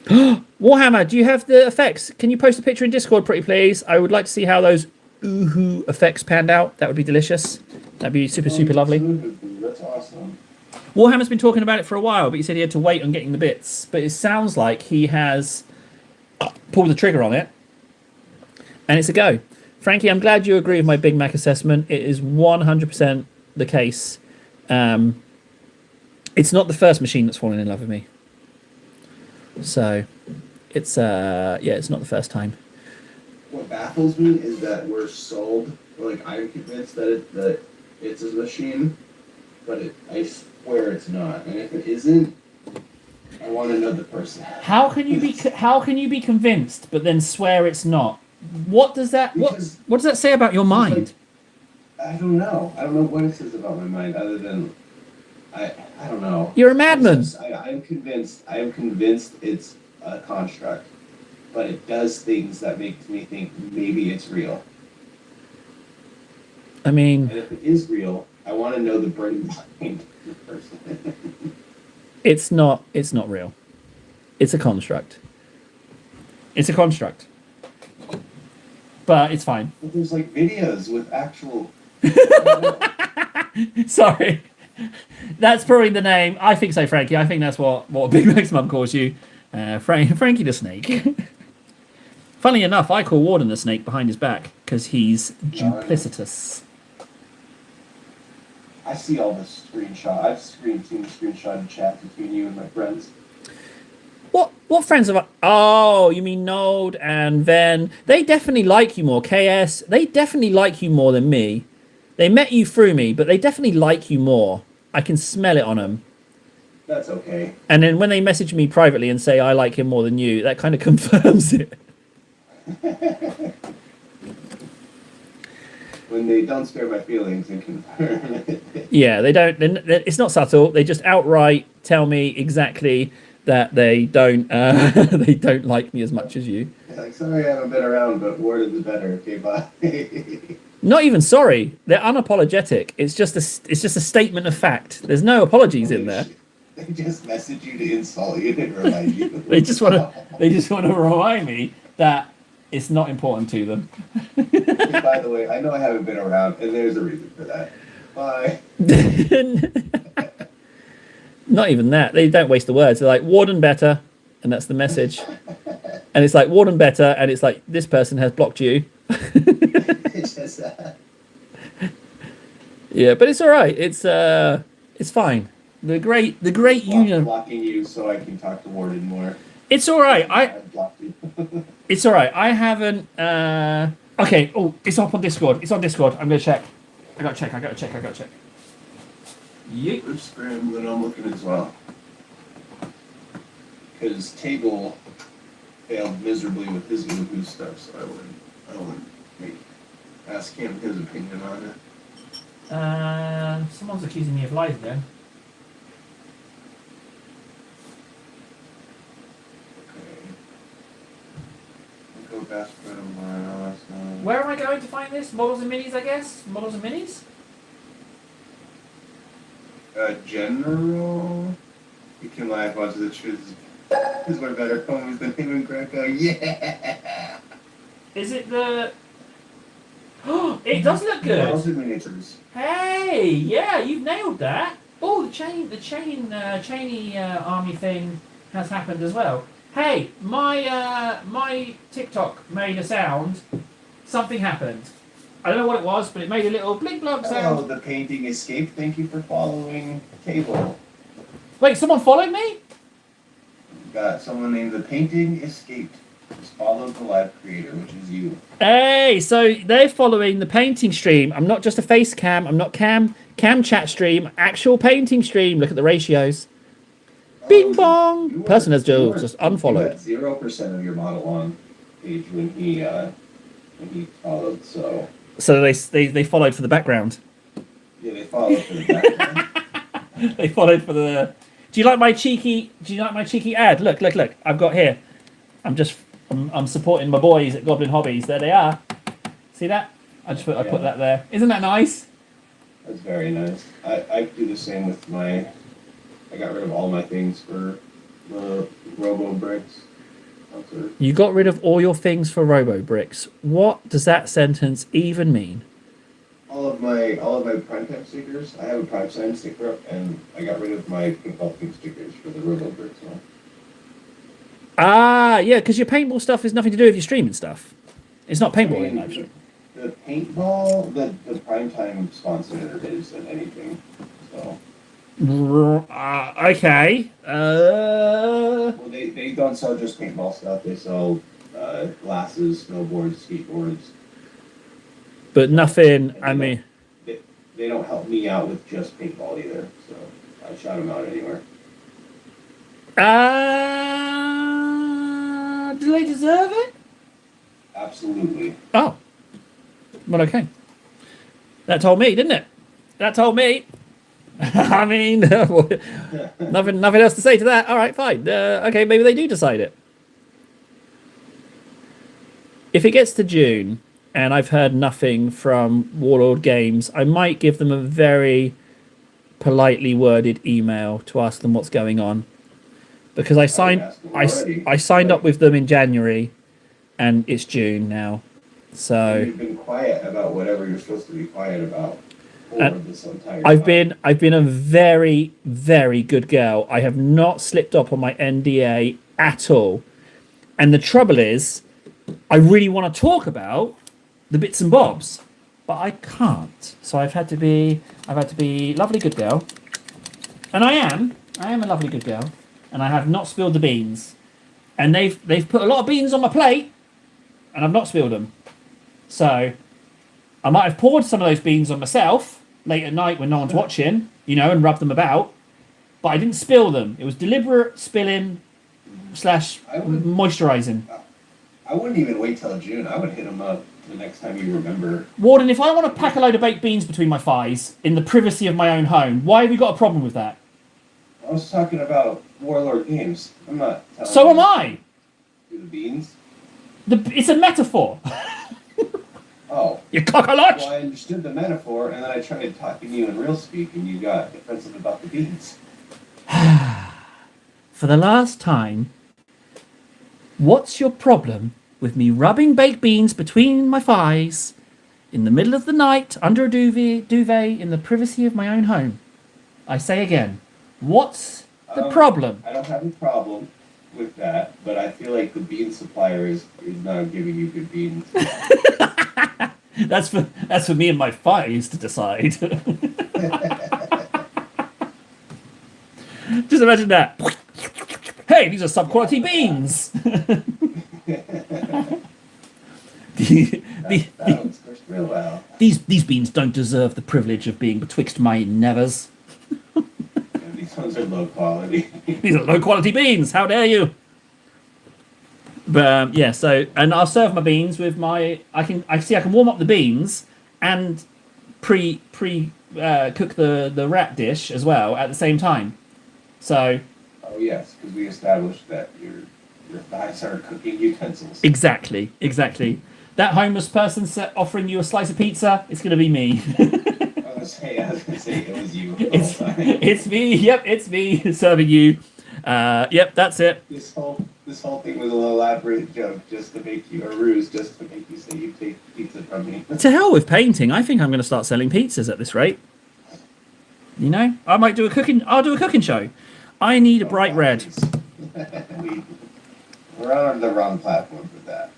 Warhammer, do you have the effects? Can you post a picture in Discord, pretty please? I would like to see how those oohoo effects panned out. That would be delicious. That'd be super lovely. That's awesome. Warhammer's been talking about it for a while, but he said he had to wait on getting the bits. But it sounds like he has pulled the trigger on it, and it's a go. Frankie, I'm glad you agree with my Big Mac assessment. It is 100% the case. It's not the first machine that's fallen in love with me. So, it's it's not the first time. What baffles me is that we're sold. Like, I'm convinced that it's a machine, but I swear it's not. And if it isn't, I want to know the person. How can you be convinced but then swear it's not? What does that what does that say about your mind? I don't know. I don't know what it says about my mind other than I don't know. You're a madman. I'm convinced it's a construct, but it does things that makes me think maybe it's real. I mean, And if it is real, I want to know the brain behind the person. it's not real. It's a construct. It's a construct. But it's fine. But there's like videos with actual. Sorry. That's probably the name. I think so, Frankie. I think that's what Big Mac's mum calls you. Frankie the Snake. Funnily enough, I call Warden the Snake behind his back because he's duplicitous. I see all the screenshot. I've seen the screenshot chat between you and my friends. What friends of? Oh, you mean Nold and Ven? They definitely like you more. KS. They definitely like you more than me. They met you through me, but they definitely like you more. I can smell it on them. That's okay. And then when they message me privately and say I like him more than you, that kind of confirms it. When they don't spare my feelings and confirm it. Yeah, they don't. It's not subtle. They just outright tell me exactly that they don't like me as much as you. Like, sorry, I haven't been around, but Warden's better. Okay, bye. Not even sorry. They're unapologetic. It's just a statement of fact. There's no apologies in there. They just message you to insult you and remind you. They just want to remind me that it's not important to them. By the way, I know I haven't been around, and there's a reason for that. Bye. Not even that. They don't waste the words. They're like, Warden better. and that's the message. And it's like Warden better, and it's like this person has blocked you. It's just that. Yeah, but it's all right. It's fine. The great union. Blocking you so I can talk to Warden more. It's all right. I blocked you. It's all right. I haven't. Okay. Oh, it's up on Discord. It's on Discord. I'm gonna check. I gotta check. Yeet. I'm scrambling. I'm looking as well. Because Table failed miserably with his Woohoo stuff, so I wouldn't ask him his opinion on it. Someone's accusing me of lies again. Okay. Go best for tomorrow. Where am I going to find this? Models and minis, I guess. Models and minis. General. You can laugh onto the truth. Is one better homies than him and Greco. Yeah. Is it the? Oh, it does look good. Models and miniatures. Hey, yeah, you've nailed that. Oh, the Cheney army thing has happened as well. Hey, my TikTok made a sound. Something happened. I don't know what it was, but it made a little blink blog sound. Oh, the painting escaped. Thank you for following Table. Wait, someone followed me? Got someone named The Painting Escaped. Just follow the live creator, which is you. Hey, so they're following the painting stream. I'm not just a face cam. I'm not cam chat stream. Actual painting stream. Look at the ratios. Bing bong. Person has just unfollowed. 0% of your model on page when he followed. So they followed for the background. yeah, they followed for the background. They followed for the. Do you like my cheeky ad? Look. I've got here. I'm supporting my boys at Goblin Hobbies. There they are. See that? I put that there. Isn't that nice? That's very nice. I do the same with my. I got rid of all my things for the Robo Bricks. You got rid of all your things for Robo Bricks. What does that sentence even mean? All of my Primetime stickers. I have a Prime Sign sticker up, and I got rid of my Pink stickers for the Robo Bricks one. Ah, yeah, because your paintball stuff has nothing to do with your streaming stuff. It's not paintball in live stream. The paintball, the Primetime sponsor is than anything. So. Okay. Well, they don't sell just paintball stuff. They sell glasses, snowboards, skateboards. But nothing. I mean, they don't help me out with just paintball either. So I shout them out anywhere. Do they deserve it? Absolutely. Oh. Well, okay. That told me, didn't it? That told me. I mean, nothing else to say to that. All right, fine. Okay, maybe they do decide it. If it gets to June and I've heard nothing from Warlord Games, I might give them a very politely worded email to ask them what's going on. Because I signed up with them in January, and it's June now. So you've been quiet about whatever you're supposed to be quiet about. This entire I've been a very, very good girl. I have not slipped up on my NDA at all. And the trouble is, I really want to talk about the bits and bobs, but I can't. So I've had to be lovely good girl, and I am a lovely good girl, and I have not spilled the beans. And they've put a lot of beans on my plate, and I've not spilled them. So I might have poured some of those beans on myself late at night when no one's watching, and rubbed them about. But I didn't spill them. It was deliberate spilling / moisturizing. I wouldn't even wait till June. I would hit them up the next time you remember. Warden, if I want to pack a load of baked beans between my thighs in the privacy of my own home, why have you got a problem with that? I was talking about Warlord Games. I'm not telling So am I. Do the beans? It's a metaphor. Oh. You cockaloch! Well, I understood the metaphor, and then I tried talking to you in real speak, and you got defensive about the beans. For the last time, what's your problem with me rubbing baked beans between my thighs in the middle of the night under a duvet in the privacy of my own home? I say again, what's the problem? I don't have a problem with that, but I feel like the bean supplier is not giving you good beans. That's for me and my thighs to decide. Just imagine that. Hey, these are sub-quality beans. That one's cooked real well. These beans don't deserve the privilege of being betwixt my nevers. And these ones are low quality. These are low quality beans. How dare you? But yeah, so and I'll serve my beans with my. I can warm up the beans and pre cook the rat dish as well at the same time. So Oh yes, because we established that your thighs are cooking utensils. exactly. That homeless person offering you a slice of pizza, it's gonna be me. I was gonna say it was you. It's me. Yep, it's me serving you. Yep, that's it. This whole thing was an elaborate joke just to make you a ruse, just to make you say you take pizza from me. To hell with painting. I think I'm going to start selling pizzas at this rate. You know, I might do a cooking. I'll do a cooking show. I need a bright red. We're on the wrong platform for that.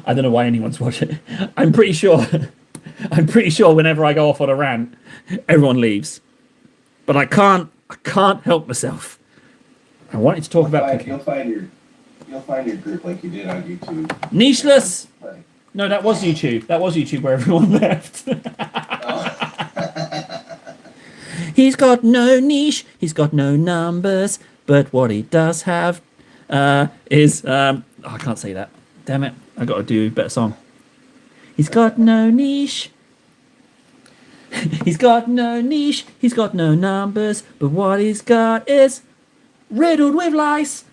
I don't know why anyone's watching. I'm pretty sure. I'm pretty sure whenever I go off on a rant, everyone leaves. But I can't help myself. I wanted to talk about cooking. You'll find your group like you did on YouTube. Nicheless. Like, No, that was YouTube. That was YouTube where everyone left. He's got no niche. He's got no numbers. But what he does have is I can't say that. Damn it! I got to do a better song. He's got no niche. He's got no niche. He's got no numbers. But what he's got is riddled with lice.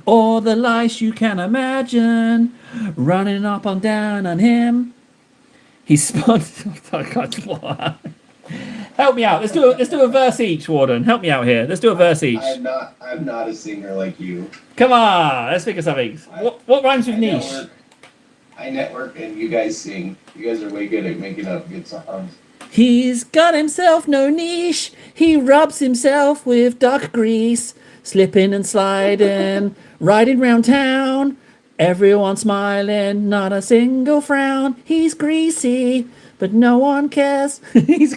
All the lice you can imagine running up and down on him. He's sponsored. Help me out. Let's do a verse each, Warden. Help me out here. Let's do a verse each. I'm not a singer like you. Come on, let's think of something. What rhymes with niche? I network and you guys sing. You guys are way good at making up good songs. He's got himself no niche. He rubs himself with duck grease, slipping and sliding, riding round town. Everyone smiling, not a single frown. He's greasy, but no one cares. He's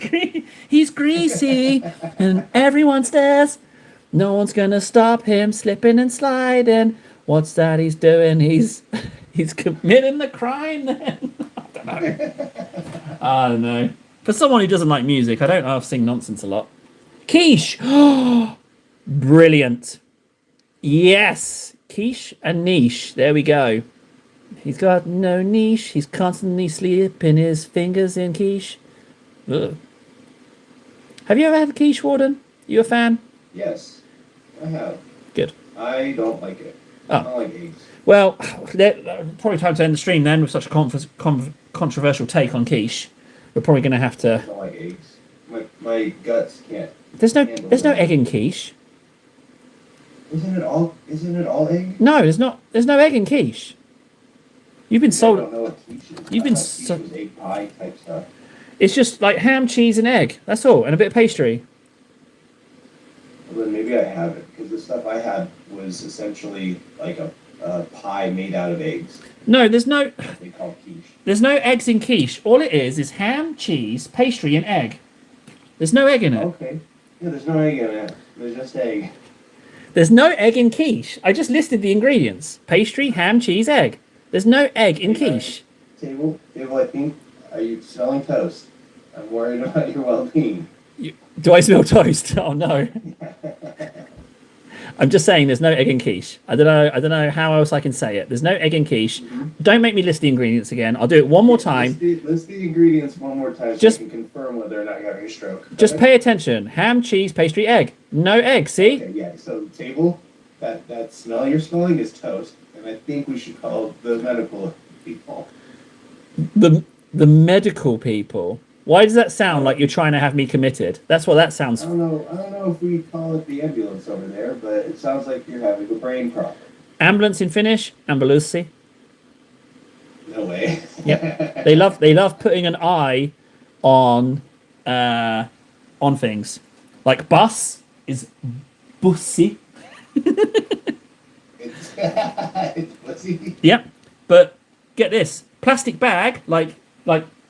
greasy, and everyone stares. No one's gonna stop him slipping and sliding. What's that he's doing? He's committing the crime then. I don't know. For someone who doesn't like music, I don't know if I sing nonsense a lot. Quiche! Brilliant. Yes. Quiche and niche. There we go. He's got no niche. He's constantly slipping his fingers in quiche. Ugh. Have you ever had quiche, Warden? You a fan? Yes, I have. Good. I don't like it. Oh. I don't like eggs. Well, probably time to end the stream then with such a controversial take on quiche. We're probably going to have I to... don't like eggs. My guts can't. There's no egg in quiche. Isn't it all egg? No, there's no egg in quiche. You've been I sold... don't know what quiche is. You've I been thought so- quiche was egg pie type stuff. It's just like ham, cheese, and egg. That's all. And a bit of pastry. Well, then maybe I haven't, because the stuff I had was essentially like a pie made out of eggs. No, there's no Quiche. There's no eggs in quiche. All it is ham, cheese, pastry, and egg. There's no egg in it. Okay. Yeah, there's no egg in it. There's just egg. There's no egg in quiche. I just listed the ingredients. Pastry, ham, cheese, egg. There's no egg in quiche. Table, I think, are you smelling toast? I'm worried about your well-being. Do I smell toast? Oh no. I'm just saying there's no egg in quiche. I don't know how else I can say it. There's no egg in quiche. Mm-hmm. Don't make me list the ingredients again. I'll do it one more time. List the ingredients one more time so Just- I can confirm whether or not you're having a stroke. Just Okay? pay attention. Ham, cheese, pastry, egg. No egg, see? Okay, yeah, so table, that smell you're smelling is toast. And I think we should call the medical people. The medical people. Why does that sound like you're trying to have me committed? That's what that sounds. I don't know if we call it the ambulance over there, but it sounds like you're having a brain problem. Ambulance in Finnish, ambulancy. No way. Yep. They love putting an I on things. Like bus, is bussy. It's pussy. Yep. But get this, plastic bag, like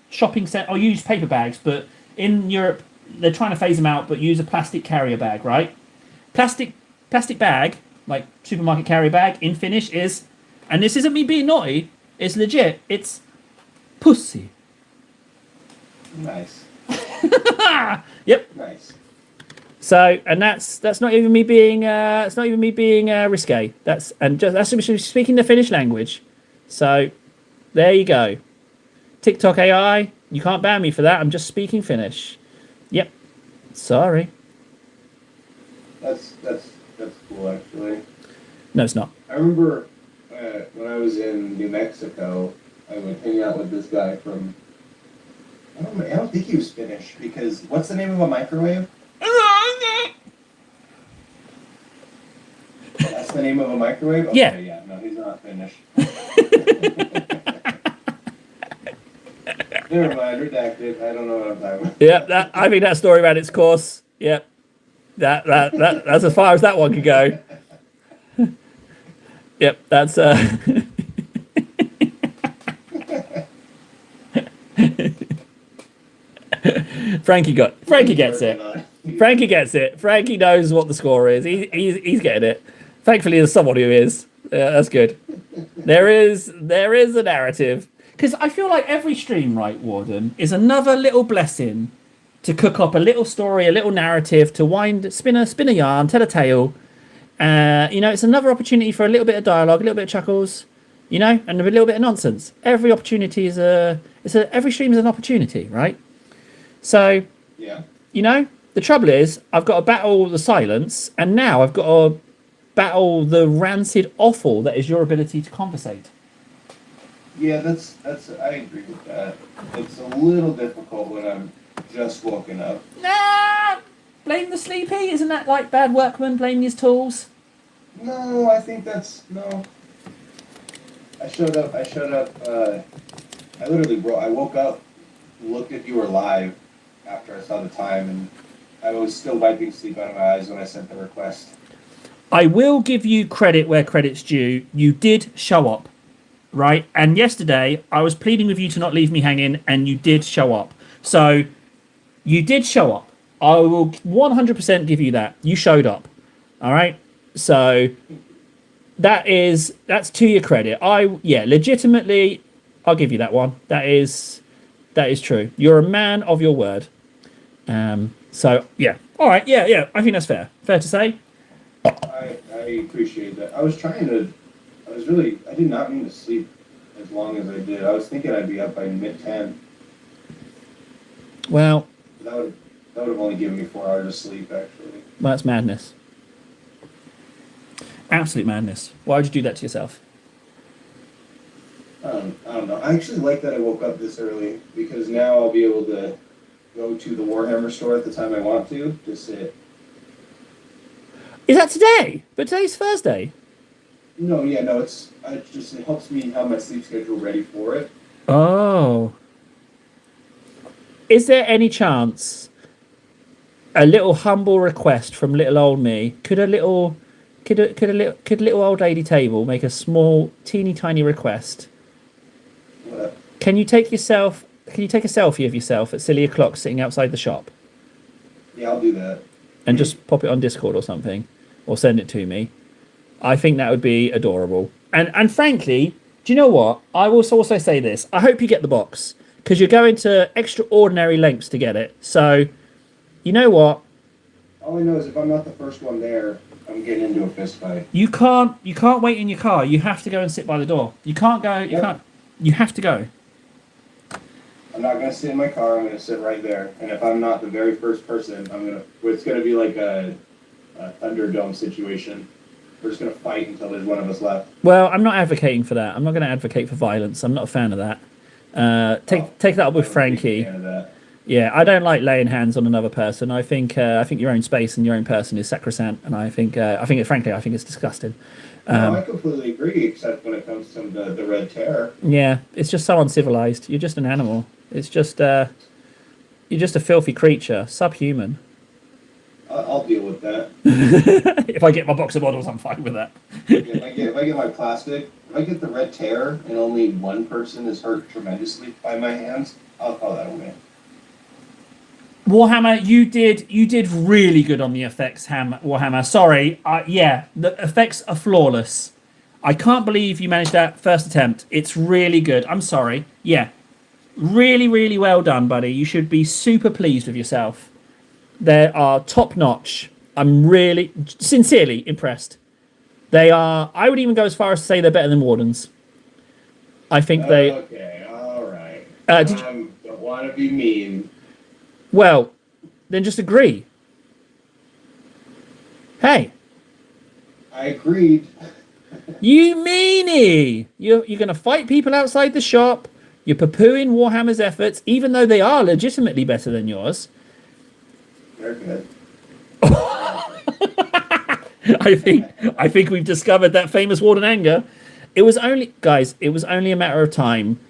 shopping set. I'll use paper bags, but in Europe they're trying to phase them out, but use a plastic carrier bag, right? Plastic bag, like supermarket carrier bag in Finnish is, and this isn't me being naughty, it's legit. It's pussy. Nice. Yep. Nice. So, and that's not even me being it's not even me being risque. That's speaking the Finnish language. So, there you go. TikTok AI, you can't ban me for that. I'm just speaking Finnish. Yep. Sorry. That's cool, actually. No, it's not. I remember when I was in New Mexico, I would hang out with this guy from. I don't think he was Finnish, because what's the name of a microwave? That's the name of a microwave? Okay, yeah. No, he's not Finnish. Never mind, redacted. I don't know what I'm talking about. Yep, I think that story ran its course. Yep. That's as far as that one could go. Yep, that's Frankie gets it. Frankie gets it. Frankie knows what the score is. He's getting it. Thankfully, there's someone who is. Yeah, that's good. There is a narrative, because I feel like every stream, right, Warden, is another little blessing to cook up a little story, a little narrative, to spin a yarn, tell a tale. It's another opportunity for a little bit of dialogue, a little bit of chuckles, and a little bit of nonsense. Every opportunity is every stream is an opportunity, right? So, yeah. The trouble is, I've got to battle the silence, and now I've got to battle the rancid offal that is your ability to conversate. Yeah, that's. I agree with that. It's a little difficult when I'm just woken up. Nah, blame the sleepy. Isn't that like bad workman blaming his tools? No, I think that's no. I showed up. I literally I woke up, looked if you were live after I saw the time, and I was still wiping sleep out of my eyes when I sent the request. I will give you credit where credit's due. You did show up, right? And yesterday, I was pleading with you to not leave me hanging, and you did show up. So, you did show up. I will 100% give you that. You showed up, all right? So, that's to your credit. Legitimately, I'll give you that one. That is true. You're a man of your word. So, yeah. All right, yeah. I think that's fair. Fair to say? I appreciate that. I did not mean to sleep as long as I did. I was thinking I'd be up by mid-10. Well, that would have only given me 4 hours of sleep, actually. Well, that's madness. Absolute madness. Why would you do that to yourself? I don't know. I actually like that I woke up this early, because now I'll be able to go to the Warhammer store at the time I want to sit. Is that today? But today's Thursday. No, it helps me have my sleep schedule ready for it. Oh. Is there any chance, a little humble request from little old me, could a little old lady table make a small, teeny tiny request? What? Can you take a selfie of yourself at silly o'clock sitting outside the shop? Yeah, I'll do that. And just pop it on Discord or something, or send it to me. I think that would be adorable. And frankly, do you know what? I will also say this. I hope you get the box, because you're going to extraordinary lengths to get it. So, you know what? All I know is if I'm not the first one there, I'm getting into a fist fight. You can't wait in your car. You have to go and sit by the door. You can't go. You have to go. I'm not gonna sit in my car. I'm gonna sit right there. And if I'm not the very first person, it's gonna be like a Thunderdome situation. We're just gonna fight until there's one of us left. Well, I'm not advocating for that. I'm not going to advocate for violence. I'm not a fan of that. Take that up with Frankie. Yeah, I don't like laying hands on another person. I think your own space and your own person is sacrosanct, and I think it's disgusting. No, I completely agree, except when it comes to the Red Terror. Yeah, it's just so uncivilized. You're just an animal. It's just you're just a filthy creature, subhuman. I'll deal with that. If I get my box of models, I'm fine with that. If I get my plastic, if I get the red tear and only one person is hurt tremendously by my hands, I'll call that a win. Warhammer, you did really good on the effects, Warhammer. Sorry, yeah, the effects are flawless. I can't believe you managed that first attempt. It's really good. I'm sorry. Yeah, really, really well done, buddy. You should be super pleased with yourself. They are top notch. I'm really, sincerely impressed. They are. I would even go as far as to say they're better than Wardens. I think they. Okay, all right. Don't want to be mean. Well, then just agree. Hey. I agreed. You meanie! You're going to fight people outside the shop. You're poo-pooing Warhammer's efforts, even though they are legitimately better than yours. They're good. I think we've discovered that famous Warden anger. It was only a matter of time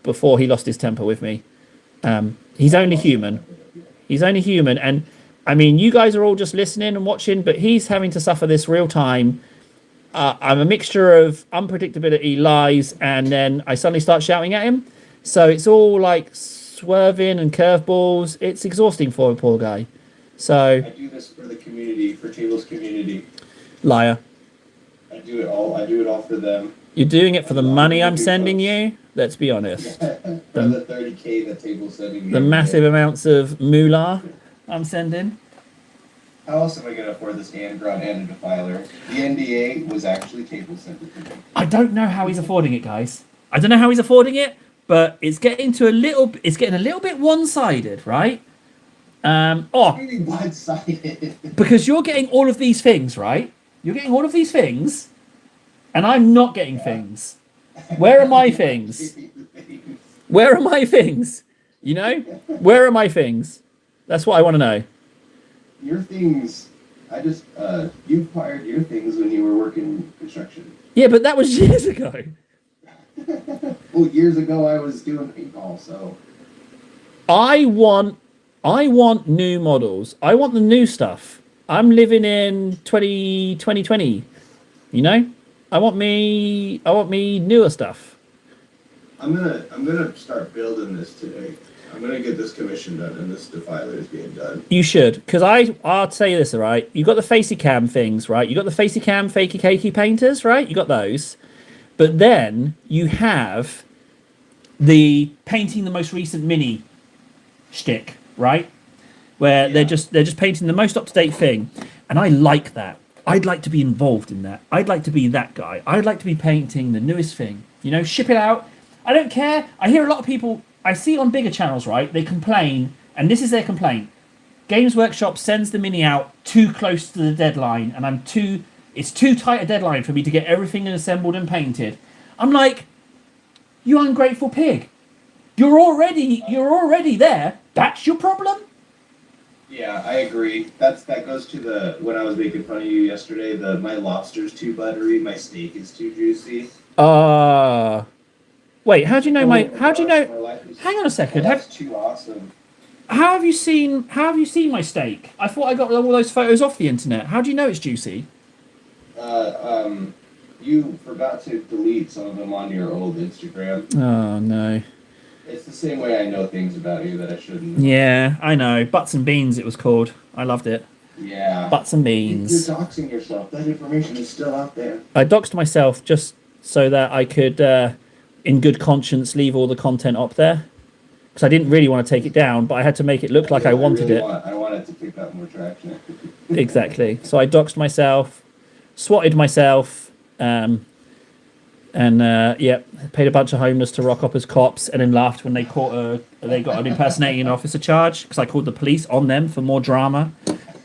before he lost his temper with me. He's only human. He's only human, and I mean, you guys are all just listening and watching, but he's having to suffer this real time. I'm a mixture of unpredictability, lies, and then I suddenly start shouting at him. So it's all like swerving and curveballs. It's exhausting for a poor guy. So I do this for the community, for Table's community. Liar. I do it all for them. You're doing it for the money I'm sending you? Let's be honest. For the 30K that Table's sending me. The massive amounts of moolah I'm sending. How else am I going to afford this Angron and a Defiler? The NDA was actually Table sent it to me. I don't know how he's affording it, guys. I don't know how he's affording it, but it's getting a little bit one-sided, right? Really one-sided. Because you're getting all of these things, right? You're getting all of these things, and I'm not getting things. Where are my things? Where are my things? You know? Where are my things? That's what I want to know. Your things, you acquired your things when you were working construction. Yeah, but that was years ago. Well, years ago I was doing paintball, so. I want new models. I want the new stuff. I'm living in 2020, you know? I want me newer stuff. I'm gonna start building this today. I'm gonna get this commission done, and this Defiler is being done. You should, because I'll tell you this, all right? You got the Facey Cam things, right? You got the Facey Cam fakey cakey painters, right? You got those, but then you have the painting the most recent mini shtick, right? Where they're just painting the most up to date thing, and I like that. I'd like to be involved in that. I'd like to be that guy. I'd like to be painting the newest thing. You know, ship it out. I don't care. I hear a lot of people. I see on bigger channels, right? They complain, and this is their complaint. Games Workshop sends the mini out too close to the deadline, and it's too tight a deadline for me to get everything assembled and painted. I'm like, you ungrateful pig. You're already there. That's your problem? Yeah, I agree. That goes to when I was making fun of you yesterday, my lobster's too buttery, my steak is too juicy. Wait, how do you know hang on a second. That's too awesome. How have you seen my steak? I thought I got all those photos off the internet. How do you know it's juicy? You forgot to delete some of them on your old Instagram. Oh no. It's the same way I know things about you that I shouldn't. Yeah, I know. Butts and Beans it was called. I loved it. Yeah. Butts and Beans. You're doxing yourself. That information is still out there. I doxed myself just so that I could, in good conscience, leave all the content up there. Because I didn't really want to take it down, but I had to make it look like I wanted it. I wanted to pick up more traction. Exactly. So I doxed myself, swatted myself, paid a bunch of homeless to rock up as cops, and then laughed when they got an impersonating officer charge because I called the police on them for more drama.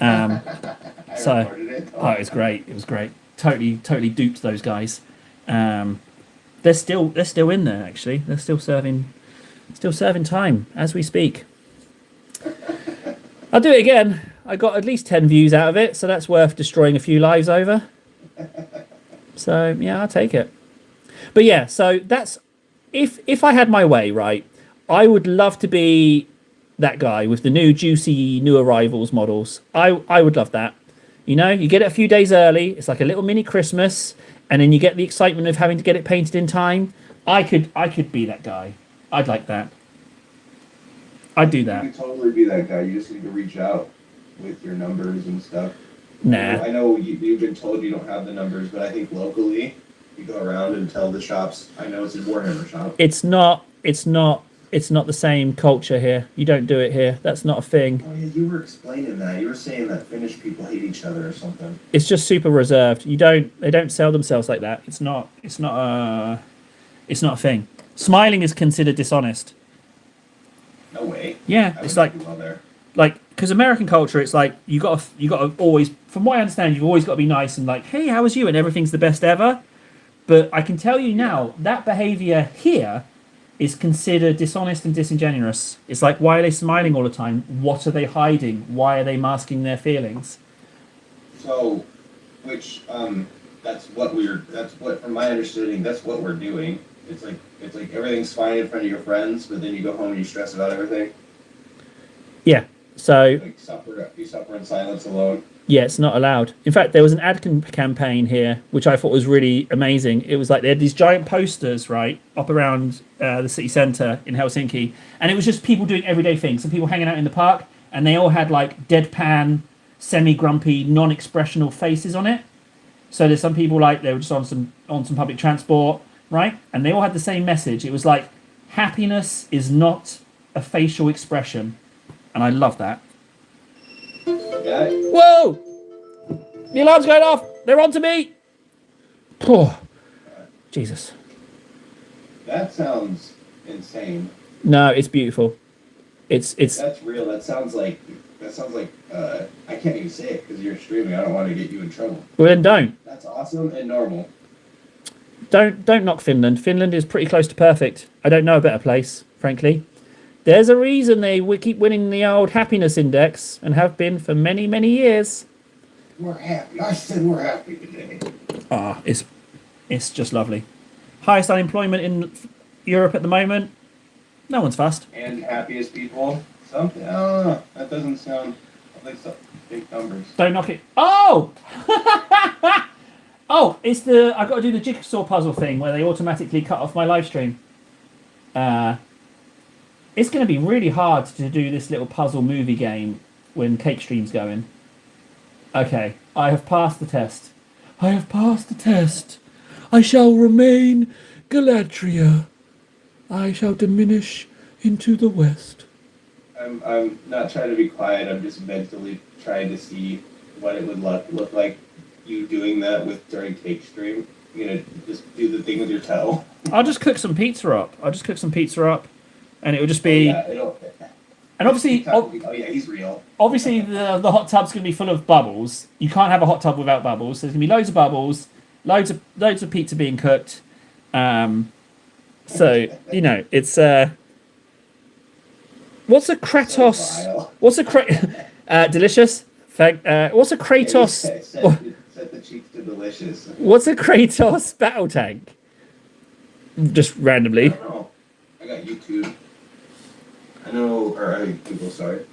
It was great. It was great. Totally duped those guys. They're still in there actually. They're still serving time as we speak. I'll do it again. I got at least 10 views out of it, so that's worth destroying a few lives over. So yeah, I'll take it. But yeah, so that's if I had my way, right, I would love to be that guy with the new juicy new arrivals models. I would love that. You know, you get it a few days early. It's like a little mini Christmas, and then you get the excitement of having to get it painted in time. I could be that guy. I'd like that. I'd do You that. could totally be that guy. You just need to reach out with your numbers and stuff. Nah. I know you've been told you don't have the numbers, but I think locally, you go around and tell the shops. I know it's a Warhammer shop. It's not. It's not the same culture here. You don't do it here. That's not a thing. Oh yeah, you were explaining that. You were saying that Finnish people hate each other or something. It's just super reserved. They don't sell themselves like that. It's not a thing. Smiling is considered dishonest. No way. Yeah, I it's wouldn't do well there. like because American culture, it's like you got to always, from what I understand, you've always got to be nice and like, hey, how was you, and everything's the best ever. But I can tell you now that behavior here is considered dishonest and disingenuous. It's like, why are they smiling all the time? What are they hiding? Why are they masking their feelings? So, which that's what from my understanding, that's what we're doing. It's like everything's fine in front of your friends, but then you go home and you stress about everything. Yeah. So Like you suffer in silence alone. yeah, it's not allowed. In fact, there was an ad campaign here, which I thought was really amazing. It was like they had these giant posters, right, up around the city centre in Helsinki. And it was just people doing everyday things. Some people hanging out in the park, and they all had like deadpan, semi-grumpy, non-expressional faces on it. So there's some people like they were just on some public transport, right? And they all had the same message. It was like, happiness is not a facial expression. And I love that. Yeah. Whoa! The alarm's going off. They're on to me. Oh, Jesus. That sounds insane. No, it's beautiful. It's That's real. That sounds like I can't even say it because you're streaming. I don't want to get you in trouble. well then don't That's awesome and normal. don't knock Finland. Finland is pretty close to perfect. I don't know a better place, frankly. There's a reason they keep winning the old happiness index and have been for many, many years. We're happy. I said we're happy today. Ah, it's just lovely. Highest unemployment in Europe at the moment. No one's fussed. And happiest people. Something. I don't know. That doesn't sound like some big numbers. Don't knock it. Oh! Oh, it's I've got to do the jigsaw puzzle thing where they automatically cut off my live stream. It's going to be really hard to do this little puzzle movie game when Cake Stream's going. Okay, I have passed the test. I have passed the test. I shall remain Galadriel. I shall diminish into the west. I'm not trying to be quiet. I'm just mentally trying to see what it would look like you doing that during Cake Stream. You're gonna just do the thing with your toe. I'll just cook some pizza up. And it will just be... And obviously... Oh yeah, he's real. Obviously, the hot tub's going to be full of bubbles. You can't have a hot tub without bubbles. There's going to be loads of bubbles, loads of pizza being cooked. So, you know, it's... what's a Kratos... What's a... delicious. What's a Kratos... Set the cheeks to delicious. What's a Kratos battle tank? Just randomly. I don't know. I got YouTube. I mean Google, sorry.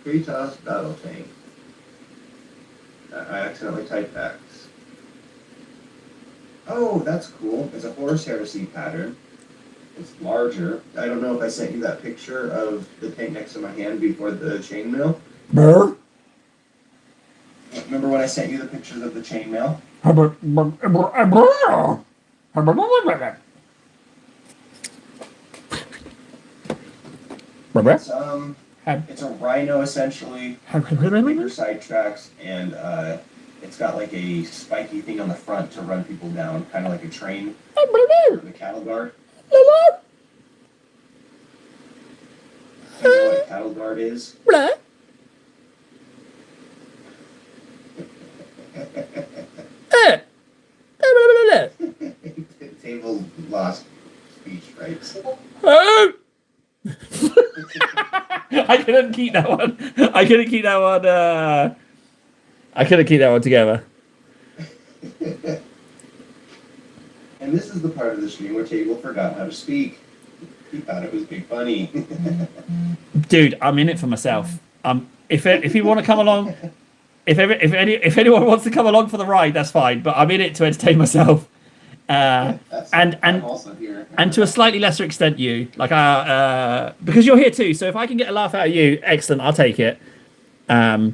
Kratos battle tank. I accidentally typed X. Oh, that's cool. It's a Horus Heresy pattern. It's larger. I don't know if I sent you that picture of the tank next to my hand before the chainmail. Brr. Remember when I sent you the pictures of the chainmail? It's a rhino essentially, bigger side tracks, and it's got like a spiky thing on the front to run people down, kind of like a train. The cattle guard. You know what a cattle guard is? Table lost speech rights. I couldn't keep that one. I couldn't keep that one together. And And this is the part of the stream where Table forgot how to speak. He thought it was big funny. Dude, I'm in it for myself. If you want to come along, if anyone wants to come along for the ride, that's fine. But I'm in it to entertain myself. And I'm also here. and to a slightly lesser extent, you like because you're here too. So if I can get a laugh out of you, excellent. I'll take it. Yeah,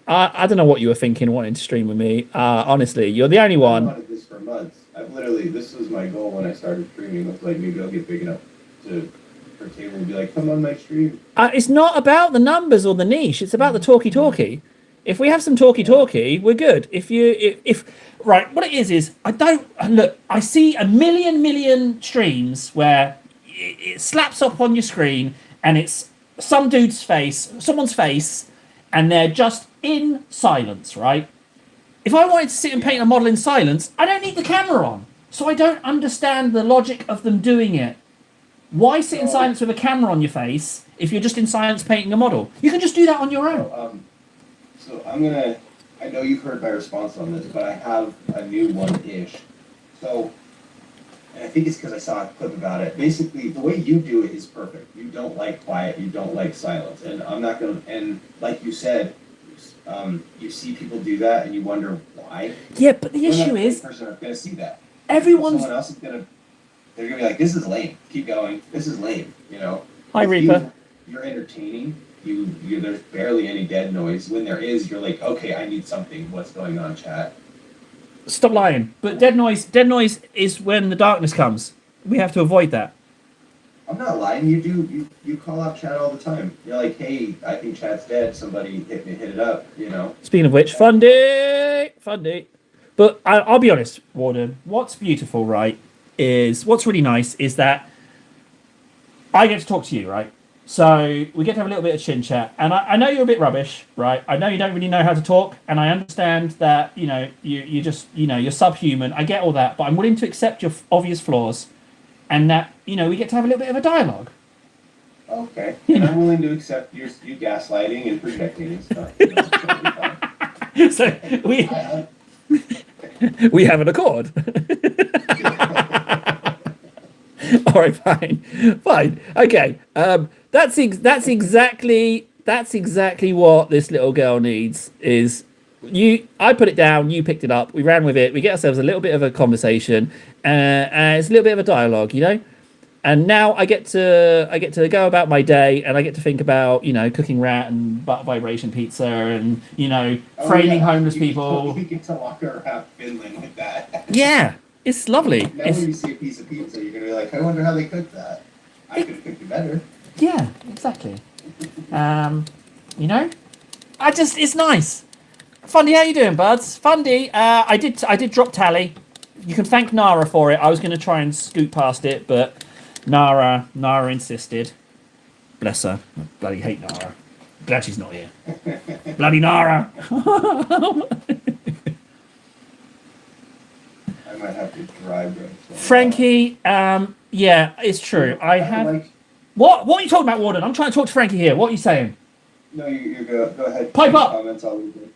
I don't know what you were thinking wanting to stream with me. Honestly, you're the only I one. wanted this for months. This was my goal when I started streaming. Was like maybe I'll get big enough for Table and be like, come on my stream. It's not about the numbers or the niche. It's about the talkie. If we have some talkie, we're good. If right, what it is I don't look. I see a million streams where it slaps up on your screen and it's some dude's face, someone's face, and they're just in silence, right? If I wanted to sit and paint a model in silence, I don't need the camera on. So I don't understand the logic of them doing it. Why sit in silence with a camera on your face if you're just in silence painting a model? You can just do that on your own. So I know you've heard my response on this, but I have a new one-ish. So, and I think it's because I saw a clip about it. Basically, the way you do it is perfect. You don't like quiet, you don't like silence. And I'm not going to, and like you said, you see people do that and you wonder why. Yeah, but the You're not issue the is only person that's going to see that. everyone's... Someone else is going to, they're going to be like, this is lame. Keep going. This is lame, you know? Hi, If Reaper. You're entertaining. There's barely any dead noise. When there is, you're like, okay, I need something. What's going on, chat? Stop lying. But dead noise is when the darkness comes. We have to avoid that. I'm not lying. You call out chat all the time. You're like, hey, I think chat's dead. Somebody hit it up. You know. Speaking of which, Fundy. But I'll be honest, Warden. What's beautiful, right, is what's really nice is that I get to talk to you, right? So we get to have a little bit of chin chat, and I know you're a bit rubbish, right? I know you don't really know how to talk, and I understand that you just you're subhuman. I get all that, but I'm willing to accept your obvious flaws, and that we get to have a little bit of a dialogue. Okay. And I'm willing to accept you gaslighting and projecting and stuff. You know, it's totally fine. So we have an accord. All right, fine. Okay. That's exactly what this little girl needs. Is I put it down, you picked it up, we ran with it, we get ourselves a little bit of a conversation, and it's a little bit of a dialogue, And now I get to go about my day, and I get to think about cooking rat and butt vibration pizza, and framing homeless people. You get to walk around Finland with that. Yeah, it's lovely. Now when you see a piece of pizza, you're gonna be like, I wonder how they cooked that. I could have cooked it better. Yeah, exactly. It's nice. Fundy, how you doing, buds? Fundy, I did drop tally. You can thank Nara for it. I was going to try and scoot past it, but Nara insisted. Bless her. I bloody hate Nara. Glad she's not here. Bloody Nara. I might have to drive. Frankie, yeah, it's true. I have. What are you talking about, Warden? I'm trying to talk to Frankie here. What are you saying? No, you go ahead. Pipe up. Comments. I'll leave it.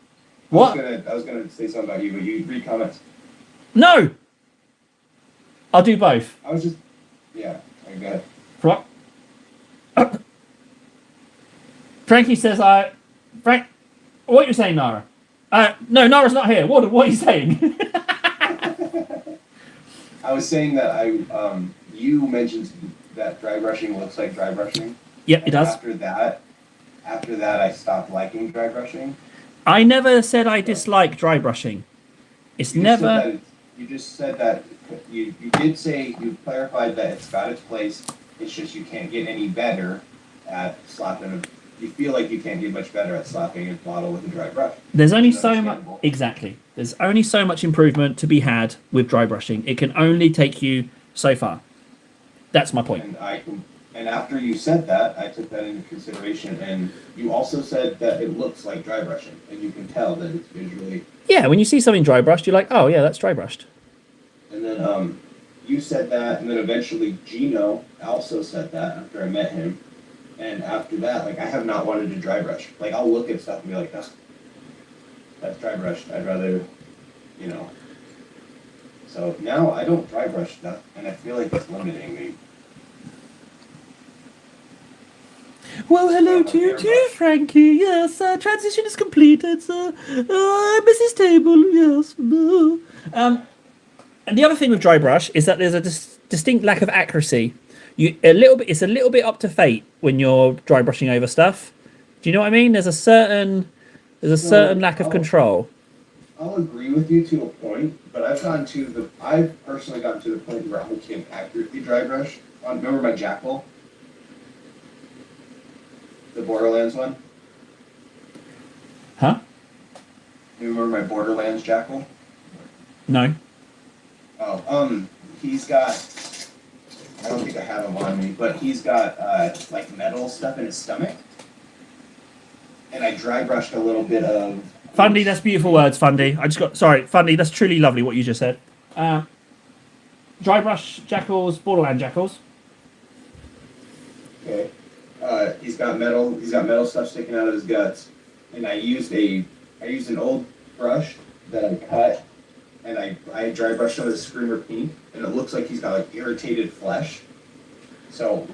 What? I was gonna say something about you, but you read comments. No. I'll do both. I was just, yeah. Go What? Frankie says, Frank, what are you saying, Nara? No, Nara's not here. Warden, what are you saying? I was saying that you mentioned that dry brushing looks like dry brushing. Yep, it does. After that, I stopped liking dry brushing. I never said I dislike dry brushing. It's never. You just said that. You did say, you clarified that it's got its place. It's just you can't get any better at slapping. You feel like you can't get much better at slapping a bottle with a dry brush. There's only so much. Exactly. There's only so much improvement to be had with dry brushing. It can only take you so far. That's my point. And after you said that, I took that into consideration. And you also said that it looks like dry brushing, and you can tell that it's visually. Yeah, when you see something dry brushed, you're like, oh yeah, that's dry brushed. And then you said that, and then eventually Gino also said that after I met him. And after that, like, I have not wanted to dry brush. Like, I'll look at stuff and be like, that's dry brushed. I'd rather, So now I don't dry brush stuff, and I feel like it's limiting me. Well, hello to you too, Frankie. Yes, transition is completed. Mrs. Table, yes. And the other thing with dry brush is that there's a distinct lack of accuracy. It's a little bit up to fate when you're dry brushing over stuff. Do you know what I mean? There's a certain lack of control. I'll agree with you to a point, but I've personally gotten to the point where I can accurately dry brush. Remember my Jackal? The Borderlands one? Huh? You remember my Borderlands Jackal? No. Oh, he's got, I don't think I have him on me, but he's got, like metal stuff in his stomach. And I dry brushed a little bit of... Fundy, that's beautiful words, Fundy. Fundy, that's truly lovely what you just said. Dry brush jackals, Borderland jackals. Okay. He's got metal stuff sticking out of his guts. And I used an old brush that I cut, and I dry brushed over the Screamer pink, and it looks like he's got like irritated flesh. So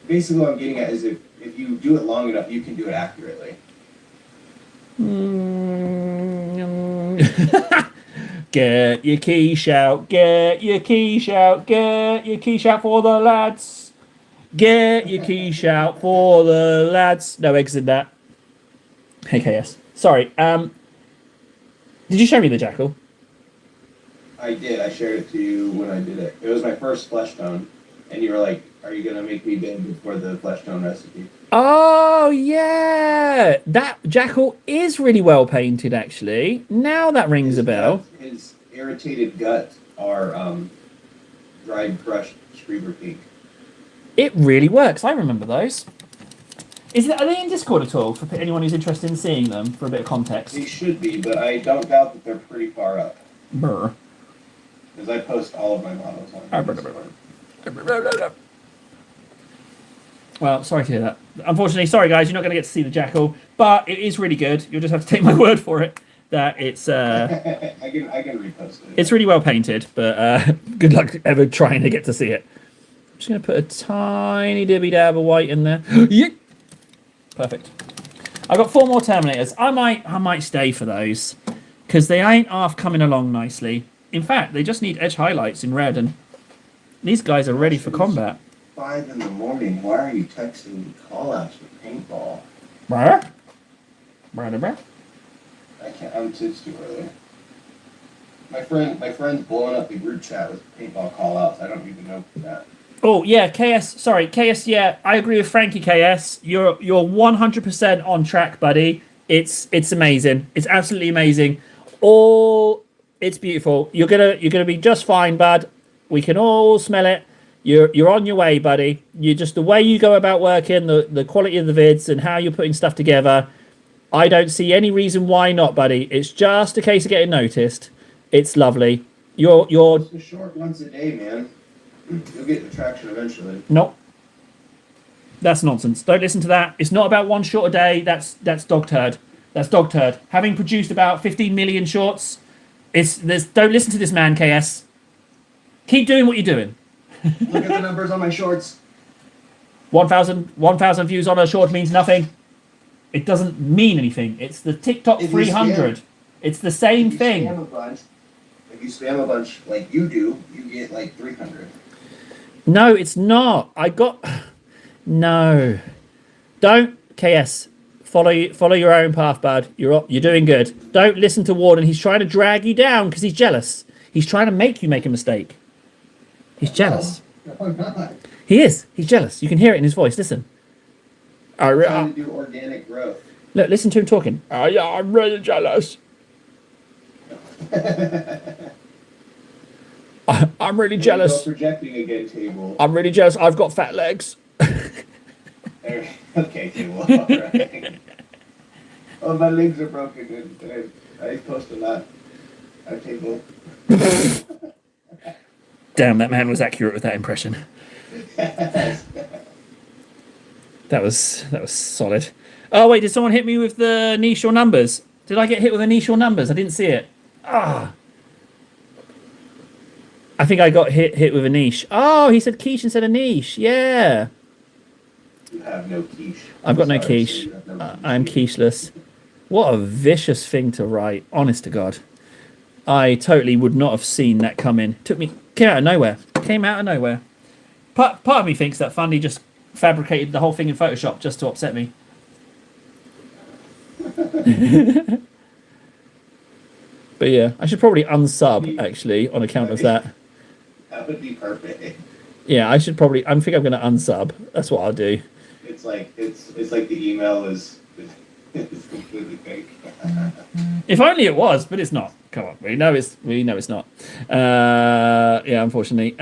basically what I'm getting at is if you do it long enough, you can do it accurately. Get your quiche out, get your quiche out, get your quiche out for the lads. Get your quiche out for the lads. No eggs in that. Hey, KS. Sorry. Did you show me the jackal? I did. I shared it to you when I did it. It was my first flesh tone, and you were like, "Are you gonna make me beg before the flesh tone recipe?" Oh yeah, that jackal is really well painted. Actually, now that rings a bell. His irritated gut are dried brushed Screamer pink. It really works. I remember those. Are they in Discord at all for anyone who's interested in seeing them for a bit of context? They should be, but I don't doubt that they're pretty far up. Brr. Because I post all of my models on Discord. Well, sorry to hear that. Unfortunately, sorry guys, you're not going to get to see the jackal, but it is really good. You'll just have to take my word for it that it's. I can repost it. It's really well painted, but good luck ever trying to get to see it. I'm just going to put a tiny dibby dab of white in there. Yeah. Perfect. I've got 4 more Terminators. I might stay for those because they ain't half coming along nicely. In fact, they just need edge highlights in red, and these guys are ready for combat. 5 in the morning. Why are you texting me call-outs for paintball? Where? I can't. It's too early. My friend's blowing up the group chat with paintball call-outs. I don't even know that. Oh yeah, KS. Sorry, KS. Yeah, I agree with Frankie. KS, you're 100% on track, buddy. It's amazing. It's absolutely amazing. It's beautiful. You're gonna be just fine, bud. We can all smell it. You're on your way, buddy. You just the way you go about working, the quality of the vids, and how you're putting stuff together. I don't see any reason why not, buddy. It's just a case of getting noticed. It's lovely. You're It's a short once a day, man. You'll get the traction eventually. Nope. That's nonsense. Don't listen to that. It's not about one short a day. That's dog turd. That's dog turd. Having produced about 15 million shorts, don't listen to this man, KS. Keep doing what you're doing. Look at the numbers on my shorts. 1,000 views on a short means nothing. It doesn't mean anything. It's the TikTok 300. It's the same thing. If you spam a bunch like you do, you get like 300. No, it's not. No. Don't, KS. Follow your own path, bud. You're doing good. Don't listen to Warden. He's trying to drag you down because he's jealous. He's trying to make you make a mistake. He's jealous. No, I'm not. He is. He's jealous. You can hear it in his voice. Listen. I'm trying to do organic growth. Look, listen to him talking. Oh, yeah, I'm really jealous. I'm really jealous. Projecting again, table. I'm really jealous. I've got fat legs. Okay, table. All right. Oh, my legs are broken. I post a lot. Table. Damn, that man was accurate with that impression. That was solid. Oh wait, did someone hit me with the niche or numbers? Did I get hit with a niche or numbers? I didn't see it. I think I got hit with a niche. Oh, he said quiche instead of niche. Yeah. You have no quiche. I've got no Sorry, quiche. so you have no I'm quiche-less. What a vicious thing to write. Honest to God. I totally would not have seen that come in. Came out of nowhere. Came out of nowhere. Part of me thinks that Fundy just fabricated the whole thing in Photoshop just to upset me. But yeah, I should probably unsub actually on account of that. That would be perfect. Yeah, I should probably. I think I'm going to unsub. That's what I'll do. It's like the email is completely fake. If only it was, but it's not. Come on, we know it's not. Yeah, unfortunately.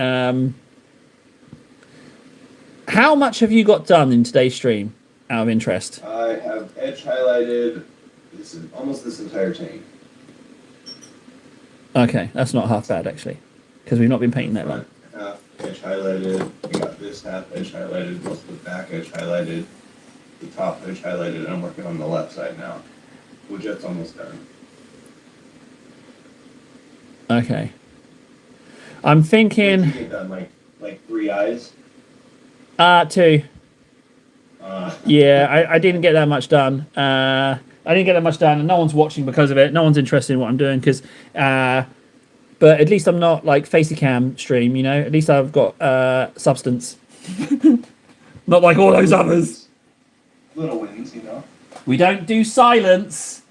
How much have you got done in today's stream? Out of interest. I have edge highlighted almost this entire tank. Okay, that's not half bad actually, because we've not been painting that long. Half edge highlighted. We got this half edge highlighted. Most of the back edge highlighted. The top edge highlighted. And I'm working on the left side now. Widget's almost done. Okay. I'm thinking. You get done like 3 eyes. 2. Yeah, I didn't get that much done. I didn't get that much done, and no one's watching because of it. No one's interested in what I'm doing because, but at least I'm not like facey cam stream. You know, at least I've got substance. Not like all those others. Little wins, you know. We don't do silence.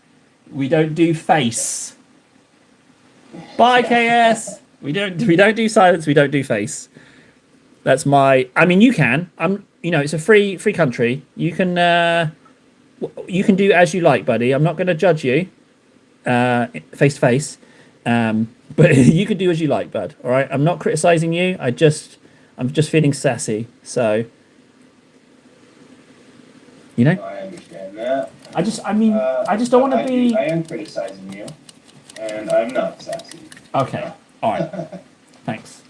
We don't do face. Bye, KS. We don't do silence. We don't do face. That's my. I mean, you can. It's a free country. You can do as you like, buddy. I'm not going to judge you, face to face. But you can do as you like, bud. All right. I'm not criticizing you. I'm just feeling sassy. So, you know. I understand that. I just don't want to be. I am criticizing you, and I'm not sassy. Okay. All right. Thanks.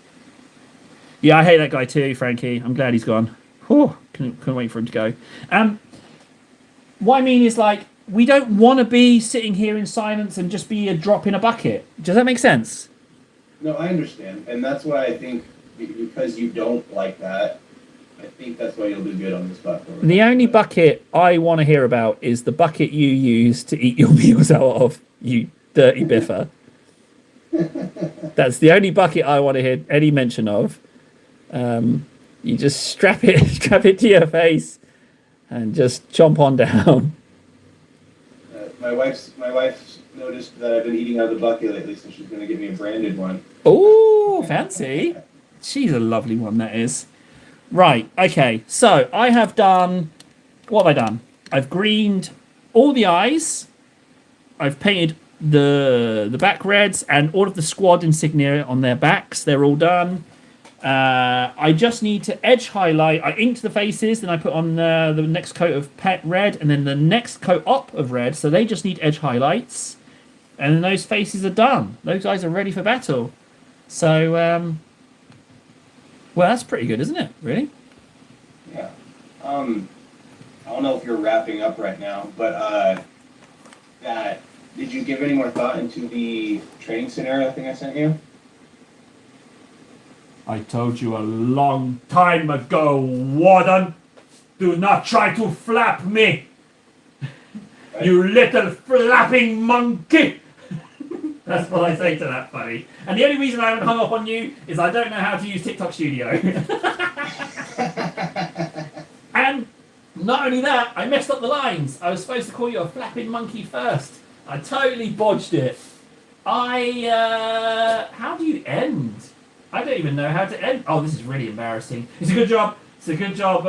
Yeah, I hate that guy too, Frankie. I'm glad he's gone. Whew, couldn't wait for him to go. What I mean is, like, we don't want to be sitting here in silence and just be a drop in a bucket. Does that make sense? No, I understand, and that's why I think because you don't like that, I think that's why you'll do good on this platform. The only bucket I want to hear about is the bucket you use to eat your meals out of, you dirty biffer. That's the only bucket I want to hear any mention of. You just strap it to your face and just chomp on down. My wife's noticed that I've been eating out of the bucket lately, so she's going to give me a branded one. Oh, fancy. She's a lovely one, that is. Right, okay. So I have done... What have I done? I've greened all the eyes. I've painted the back reds and all of the squad insignia on their backs. They're all done. I just need to edge highlight. I inked the faces, then I put on the next coat of pet red, and then the next coat up of red. So they just need edge highlights, and then those faces are done. Those guys are ready for battle. So, well, that's pretty good, isn't it? Really? Yeah. I don't know if you're wrapping up right now, but did you give any more thought into the training scenario thing I sent you? I told you a long time ago, Warden, do not try to flap me. Right. You little flapping monkey. That's what I say to that, buddy. And the only reason I haven't hung up on you is I don't know how to use TikTok Studio. And not only that, I messed up the lines. I was supposed to call you a flapping monkey first. I totally bodged it. How do you end? I don't even know how to end. Oh, this is really embarrassing. It's a good job. It's a good job.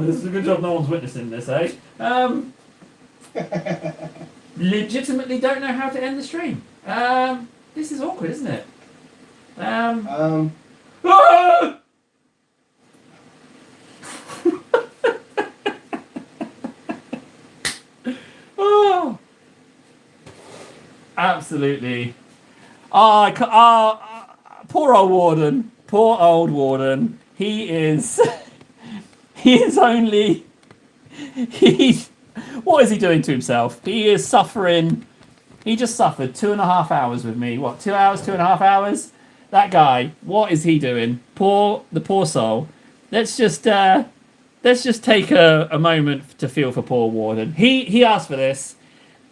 This is a good job no one's witnessing this, eh? Legitimately don't know how to end the stream. This is awkward, isn't it? Ah! Oh, absolutely. Poor old Warden. Poor old Warden. He is only. What is he doing to himself? He is suffering. He just suffered 2.5 hours with me. What, 2 hours, 2.5 hours? that guy, what is he doing? The poor soul. Let's just take a moment to feel for poor Warden. He asked for this.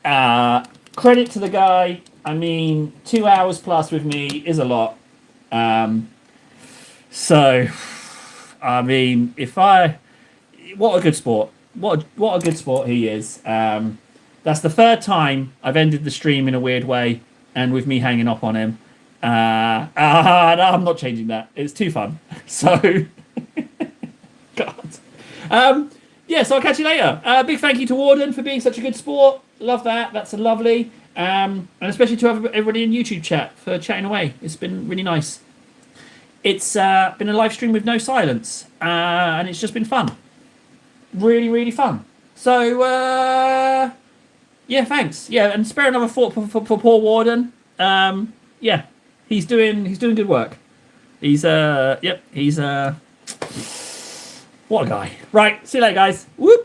Credit to the guy. I mean, 2 hours plus with me is a lot. So, I mean, what a good sport. What a good sport he is. That's the third time I've ended the stream in a weird way, and with me hanging up on him. No, I'm not changing that. It's too fun. So, God. Yeah, so I'll catch you later. Big thank you to Warden for being such a good sport. Love that. That's lovely. And especially to everybody in YouTube chat for chatting away. It's been really nice. It's been a live stream with no silence, and it's just been fun. Really, really fun. So, yeah, thanks. Yeah, and spare another thought for poor Warden. Yeah, he's doing good work. He's what a guy. Right, see you later, guys. Whoop.